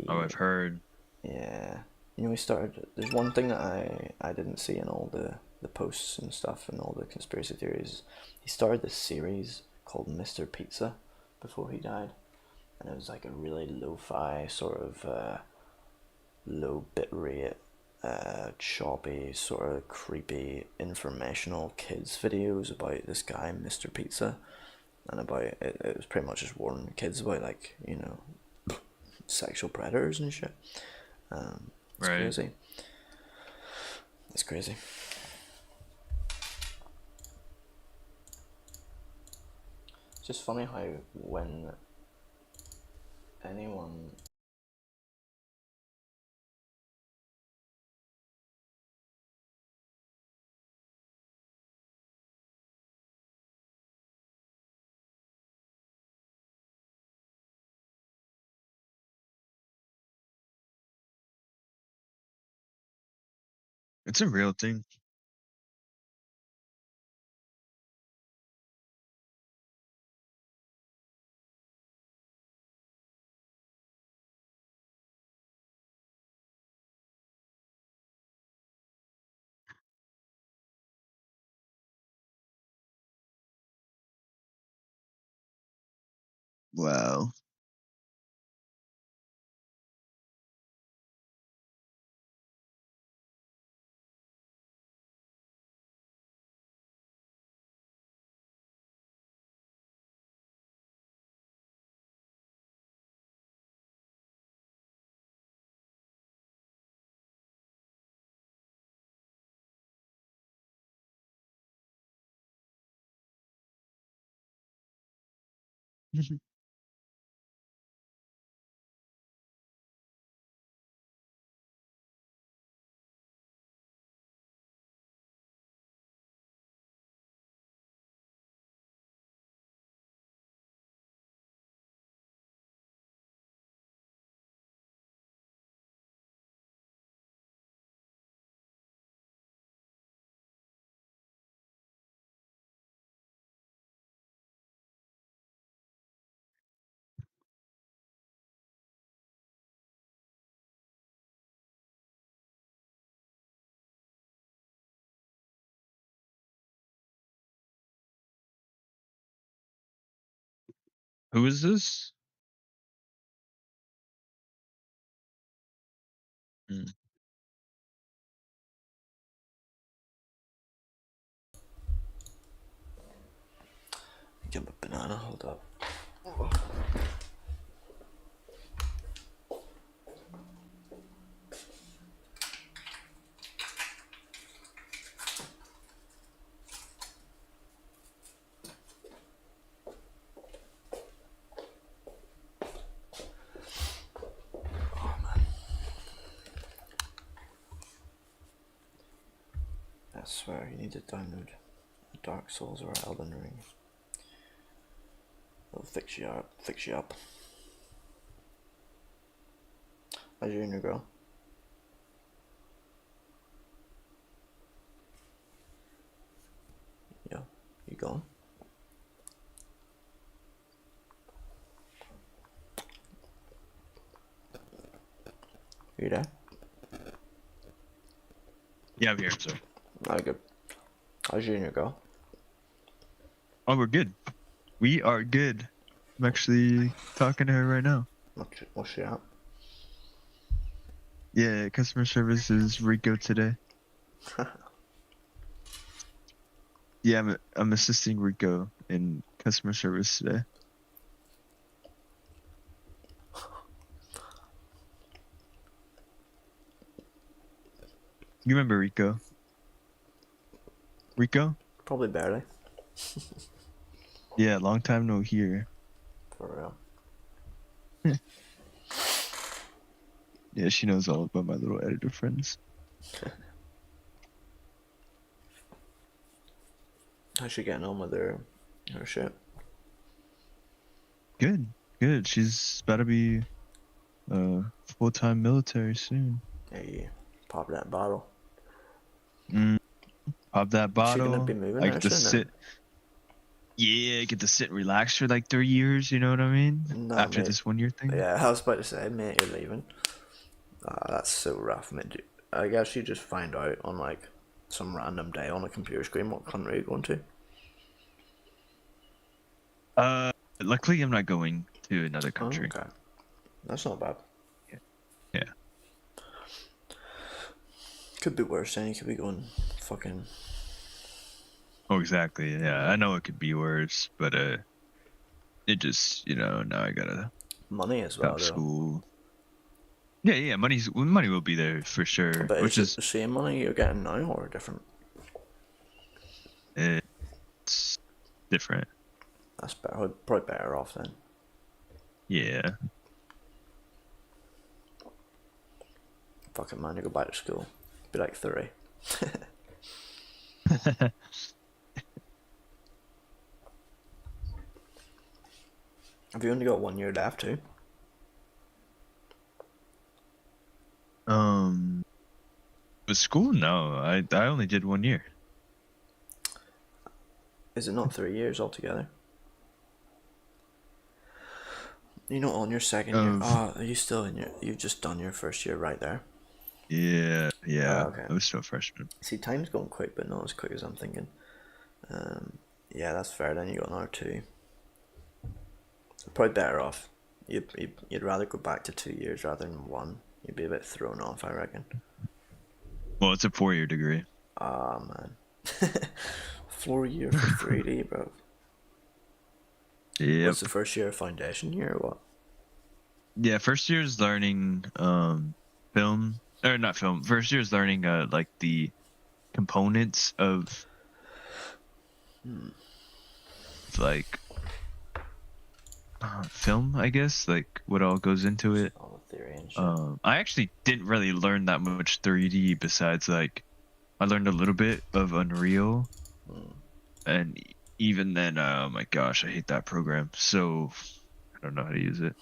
I've heard. Yeah. You know, there's one thing that I didn't see in all the posts and stuff and all the conspiracy theories. He started this series called Mr. Pizza before he died, and it was, like, a really lo-fi sort of low bit rate choppy, sort of creepy, informational kids videos about this guy, Mr. Pizza, and about it was pretty much just warning kids about, like, you know, sexual predators and shit. It's Right. crazy. It's crazy. It's just funny how when anyone It's a real thing. Wow. Who is this? Mm. get a banana, hold up. I swear, you need to download Dark Souls or Elden Ring. It'll fix you up. Fix you up. How's your new girl? Yeah, you gone? You there? Yeah, I'm here, sir. Alright, good. How's your new girl? Oh, we're good. We are good. I'm actually talking to her right now. What's she at? Yeah, customer service is Rico today. Yeah, I'm assisting Rico in customer service today. You remember Rico? Rico? Probably barely. Yeah, long time no hear. For Yeah, she knows all about my little editor friends. how's she getting on with her shit? Good, good. She's about to be full-time military soon. Hey, pop that bottle. Pop that Is she gonna bottle. be moving I there get to soon? sit. Yeah, get to sit and relax for like 3 years. You know what I mean? Nah, After mate. this 1 year thing. Yeah, I was about to say, mate, you're leaving. That's so rough, mate. I guess you just find out on like some random day on a computer screen what country you're going to. Luckily, I'm not going to another Oh, country. okay. That's not bad. Yeah. Could be worse, then you could be going fucking. Oh, exactly. Yeah, I know it could be worse, but it just now I gotta Money as well, stop though. school. Yeah, money will be there for sure. But Which is it is the same money you're getting now or different? it's different. That's better. Probably better off then. Yeah. Fucking man, you go back to school. Be like 30. Have you only got 1 year left too? With school, no. I only did 1 year. Is it not 3 years altogether? You know, on your second year. Oh, are you still in your? You've just done your first year right there. Yeah. Oh, okay. I was still a freshman. See, time's going quick, but not as quick as I'm thinking. Yeah, that's fair. Then you got another 2. Probably better off. You'd rather go back to 2 years rather than 1. You'd be a bit thrown off, I reckon. Well, it's a 4-year degree. Ah, man. 4 years for 3D, bro. Yep. What's the first year, foundation year or what? Yeah, first year is learning film, or not film. First year is learning like the components of like film, I guess, like what all goes into it. All the theory and shit. I actually didn't really learn that much 3D besides like I learned a little bit of Unreal, and even then, oh my gosh, I hate that program. So I don't know how to use it.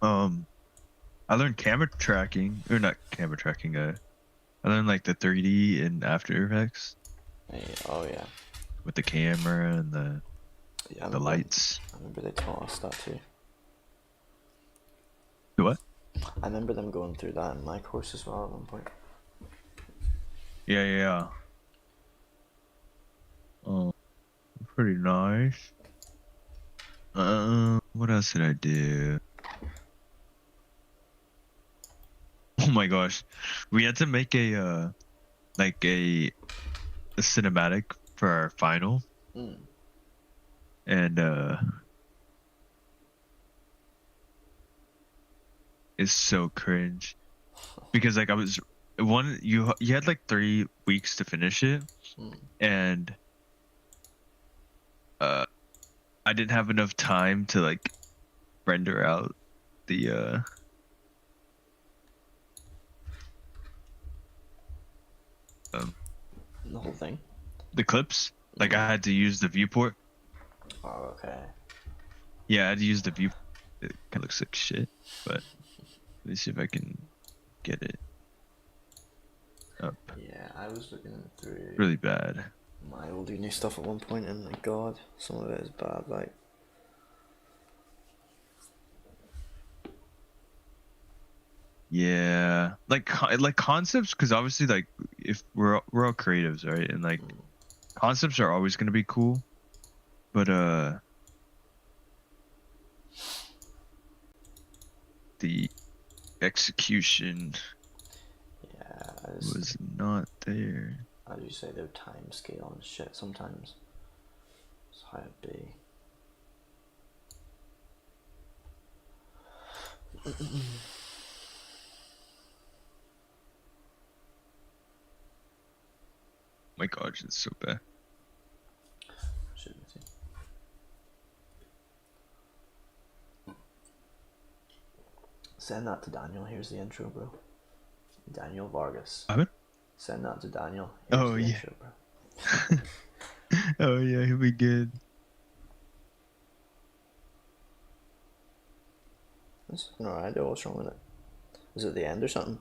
I learned camera tracking, or not camera tracking. I learned like the 3D in After Effects. Hey, oh yeah. With the camera and the Yeah, the lights. I remember they taught us that too. What? I remember them going through that in my course as well at one point. Yeah. Oh, pretty nice. What else did I do? Oh my gosh, we had to make a like a cinematic for our final, and it's so cringe because like I was you had like 3 weeks to finish it, and I didn't have enough time to like render out the the whole thing. the clips. Like I had to use the viewport. Oh, okay. Yeah, I had to use the view. It kind of looks like shit, but let me see if I can get it up. Yeah, I was looking through Really bad. my old uni stuff at one point, and my god, some of it is bad. Like, Yeah, like concepts, because obviously like if we're all creatives, right? And like concepts are always gonna be cool, but the execution yeah, was not there. how do you say their time scale and shit? Sometimes it's how it be. My gosh, it's so bad. Shit, let's see. Send that to Daniel. Here's the intro, bro. Daniel Vargas. What? Send that to Daniel. Here's Oh, the yeah. intro, bro. Oh yeah, he'll be good. It's alright, though. What's wrong with it? Is it the end or something?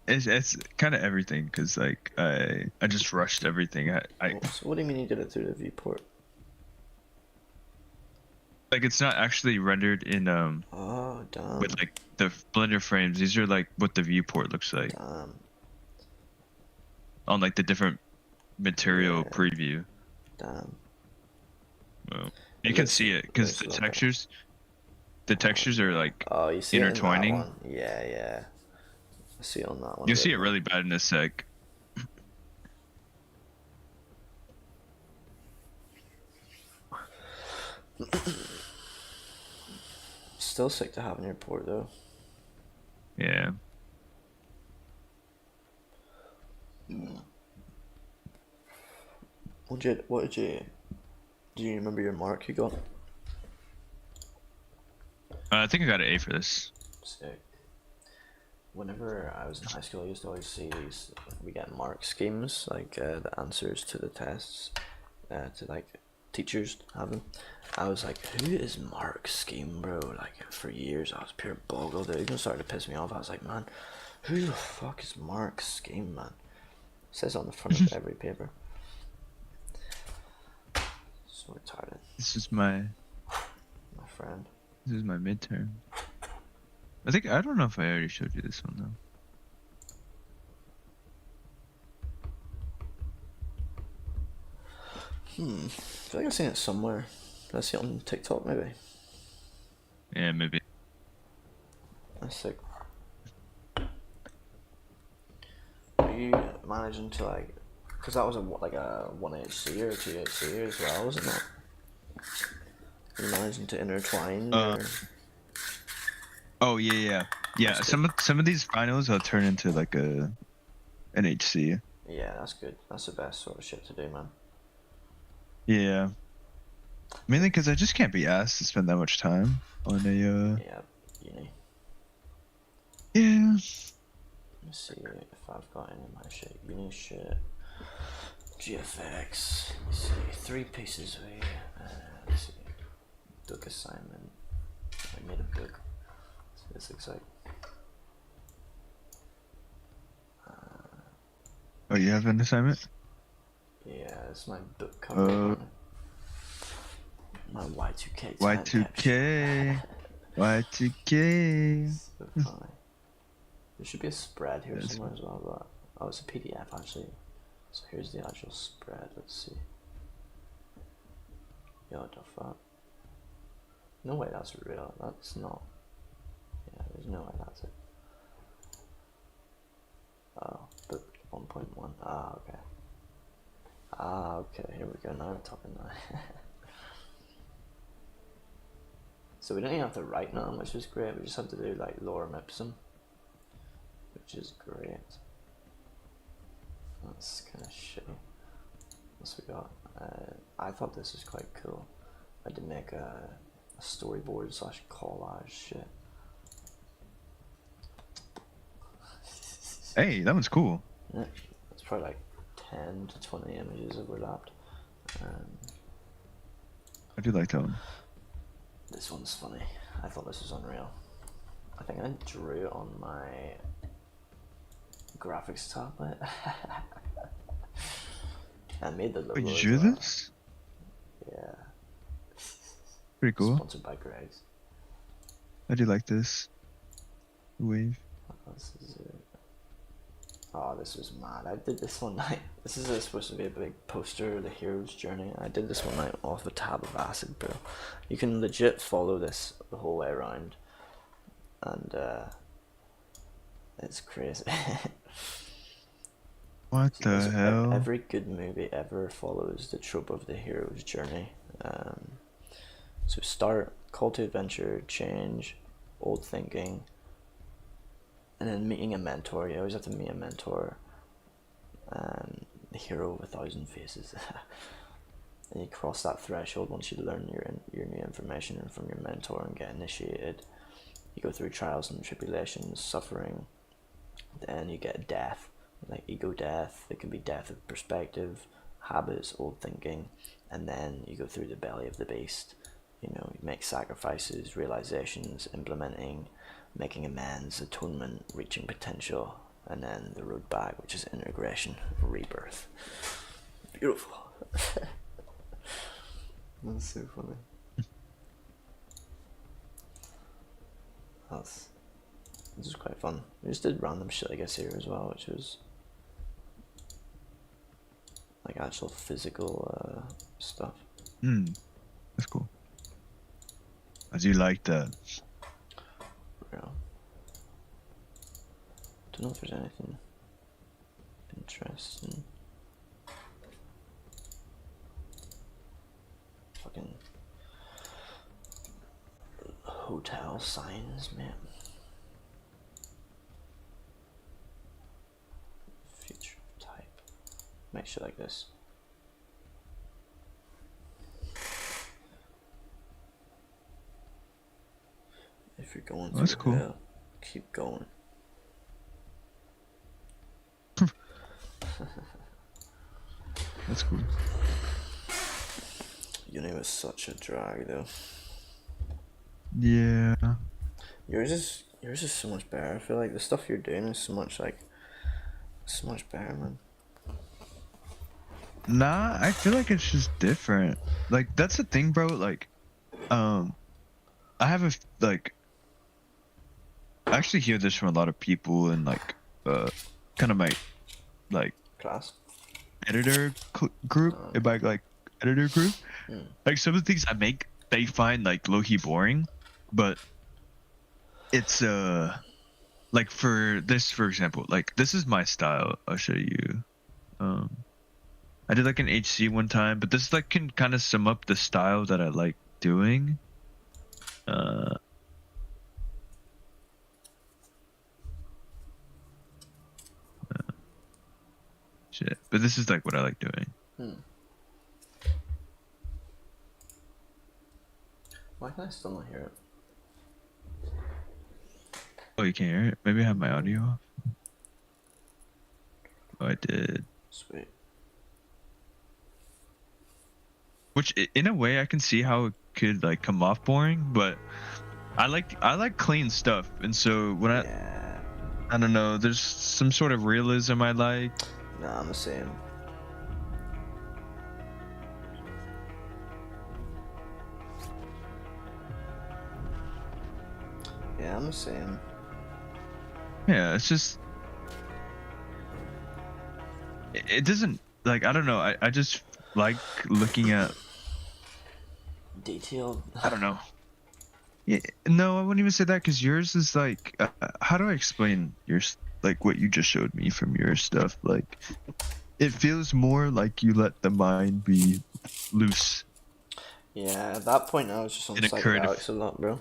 It's kind of everything, because like I just rushed everything. I So what do you mean you did it through the viewport? like it's not actually rendered in Oh, damn. with like the Blender frames. These are like what the viewport looks like Damn. on like the different material Yeah. preview. Damn. Well, you can Let's- see it because let's the look at it. textures. The textures are like Oh, you see it in that intertwining. one? Yeah, yeah. I see it on that one. You'll a see bit it more. really bad in a sec. Still sick to have in your port though. Yeah. What did you? Do you remember your mark you got? I think I got an A for this. Sick. Whenever I was in high school, I used to always see these. We get mark schemes, like the answers to the tests, to like teachers have them. I was like, who is Mark Scheme, bro? Like for years, I was pure boggled. It even started to piss me off. I was like, man, who the fuck is Mark Scheme, man? It says on the front of every paper. So retarded, This is my friend. this is my midterm. I don't know if I already showed you this one though. I feel like I've seen it somewhere. Did I see it on TikTok maybe? Yeah, maybe. That's sick. Are you managing to like, because that was a 1HC or a 2HC as well, wasn't it? Are you managing to intertwine your... Oh yeah. That's good. Some of these finals I'll turn into like a NHC. Yeah, that's good. That's the best sort of shit to do, man. Yeah. Mainly because I just can't be asked to spend that much time on a Yeah, uni. Yeah. Let me see if I've got any of my shit. Uni shit. GFX. Let me see. 3 pieces we. Let's see. Book assignment. I made a book. So this looks like. Oh, you have an assignment? Yeah, it's my book cover. My Y2K. Y2K. Y2K. So funny. There should be a spread here somewhere as well, but oh, it's a PDF actually. So here's the actual spread. Let's see. Yo, what the fuck? No way, that's real. That's not. Yeah, there's no way that's it. Oh, book 1.1. Ah, okay. Ah, okay. Here we go. Now we're talking now. So we don't even have to write none, which is great. We just have to do like lorem ipsum, which is great. That's kind of shitty. What's we got? I thought this was quite cool. I had to make a storyboard / collage shit. Hey, that one's cool. Yeah, it's probably like 10 to 20 images overlapped. I do like that one. This one's funny. I thought this was unreal. I think I drew it on my graphics tablet. I made the logo. Wait, you as drew well. this? Yeah. Pretty cool. Sponsored by Greg's. I do like this. Wave. This is it. Oh, this was mad. I did this one night. This is supposed to be a big poster of the hero's journey. I did this one night off a tab of acid, bro. You can legit follow this the whole way around. And, it's crazy. What the hell? Every good movie ever follows the trope of the hero's journey. So start, call to adventure, change, old thinking, and then meeting a mentor. You always have to meet a mentor. The hero of 1,000 faces. And you cross that threshold once you learn your new information from your mentor and get initiated. You go through trials and tribulations, suffering. Then you get death, like ego death. It can be death of perspective, habits, old thinking, and then you go through the belly of the beast. You know, you make sacrifices, realizations, implementing, making amends, atonement, reaching potential, and then the road back, which is integration, rebirth. Beautiful. That's so funny. This is quite fun. We just did random shit, I guess, here as well, which was like actual physical stuff. That's cool. I do like that. Real. Don't know if there's anything interesting. Fucking hotel signs, man. Future type. Make sure like this. If you're going That's through cool. hell, keep going. That's cool. Uni was such a drag though. Yeah. Yours is so much better. I feel like the stuff you're doing is so much better, man. Nah, I feel like it's just different. Like that's the thing, bro. Like, I have like. I actually hear this from a lot of people in like, kind of my, like Class. editor group, in my like editor group. Like some of the things I make, they find like low-key boring, but it's like for this, for example, like this is my style. I'll show you. I did like an HC one time, but this like can kind of sum up the style that I like doing. Shit, but this is like what I like doing. Why can I still not hear it? Oh, you can't hear it? Maybe I have my audio off. Oh, I did. Sweet. Which, in a way, I can see how it could like come off boring, but I like clean stuff, and so when Yeah. I don't know, there's some sort of realism I like. Nah, I'm the same. Yeah, I'm the same. Yeah, it's just it doesn't like I don't know. I just like looking at Detailed. I don't know. Yeah, no, I wouldn't even say that because yours is like how do I explain yours? Like what you just showed me from your stuff, like it feels more like you let the mind be loose. Yeah, at that point I was just on In a creative- psychedelics a lot, bro.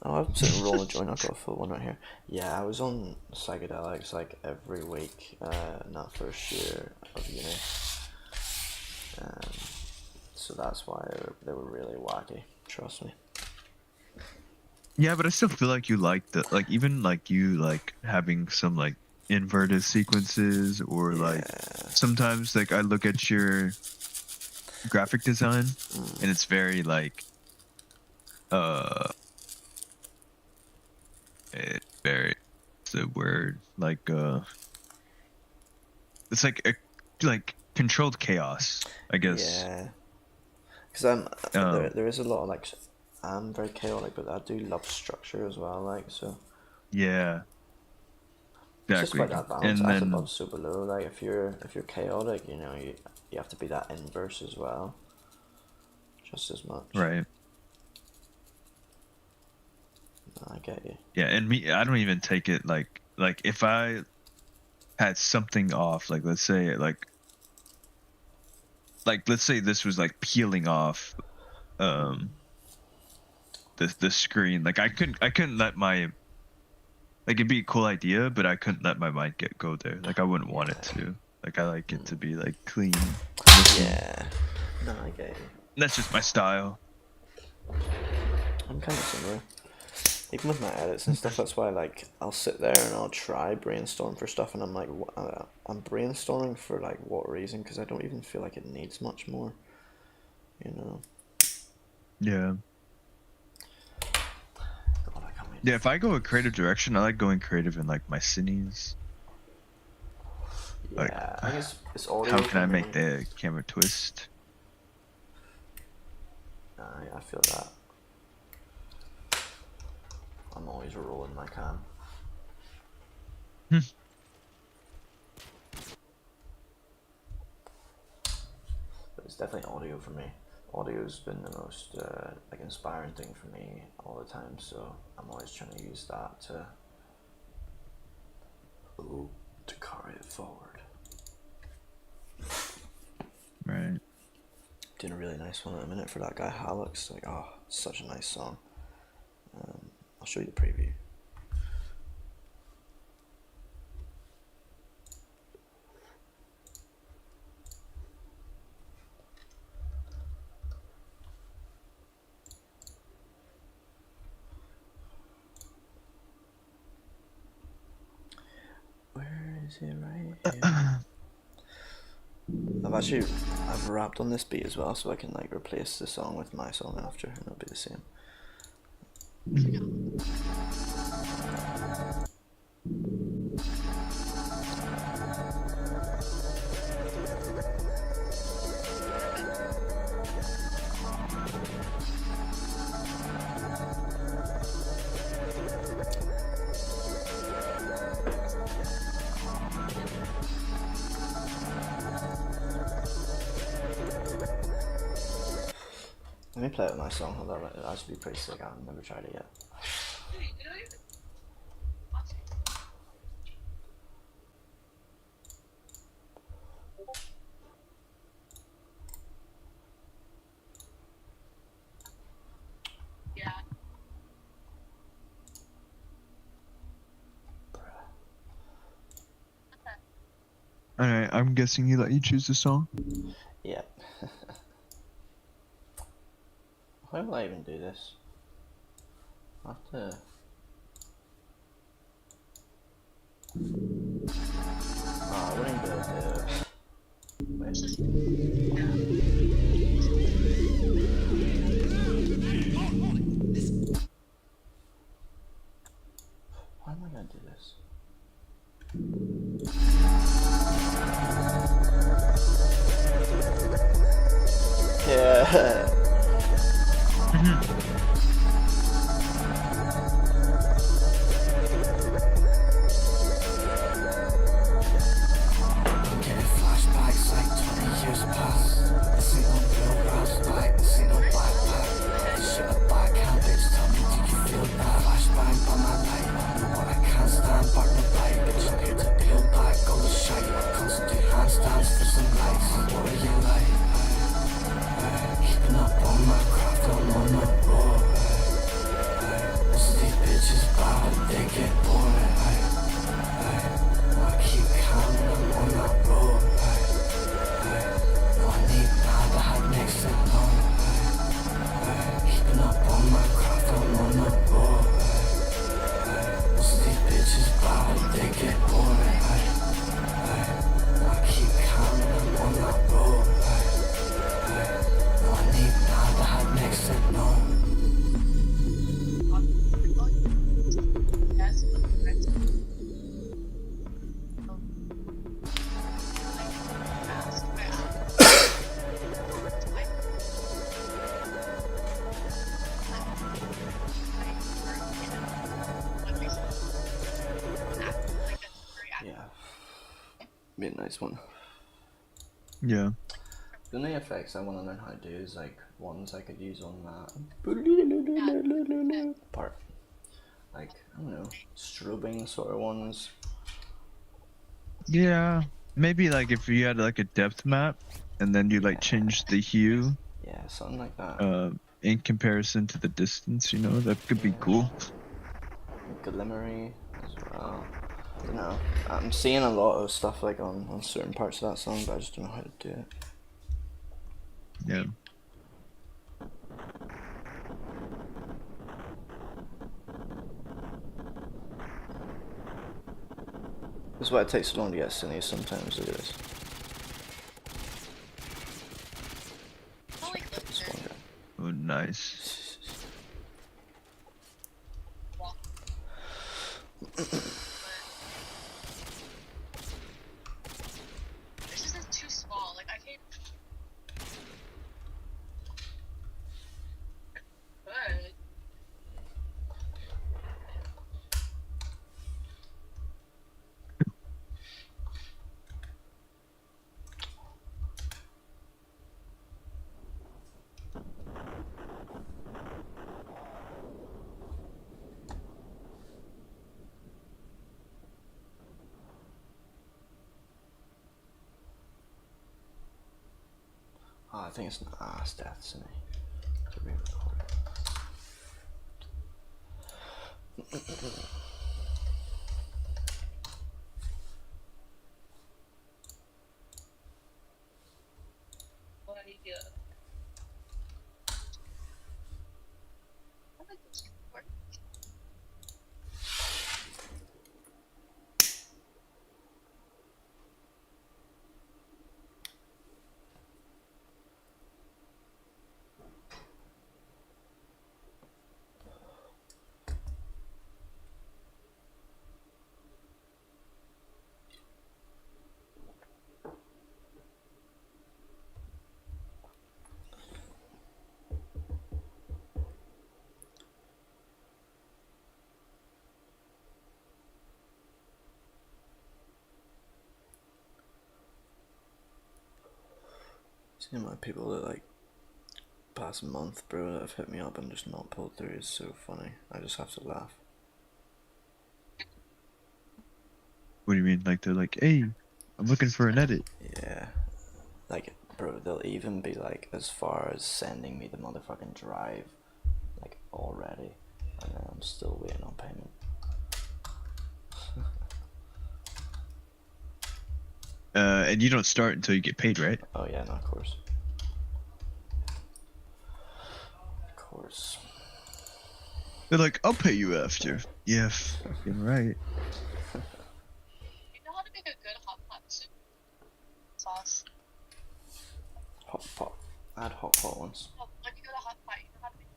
Oh, I'm sitting rolling a joint. I've got a full one right here. Yeah, I was on psychedelics like every week in that first year of uni. So that's why they were really wacky. Trust me. Yeah, but I still feel like you like the like even like you like having some like inverted sequences or like sometimes like I look at your graphic design and it's very like it's very what's the word like it's like a like controlled chaos, I guess. Yeah. Because there is a lot of like I'm very chaotic, but I do love structure as well. Like so. Yeah. It's just Exactly. about that balance. And As then above, so below. Like if you're chaotic, you know, you have to be that inverse as well. Just as much. right. No, I get you. Yeah, and me I don't even take it like if I had something off, like let's say let's say this was like peeling off the screen. Like I couldn't let my like it'd be a cool idea, but I couldn't let my mind go there. Like I wouldn't want it to. Like I like it to be like clean. Yeah. No, I get you. That's just my style. I'm kind of similar. Even with my edits and stuff, that's why like I'll sit there and I'll try brainstorm for stuff, and I'm like, I'm brainstorming for like what reason? Because I don't even feel like it needs much more. You know. Yeah. God, I can't wait. Yeah, if I go a creative direction, I like going creative in like my cities. Like, Yeah, I guess it's audio. How can for I me. make the camera twist? I feel that. I'm always rolling my cam. But it's definitely audio for me. audio's been the most like inspiring thing for me all the time, so I'm always trying to use that to carry it forward. Right. Doing a really nice one in a minute for that guy Halux. Like, oh, such a nice song. I'll show you the preview. Where is it? Right here. I've rapped on this beat as well, so I can like replace the song with my song after, and it'll be the same. Let me play it with my song, hold on, that should be pretty sick. I've never tried it yet. Alright, I'm guessing he let you choose the song? Yeah. How will I even do this? I have to... Oh, I wouldn't be able to... Why am I gonna do this? Yeah. Be a nice one. Yeah. The only effects I want to learn how to do is like ones I could use on that part. Like, I don't know, strobing sort of ones. Yeah. Maybe like if you had like a depth map and then you like change the hue. Yeah, something like that. In comparison to the distance, you know, that could be cool. Glimmery as well. I don't know. I'm seeing a lot of stuff like on certain parts of that song, but I just don't know how to do it. Yeah. This is why it takes so long to get cine sometimes. Look at this. This one guy. Oh, nice. This is too small. Like I can't. Good. think it's it's Destiny. To re-record it. What idea? I think this could work. Seeing my people that like past month, bro, that have hit me up and just not pulled through is so funny. I just have to laugh. What do you mean? Like they're like, hey, I'm looking for an edit. Yeah. Like, bro, they'll even be like as far as sending me the motherfucking drive, like already, and then I'm still waiting on payment. And you don't start until you get paid, right? Oh yeah, no, of course. Of course. They're like, I'll pay you after. Yeah, you're right. You know how to make a good hot pot soup? Sauce. Hot pot. I had hot pot once. Oh, when you go to hot pot, you know how to make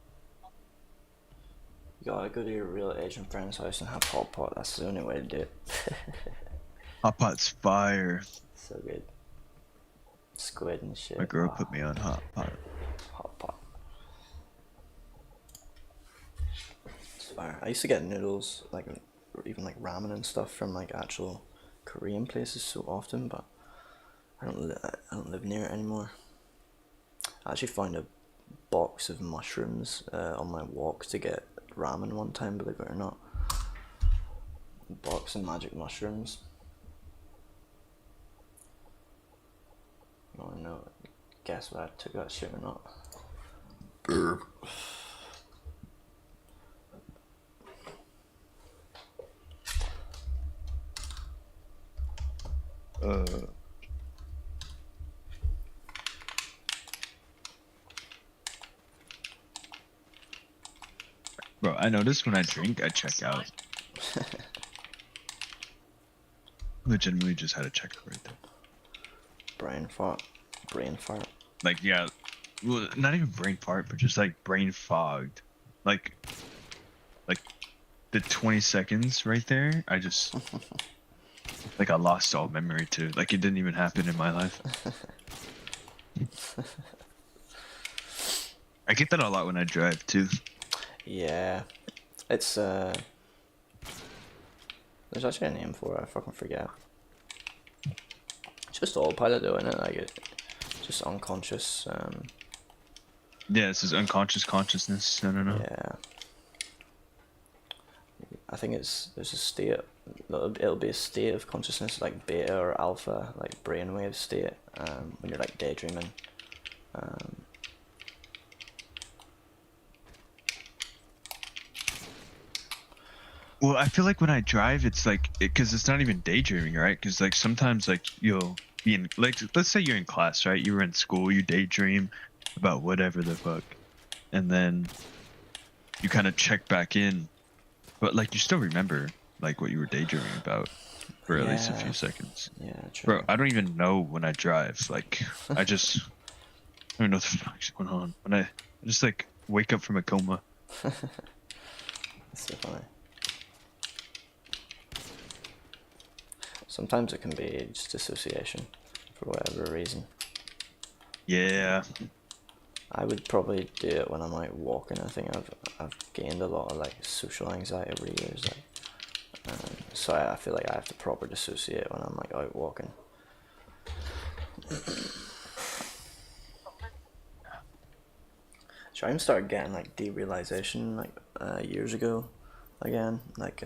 You gotta go to your real Asian friend's house and have hot pot. That's the only way to do it. Hot pot's fire. So good. Squid and shit. My girl put me on hot pot. Hot pot. It's fire. I used to get noodles, like, or even like ramen and stuff from like actual Korean places so often, but I don't live near it anymore. I actually found a box of mushrooms on my walk to get ramen one time, believe it or not. A box of magic mushrooms. Oh no, guess what, I took that shit or not. Brr. Bro, I notice when I drink, I check out. Legitimately just had a check right there. Brain fart. Brain fart. Like, yeah, well, not even brain fart, but just like brain fogged. Like the 20 seconds right there, I just like I lost all memory to. Like it didn't even happen in my life. I get that a lot when I drive too. Yeah. It's there's actually a name for it, I fucking forget. It's just autopilot though, isn't it? Like it's just unconscious. Yeah, this is unconscious consciousness. I don't know. Yeah. I think there's a state. It'll be a state of consciousness like beta or alpha, like brainwave state. When you're like daydreaming. Well, I feel like when I drive, it's like, because it's not even daydreaming, right? Because like sometimes like you'll be in, like, let's say you're in class, right? You were in school, you daydream about whatever the fuck, and then you kind of check back in, but like you still remember like what you were daydreaming about for at least a few seconds. Yeah, true. Bro, I don't even know when I drive. Like, I don't know what the fuck's going on. When I just like wake up from a coma. That's so funny. Sometimes it can be just dissociation for whatever reason. Yeah. I would probably do it when I'm like walking. I think I've gained a lot of like social anxiety over the years. Like, so I feel like I have to proper dissociate when I'm like out walking. So I even started getting like derealization like years ago, again, like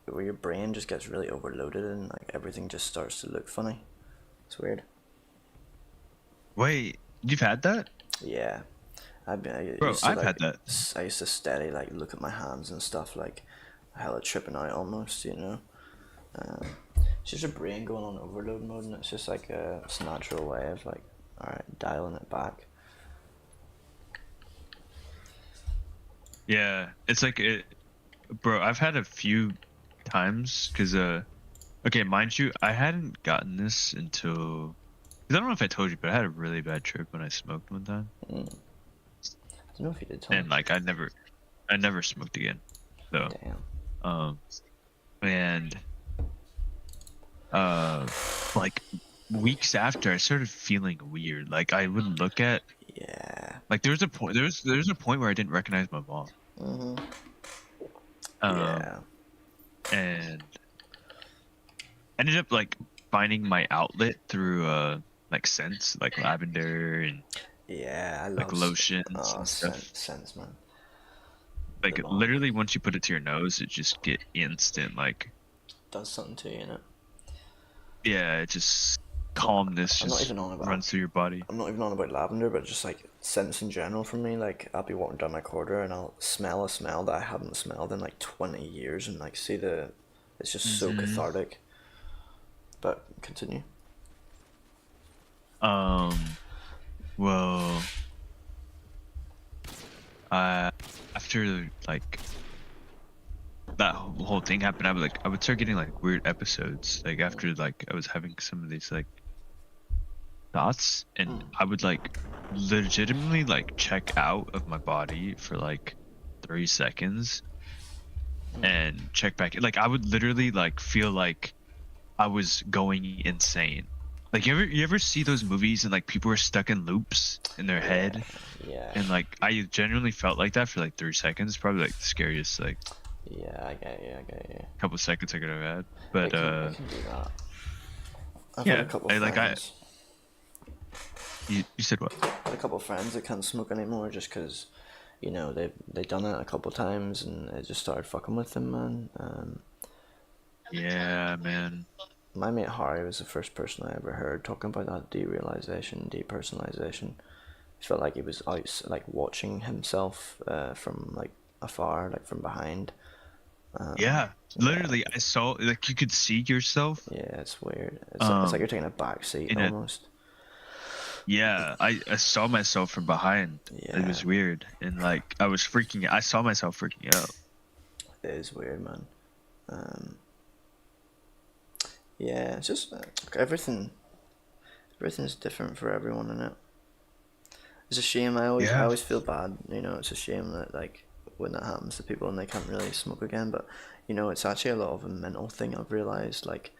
where your brain just gets really overloaded and like everything just starts to look funny. It's weird. Wait, you've had that? Yeah. I Bro, used to I've like had that. I used to steady like look at my hands and stuff like hella tripping out almost, you know. Um, it's just your brain going on overload mode, and it's just like it's a natural way of like, all right, dialing it back. Yeah, it's like it, bro. I've had a few times because okay, mind you, I hadn't gotten this until. 'Cause I don't know if I told you, but I had a really bad trip when I smoked one time, Mm. I don't know if you did tell and me. like I never smoked again. So, Damn. um, and uh, like weeks after, I started feeling weird. Like I would look at Yeah. like there was a point there's a point where I didn't recognize my mom. Mhm. Um, Yeah. and ended up like finding my outlet through like scents like lavender and Yeah. I like love lotions and stuff. scents, man. The Like bomb. literally once you put it to your nose, it just get instant like Does something to you, innit? yeah, it just But calmness I'm not just even on about. runs through your body. I'm not even on about lavender, but just like scents in general for me. Like I'll be walking down my corridor and I'll smell a smell that I haven't smelled in like 20 years, and like see the, it's just so Hmm. cathartic. But continue. Well, after like that whole thing happened, I would start getting like weird episodes. Like after like I was having some of these like thoughts, and I would like legitimately like check out of my body for like 3 seconds and check back. Like I would literally like feel like I was going insane. Like you ever see those movies and like people are stuck in loops in their head, Yeah. and like I genuinely felt like that for like 3 seconds. Probably like the scariest like Yeah, I get you. I get you. couple seconds I could have had. But It can do that. I've had yeah, a couple I like I friends. you said what? Had a couple friends that can't smoke anymore just because, you know, they done it a couple times and it just started fucking with them, man. Yeah, man. My mate Harry was the first person I ever heard talking about that derealization, depersonalization. He felt like he was out, like watching himself from like afar, like from behind. Yeah, literally, I saw like you could see yourself. Yeah, it's weird. It's like you're taking a back seat In a almost. yeah, I saw myself from behind. It Yeah, was weird, and like I was freaking. I saw myself freaking out. it is weird, man. Yeah, it's just everything's different for everyone in it. It's a shame. I Yeah. always feel bad. You know, it's a shame that like when that happens to people and they can't really smoke again. But you know, it's actually a lot of a mental thing. I've realized like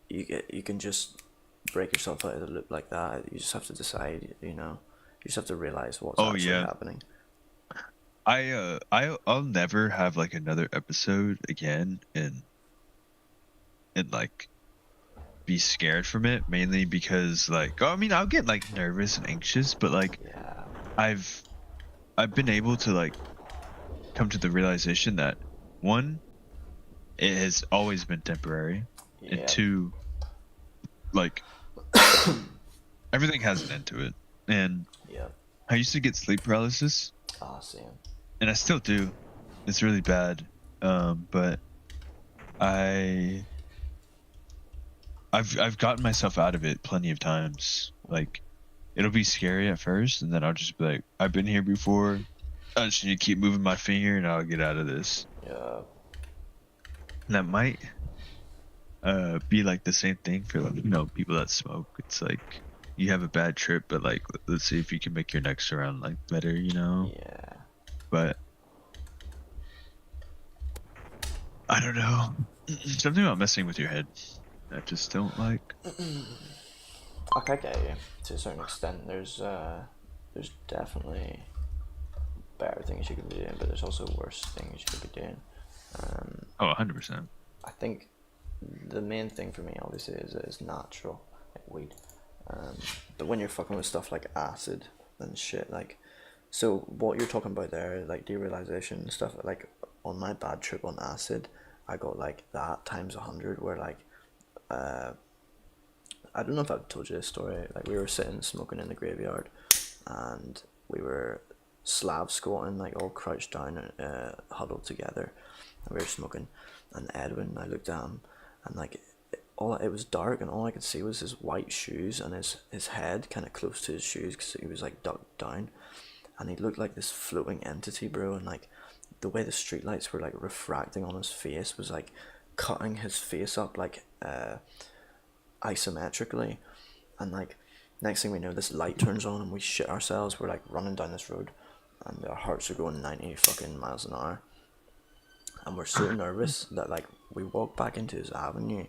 you can just break yourself out of the loop like that. You just have to decide. You know, you just have to realize what's Oh actually yeah. happening. I'll never have like another episode again and like be scared from it, mainly because like I mean I'll get like nervous and anxious, but like Yeah, I've been able to like come to the realization that one, it has always been temporary, and yeah, two, like everything has an end to it. And yeah. I used to get sleep paralysis, Ah, same. and I still do. It's really bad. But I've gotten myself out of it plenty of times. Like it'll be scary at first, and then I'll just be like, I've been here before. I just need to keep moving my finger, and I'll get out of this. Yeah, And that might be like the same thing for like people that smoke. It's like you have a bad trip, but like let's see if you can make your next round like better, yeah. But I don't know. Something about messing with your head I just don't like. Okay, I get you to a certain extent. There's definitely better things you could be doing, but there's also worse things you could be doing. Oh, 100%. I think the main thing for me, obviously, is that it's natural, like weed. But when you're fucking with stuff like acid and shit, like, so what you're talking about there, like derealization and stuff, like on my bad trip on acid, I got like that times 100, where like, I don't know if I've told you this story. Like, we were sitting smoking in the graveyard, and we were slab squatting, like all crouched down, huddled together, and we were smoking. And Edwin, I looked at him, and like it was dark, and all I could see was his white shoes and his head kind of close to his shoes because he was like ducked down, and he looked like this floating entity, bro. And like the way the streetlights were like refracting on his face was like cutting his face up like isometrically, and like next thing we know, this light turns on and we shit ourselves. We're like running down this road, and our hearts are going 90 fucking miles an hour, and we're so nervous that like we walk back into his avenue,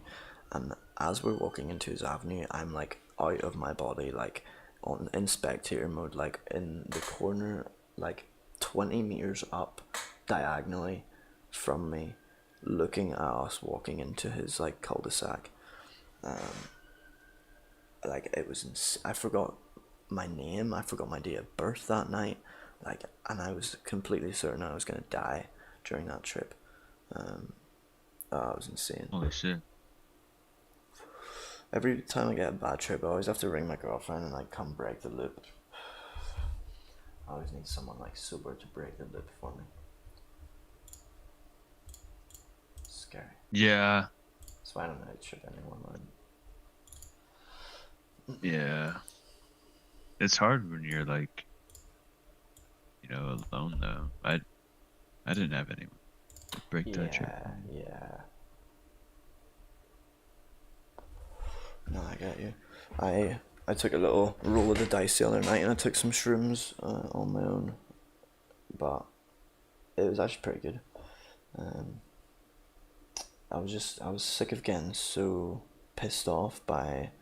and as we're walking into his avenue, I'm like out of my body, like in spectator mode, like in the corner, like 20 meters up diagonally from me, looking at us walking into his like cul-de-sac. Like it was I forgot my name, I forgot my date of birth that night, like, and I was completely certain I was gonna die during that trip. It was insane. Holy shit. Every time I get a bad trip, I always have to ring my girlfriend and like come break the loop. I always need someone like sober to break the loop for me. Scary. Yeah. That's why I don't really trip anyone, man. Yeah. It's hard when you're like, you know, alone though. I didn't have anyone to break that trip. Yeah. No, I get you. I took a little roll of the dice the other night, and I took some shrooms on my own, but it was actually pretty good. I was sick of getting so pissed off by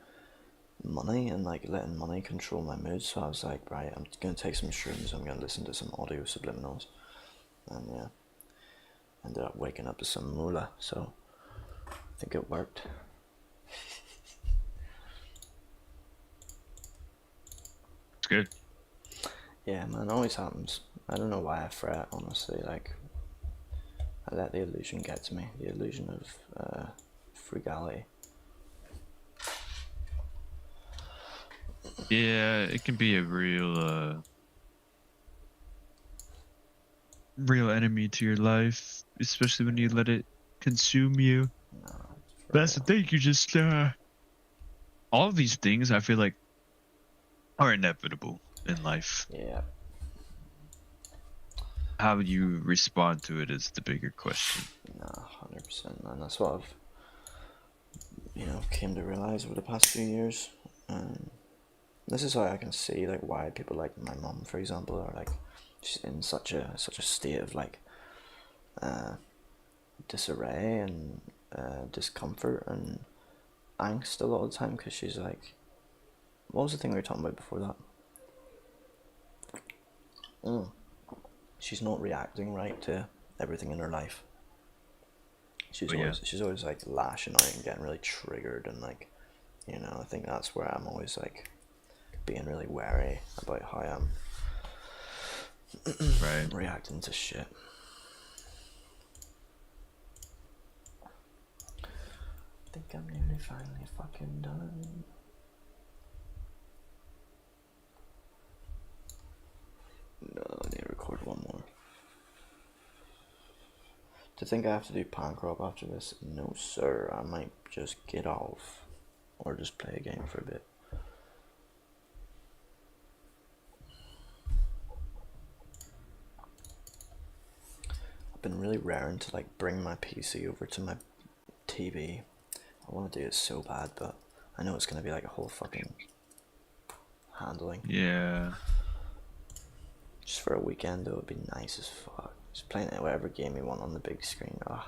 money and like letting money control my mood, so I was like, right, I'm gonna take some shrooms, I'm gonna listen to some audio subliminals, and yeah, ended up waking up to some moolah, so I think it worked. It's good. Yeah, man, it always happens. I don't know why I fret, honestly. Like, I let the illusion get to me, the illusion of frugality. Yeah, it can be a real real enemy to your life, especially when you let it consume you. No, That's the thing, you just all of these things I feel like are inevitable in life. Yeah. How you respond to it is the bigger question. No, 100%, man. That's what I've, came to realize over the past few years. This is how I can see like why people like my mum, for example, are like she's in such a state of like disarray and discomfort and angst a lot of the time, because she's like, what was the thing we were talking about before that? She's not reacting right to everything in her life. She's always like lashing out and getting really triggered, and like, I think that's where I'm always like being really wary about how I'm right reacting to shit. I think I'm nearly finally fucking done. No, I need to record one more. To think I have to do pan crop after this? No, sir. I might just get off, or just play a game for a bit. I've been really raring to like bring my PC over to my TV. I want to do it so bad, but I know it's gonna be like a whole fucking handling. Yeah. Just for a weekend, though, it would be nice as fuck. Just playing whatever game you want on the big screen. Oh.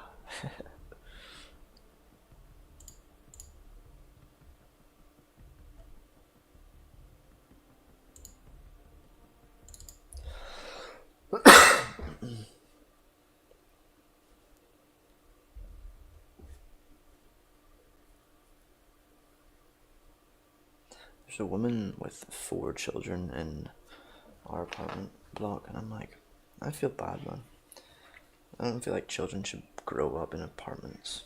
There's a woman with 4 children in our apartment block, and I'm like, I feel bad, man. I don't feel like children should grow up in apartments.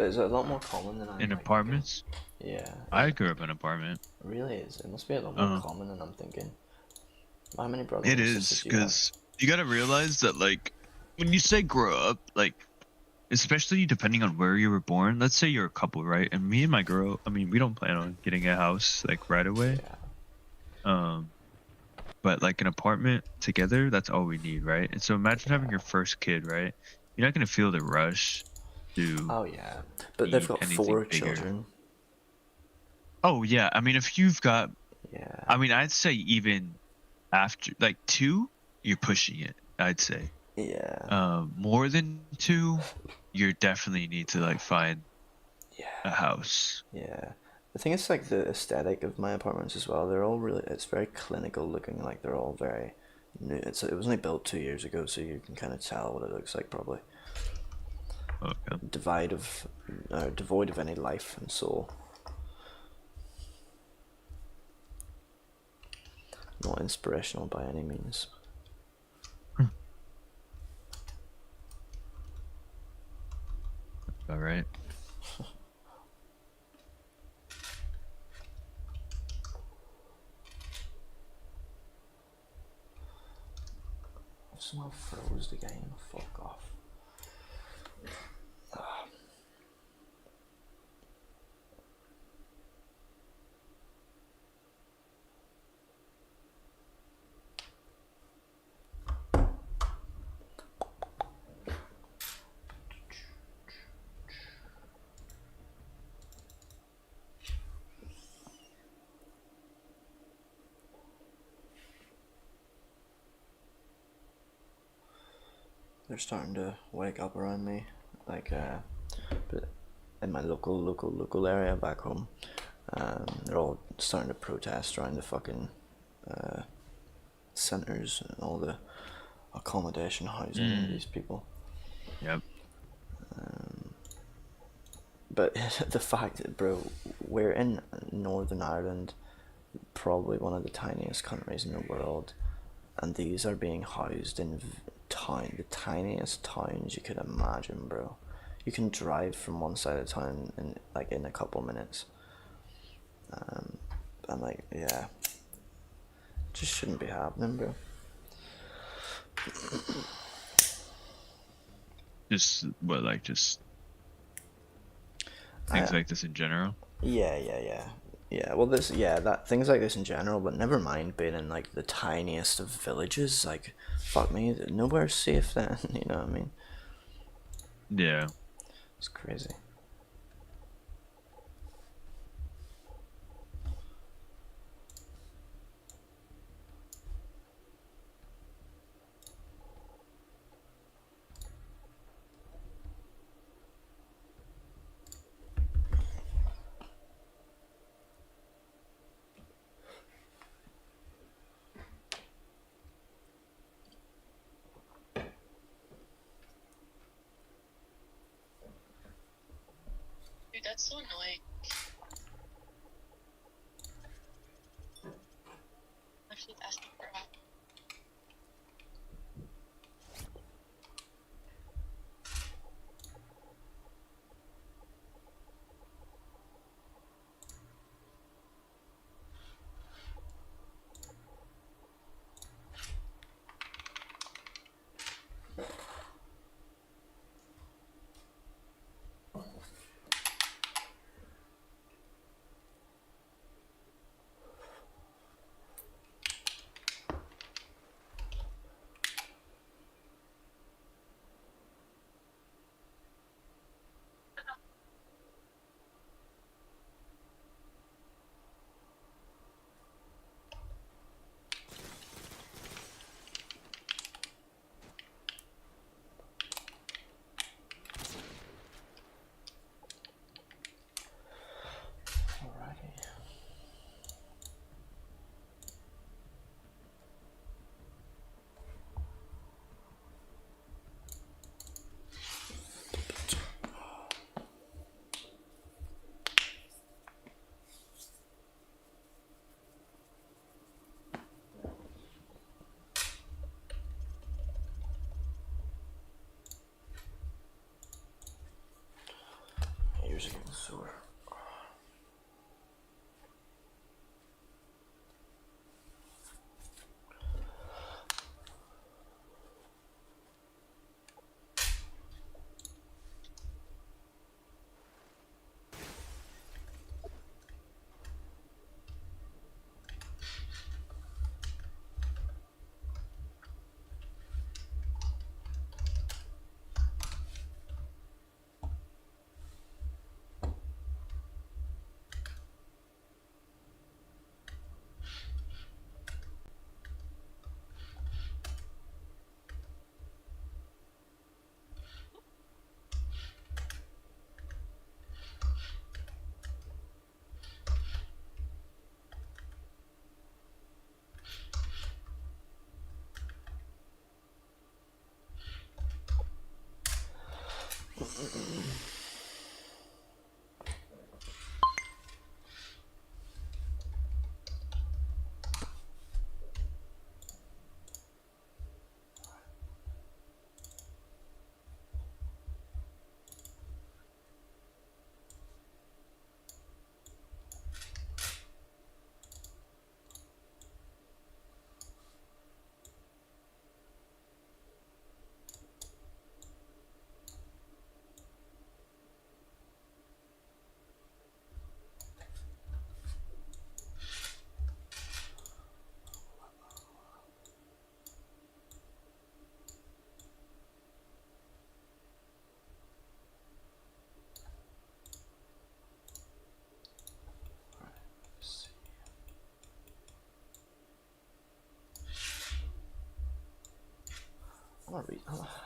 But it's a lot more common than I'm In like, thinking. apartments? Yeah. I grew up in an apartment. Really is. It must be a lot more common than I'm thinking. How many brothers It and is, sisters do you have? because you gotta realize that, like, when you say grow up, like, especially depending on where you were born, let's say you're a couple, right? And me and my girl, I mean, we don't plan on getting a house, like, right away. Yeah. But, like, an apartment together, that's all we need, right? And so imagine having your first kid, right? You're not gonna feel the rush to Oh yeah. But they've need got anything 4 bigger. children. Oh, yeah. I mean, if you've got, Yeah. I mean, I'd say even after, like, 2, you're pushing it, I'd say. Yeah. More than 2, you definitely need to, like, find Yeah. a house. Yeah. I think it's like the aesthetic of my apartments as well. They're all really, it's very clinical looking, like they're all very new. It was only built 2 years ago, so you can kind of tell what it looks like probably. Okay. Devoid of any life and soul. Not inspirational by any means. All right. If someone froze the game, fuck off. They're starting to wake up around me, like but in my local area back home. They're all starting to protest around the fucking centres and all the accommodation housing of these people. Yep. But the fact that, bro, we're in Northern Ireland, probably one of the tiniest countries in the world, and these are being housed in the tiniest towns you could imagine, bro. You can drive from one side of town in a couple minutes. I'm like, yeah, just shouldn't be happening, bro. Just what, like, just things like this in general? Yeah, well, things like this in general, but never mind being in like the tiniest of villages. Like, fuck me, nowhere's safe then. You know what I mean? Yeah. It's crazy. Dude, that's so annoying. I should ask for help.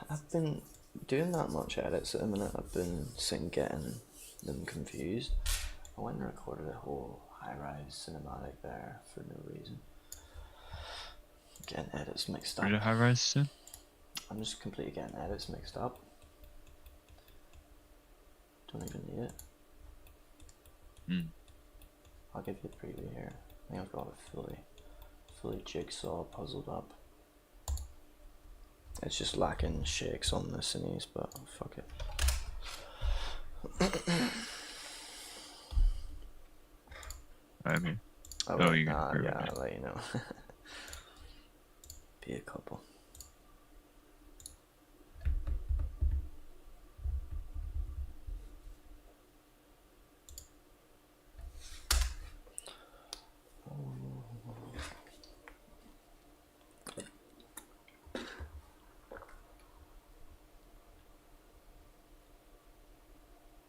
I've been doing that much edits at the minute. I've been sitting getting them confused. I went and recorded a whole high-rise cinematic there for no reason. Getting edits mixed up. Where did high rise sit? I'm just completely getting edits mixed up. Don't even need it. Hmm. I'll give you a preview here. I think I've got it fully jigsaw puzzled up. It's just lacking shakes on the cineas, but fuck it. I mean, Oh, you yeah, can I'll let you know. Be a couple.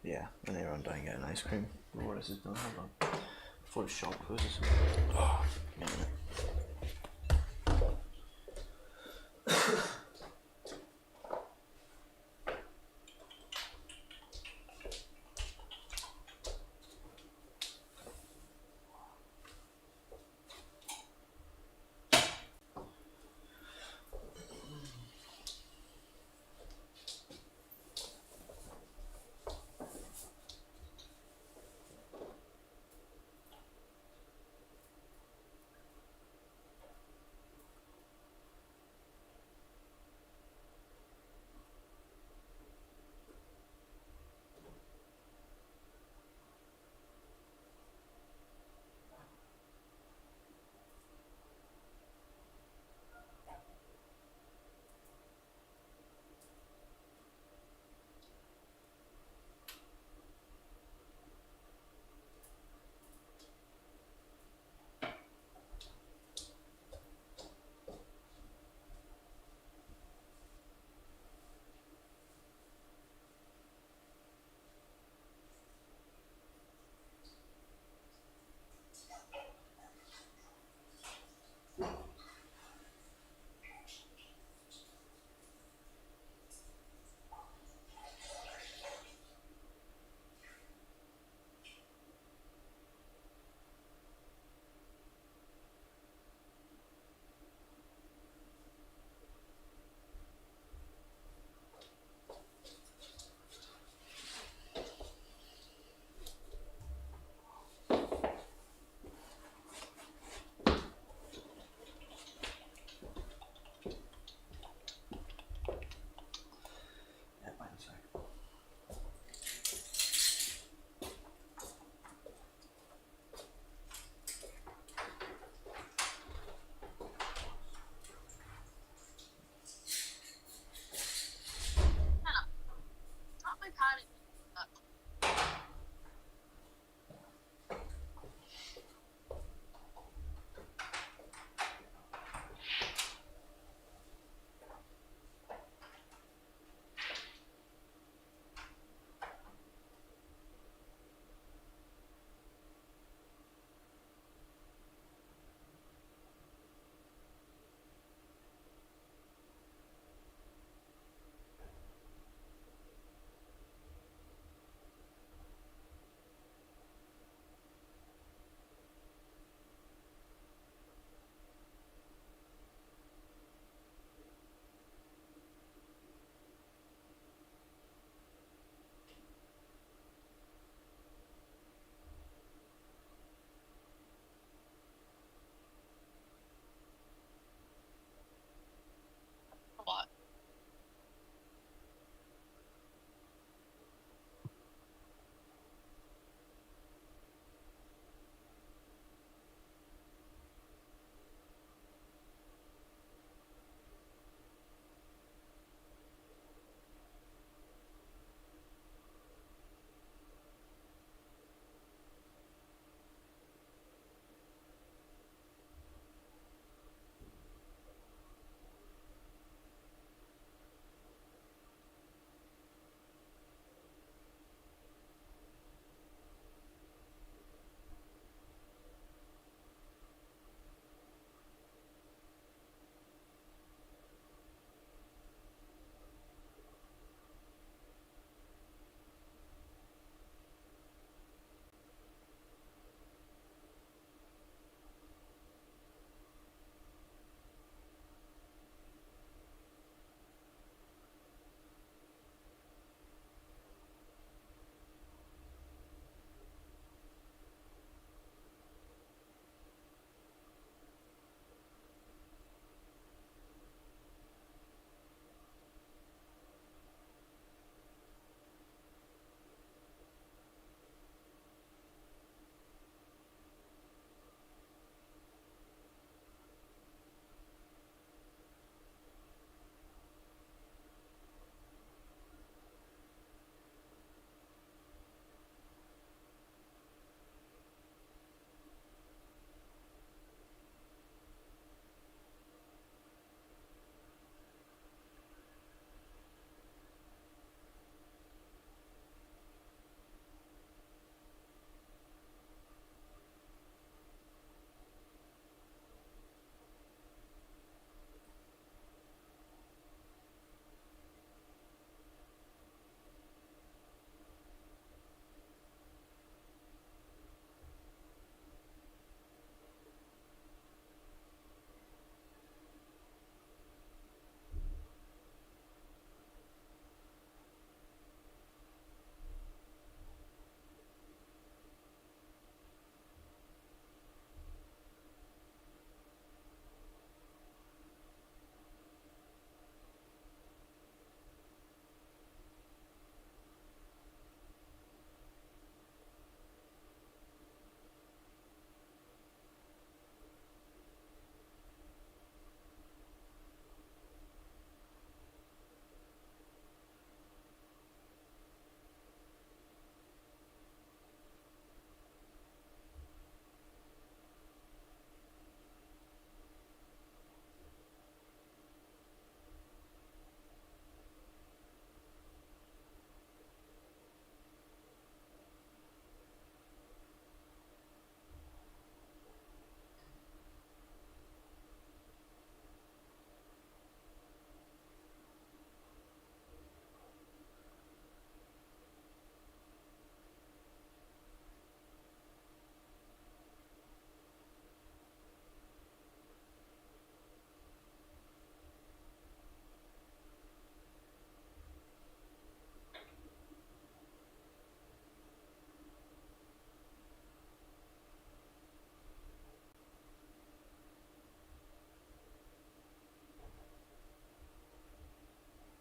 Yeah, and they run down and get an ice cream before this is done. Hold on. Before the shop closes. Oh, give me a minute.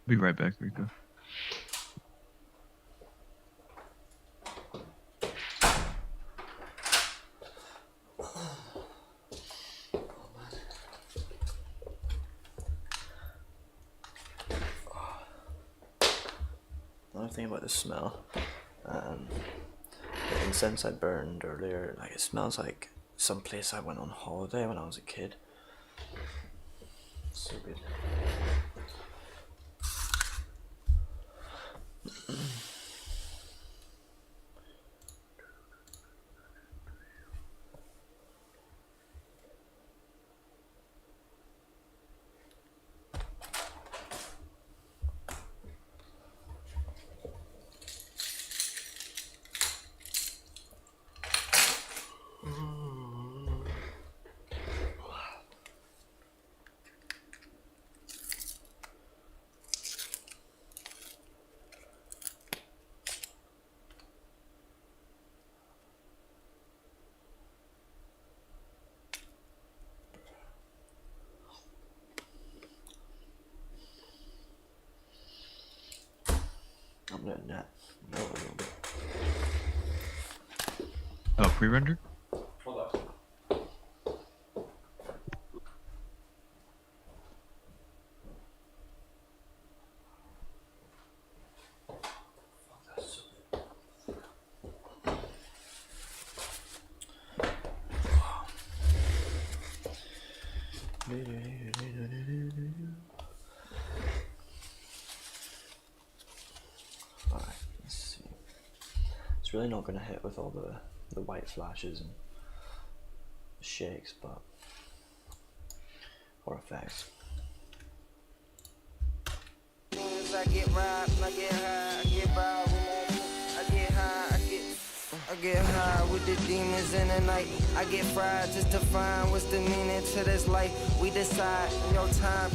Be right back, Rico. Another thing about the smell, the incense I burned earlier, like it smells like some place I went on holiday when I was a kid. So good. I'm letting that go a little bit. Oh, pre-render? Hold up. Alright, let's see. It's really not going to hit with all the white flashes and shakes, but or effects. I get robbed, I get high, I get robbed, I get high, I get high with the demons in the night. I get fried just to find what's the meaning to this life. We decide in your time.